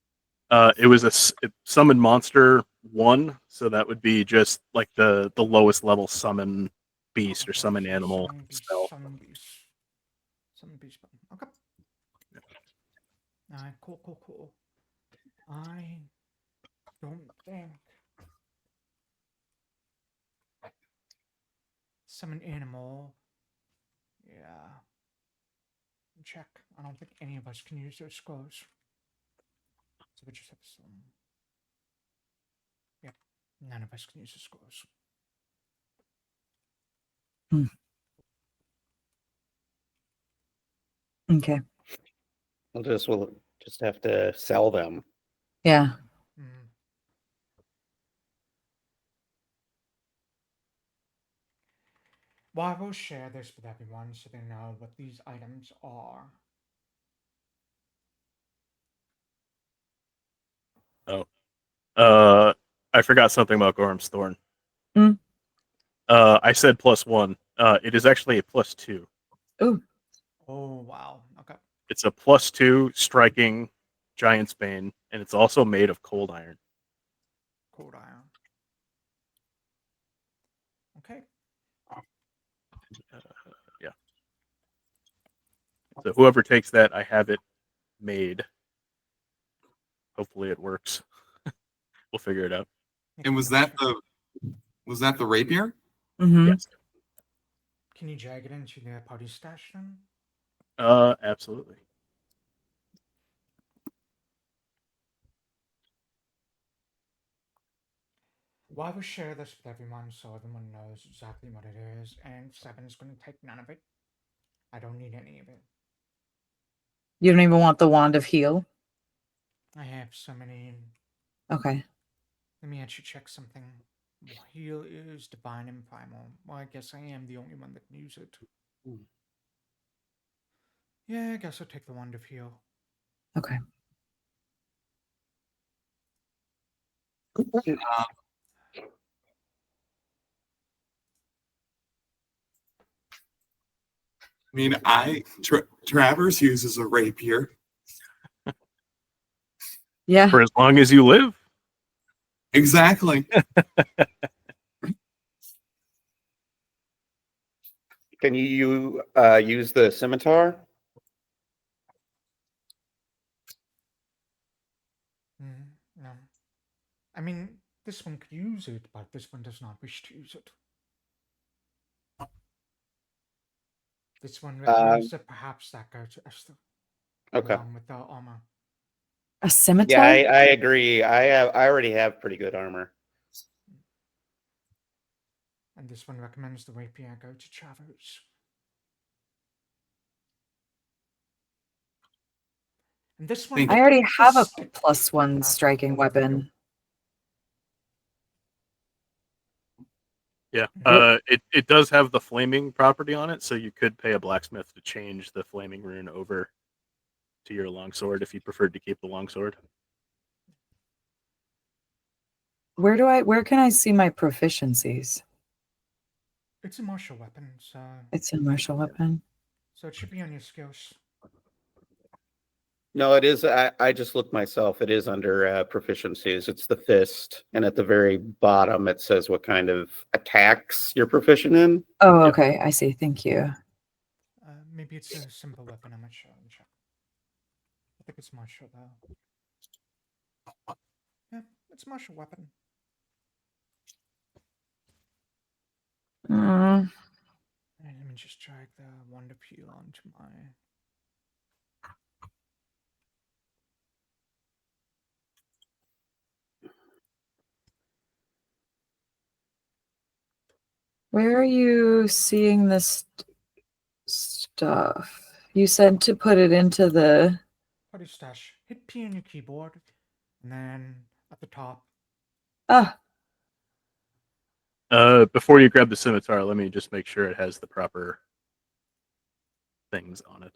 it was a Summon Monster 1, so that would be just like the lowest level Summon Beast or Summon Animal spell. Summon Beast. Summon Beast. Okay. Alright, cool. I don't think Summon Animal. Yeah. Check. I don't think any of us can use those scrolls. So we just have some. Yep. None of us can use the scrolls. Okay. We'll just have to sell them. Yeah. Well, I will share this with everyone so they know what these items are. I forgot something about Gorham's Thorn. Mm. I said +1. It is actually a +2. Ooh. Oh, wow. Okay. It's a +2 striking Giant's Bane, and it's also made of cold iron. Cold iron. Okay. Yeah. So whoever takes that, I have it made. Hopefully it works. We'll figure it out. And was that the rapier? Mm-hmm. Yes. Can you drag it into the party stash then? Absolutely. Well, I will share this with everyone so everyone knows exactly what it is, and Seven's going to take none of it. I don't need any of it. You don't even want the Wand of Heal? I have so many. Okay. Let me actually check something. Heal is divine and primal. Well, I guess I am the only one that can use it. Yeah, I guess I'll take the Wand of Heal. Okay. I mean, Travers uses a rapier. Yeah. For as long as you live. Exactly. Can you use the scimitar? No. I mean, this one could use it, but this one does not wish to use it. This one recommends that perhaps that go to Esther. Okay. Along with the armor. A scimitar? Yeah, I agree. I already have pretty good armor. And this one recommends the rapier go to Travers. And this one. I already have a +1 striking weapon. Yeah. It does have the flaming property on it, so you could pay a blacksmith to change the flaming rune over to your longsword if you preferred to keep the longsword. Where can I see my proficiencies? It's a martial weapon, so. It's a martial weapon. So it should be on your skills. No, it is. I just looked myself. It is under proficiencies. It's the fist, and at the very bottom it says what kind of attacks you're proficient in. Oh, okay. I see. Thank you. Maybe it's a simple weapon. I'm not sure. Let me check. I think it's martial though. Yeah, it's martial weapon. And let me just drag the Wand of Heal onto my. Where are you seeing this stuff? You said to put it into the Party stash. Hit P on your keyboard, and then at the top. Ah. Before you grab the scimitar, let me just make sure it has the proper things on it.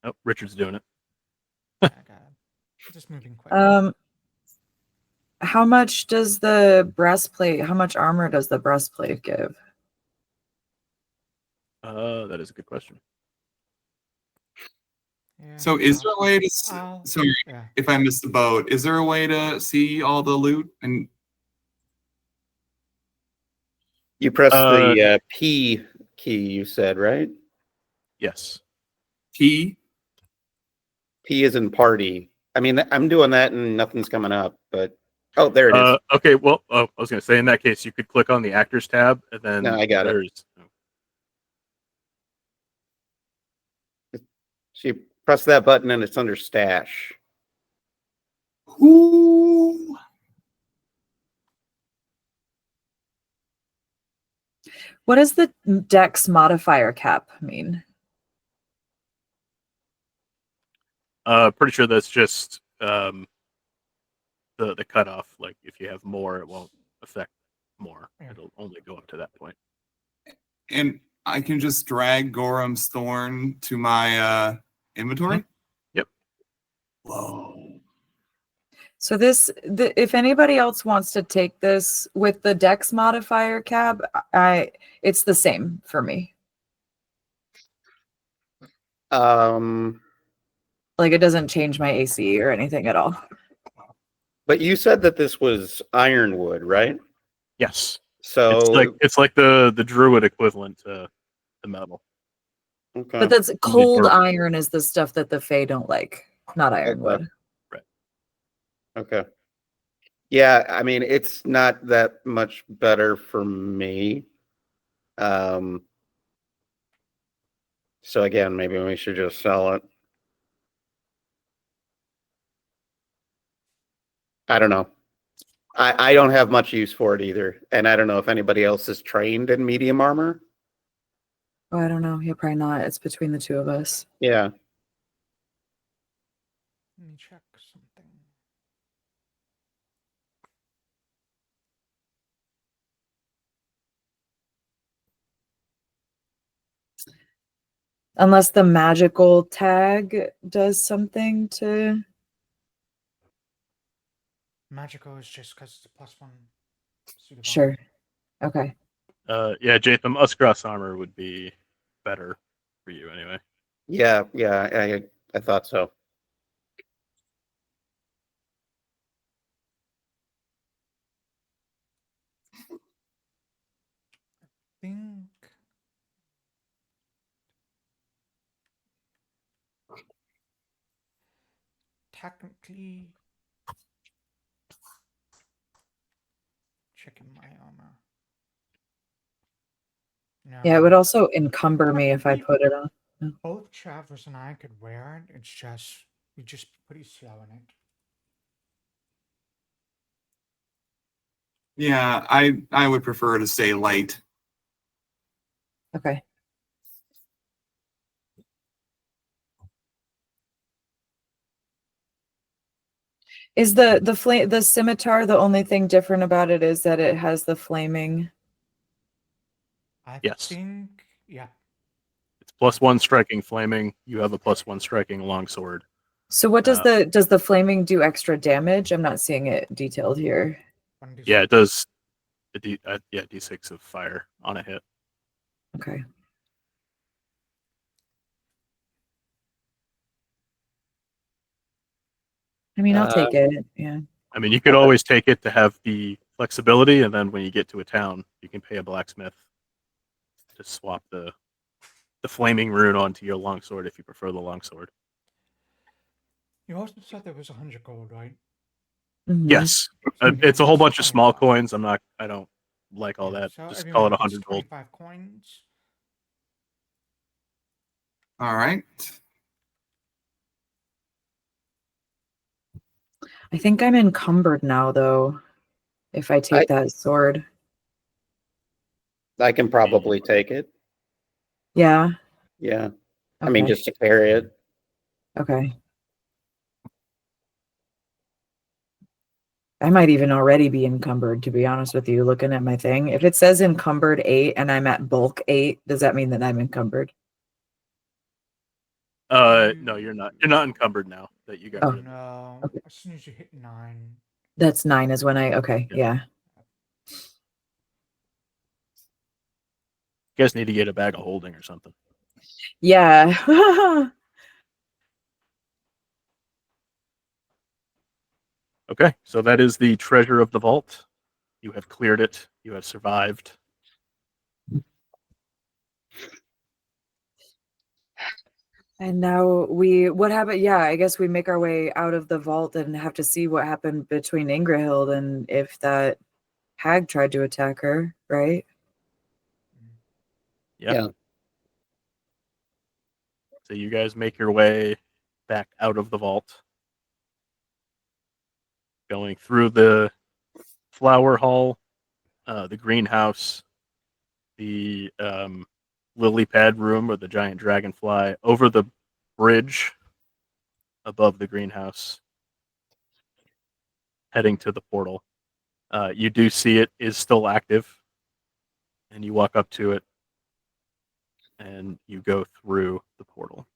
Oh, Richard's doing it. I got it. Just moving quick. How much does the breastplate? How much armor does the breastplate give? That is a good question. Yeah, So is there a way to sorry yeah. if I missed the boat, is there a way to see all the loot? And You press the P key, you said, right? Yes. P? P is in party. I mean, I'm doing that and nothing's coming up, but oh, there it is. Okay, well, I was going to say in that case, you could click on the actors tab, and then No, I got it. there's. So you press that button and it's under stash. Ooh. What does the dex modifier cap mean? Pretty sure that's just the cutoff. Like if you have more, it won't affect more. It'll only go up to that point. And I can just drag Gorham's Thorn to my inventory? Yep. Whoa. So if anybody else wants to take this with the dex modifier cap, it's the same for me. Like it doesn't change my AC or anything at all. But you said that this was ironwood, right? Yes. So it's like the druid equivalent to the metal. okay. But that's cold iron is the stuff that the Fae don't like, not ironwood. Right. Okay. Yeah, I mean, it's not that much better for me. So again, maybe we should just sell it. I don't know. I don't have much use for it either. And I don't know if anybody else is trained in medium armor. Oh, I don't know. Yeah, probably not. It's between the two of us. Yeah. Let me check something. Unless the magical tag does something to... Magical is just because it's a +1 suit of Sure. Okay. Yeah, Jaytham, Uscross armor would be better for you anyway. Yeah, I thought so. Think technically checking my armor. No. Yeah, it would also encumber me if I put it on. Both Travers and I could wear it. It's just we'd just be pretty slow in it. Yeah, I would prefer to stay light. Okay. Is the scimitar the only thing different about it is that it has the flaming? I Yes. think, yeah. It's +1 striking flaming. You have a +1 striking longsword. So what does the flaming do extra damage? I'm not seeing it detailed here. Yeah, it does. D6 of fire on a hit. Okay. I mean, I'll take it. Yeah. I mean, you could always take it to have the flexibility, and then when you get to a town, you can pay a blacksmith to swap the flaming rune onto your longsword if you prefer the longsword. You also said there was 100 gold, right? Mhm. Yes, it's a whole bunch of small coins. I don't like all that. So Just call it everyone 100 gets gold. 25 coins. All right. I think I'm encumbered now, though, if I take that sword. I can probably take it. Yeah. Yeah. Okay. I mean, just to carry it. Okay. I might even already be encumbered, to be honest with you, looking at my thing. If it says encumbered 8 and I'm at bulk 8, does that mean that I'm encumbered? No, you're not. You're not encumbered now that you got Oh. rid of it. No. Okay. As soon as you hit 9. That's 9 is when okay, yeah. You guys need to get a bag of holding or something. Yeah. Okay, so that is the treasure of the vault. You have cleared it. You have survived. And now what happened? Yeah, I guess we make our way out of the vault and have to see what happened between Ingrahild and if that hag tried to attack her, right? Yep. Yeah. So you guys make your way back out of the vault, going through the flower hall, the greenhouse, the lily pad room or the giant dragonfly, over the bridge above the greenhouse, heading to the portal. You do see it is still active, and you walk up to it, and you go through the portal.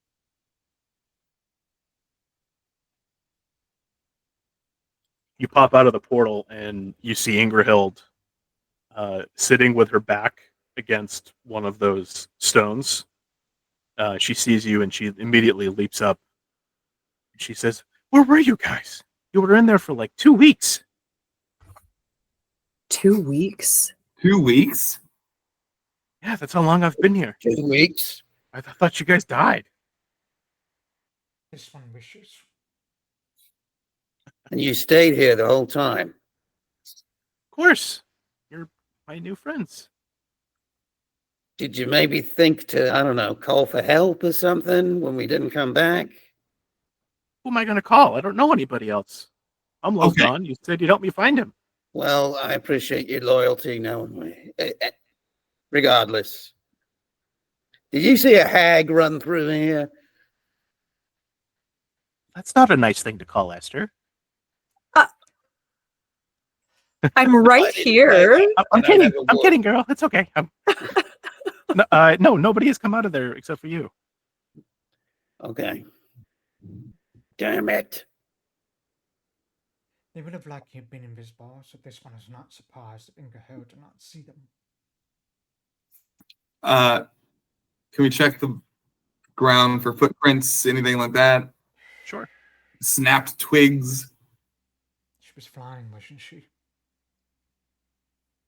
You pop out of the portal, and you see Ingrahild sitting with her back against one of those stones. She sees you, and she immediately leaps up. She says, "Where were you guys? You were in there for like 2 weeks." 2 weeks? 2 weeks? Yeah, that's how long I've been here. 2 weeks. I thought you guys died. This one wishes. And you stayed here the whole time. Of course. You're my new friends. Did you maybe think to, I don't know, call for help or something when we didn't come back? Who am I going to call? I don't know anybody else. Umlo's Okay. gone. You said you'd help me find him. Well, I appreciate your loyalty knowingly. Regardless. Did you see a hag run through here? That's not a nice thing to call Esther. I'm right here. I'm kidding. I'm kidding, girl. It's okay. No, nobody has come out of there except for you. Okay. Damn it. They would have likely been invisible, so this one is not surprised that Ingrahild did not see them. Can we check the ground for footprints, anything like that? Sure. Snapped twigs. She was flying, wasn't she?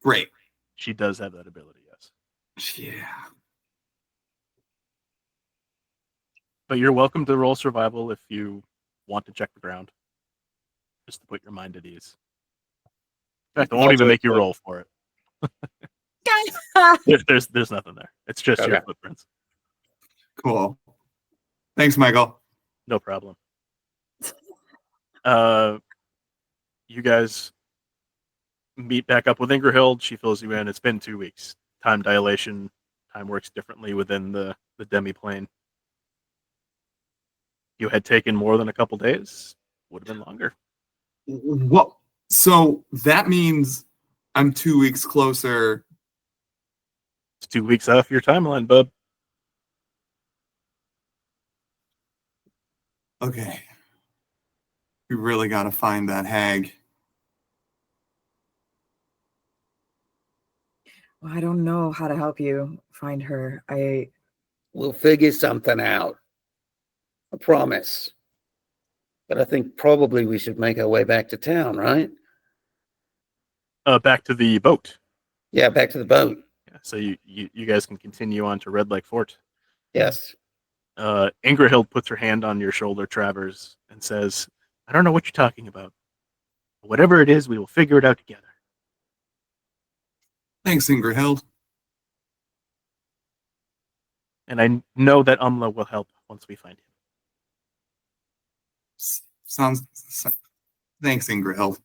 Great. She does have that ability, yes. Yeah. But you're welcome to roll survival if you want to check the ground. Just to put your mind at ease. In fact, I won't even make you roll for it. There's nothing there. It's just your footprints. Cool. Thanks, Michael. No problem. You guys meet back up with Ingrahild. She fills you in. It's been 2 weeks. Time dilation. Time works differently within the demi-plane. You had taken more than a couple days, would have been longer. What? So that means I'm 2 weeks closer. It's 2 weeks off your timeline, bub. Okay. We really got to find that hag. Well, I don't know how to help you find her. We'll figure something out. I promise. But I think probably we should make our way back to town, right? Back to the boat. Yeah, back to the boat. Yeah, so you guys can continue on to Red Lake Fort. Yes. Ingrahild puts her hand on your shoulder, Travers, and says, "I don't know what you're talking about. But whatever it is, we will figure it out together." Thanks, Ingrahild. And I know that Umla will help once we find him. Sounds. Thanks, Ingrahild.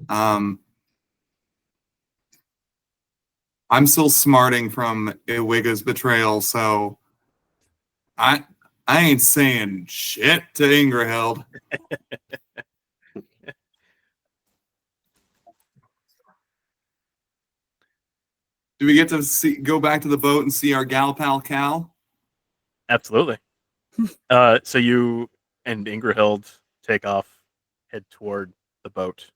I'm still smarting from Iwiga's betrayal, so I ain't saying shit to Ingrahild. Do we get to go back to the boat and see our gal pal Cal? Absolutely. So you and Ingrahild take off, head toward the boat.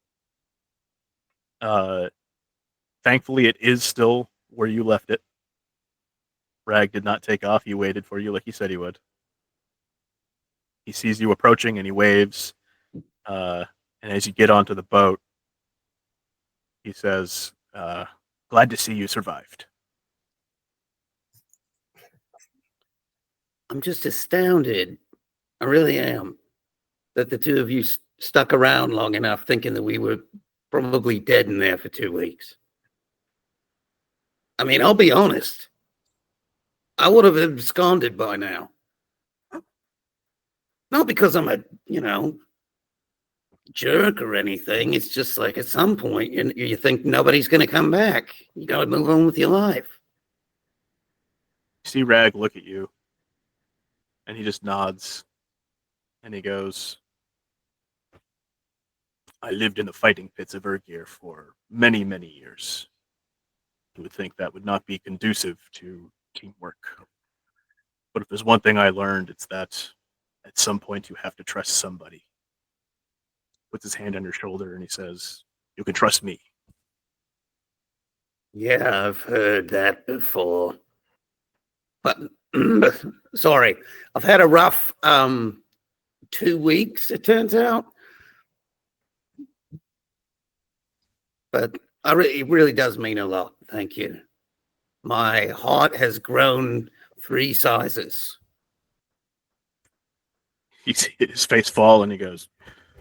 Thankfully, it is still where you left it. Rag did not take off. He waited for you like he said he would. He sees you approaching and he waves. And as you get onto the boat, he says, glad to see you survived. I'm just astounded. I really am. That the two of you stuck around long enough thinking that we were probably dead in there for 2 weeks. I mean, I'll be honest. I would have absconded by now. Not because I'm a, jerk or anything. It's just like at some point you think nobody's going to come back. You got to move on with your life. You see Rag look at you, and he just nods, and he goes, I lived in the fighting pits of Urgir for many, many years. You would think that would not be conducive to teamwork. But if there's one thing I learned, it's that at some point you have to trust somebody. Puts his hand on your shoulder and he says, you can trust me. Yeah, I've heard that before. But sorry, I've had a rough 2 weeks, it turns out. But it really does mean a lot. Thank you. My heart has grown 3 sizes. He sees his face fall and he goes,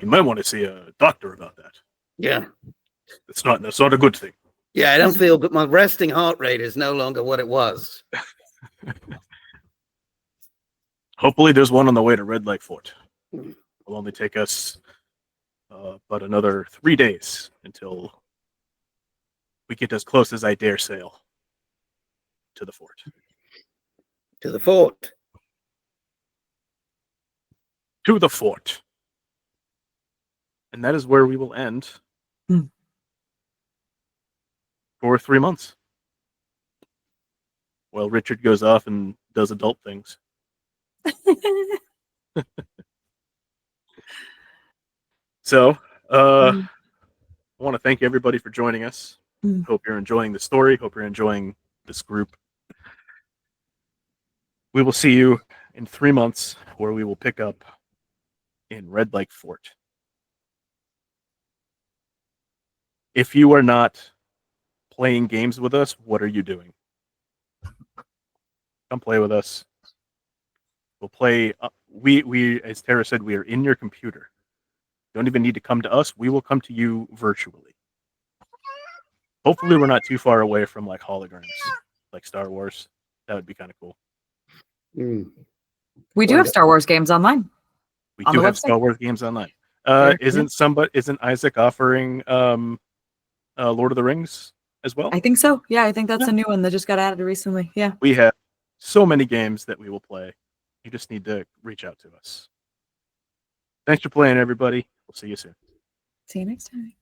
you might want to see a doctor about that. Yeah. That's not a good thing. Yeah, I don't feel good. My resting heart rate is no longer what it was. Hopefully there's one on the way to Red Lake Fort. It'll only take us but another 3 days until we get as close as I dare sail to the fort. To the fort. To the fort. And that is where we will end for 3 months. Well, Richard goes off and does adult things. So, I want to thank everybody for joining us. Hope you're enjoying the story. Hope you're enjoying this group. We will see you in 3 months where we will pick up in Red Lake Fort. If you are not playing games with us, what are you doing? Come play with us. We'll play. We, as Tara said, we are in your computer. You don't even need to come to us. We will come to you virtually. Hopefully, we're not too far away from like holograms, like Star Wars. That would be kind of cool. We do have Star Wars games online. We On do the have website. Star Wars games online. Very Isn't Isaac offering Lord of the Rings as well? I think so. Yeah, I think that's a new one that just got added recently. Yeah. We have so many games that we will play. You just need to reach out to us. Thanks for playing, everybody. We'll see you soon. See you next time.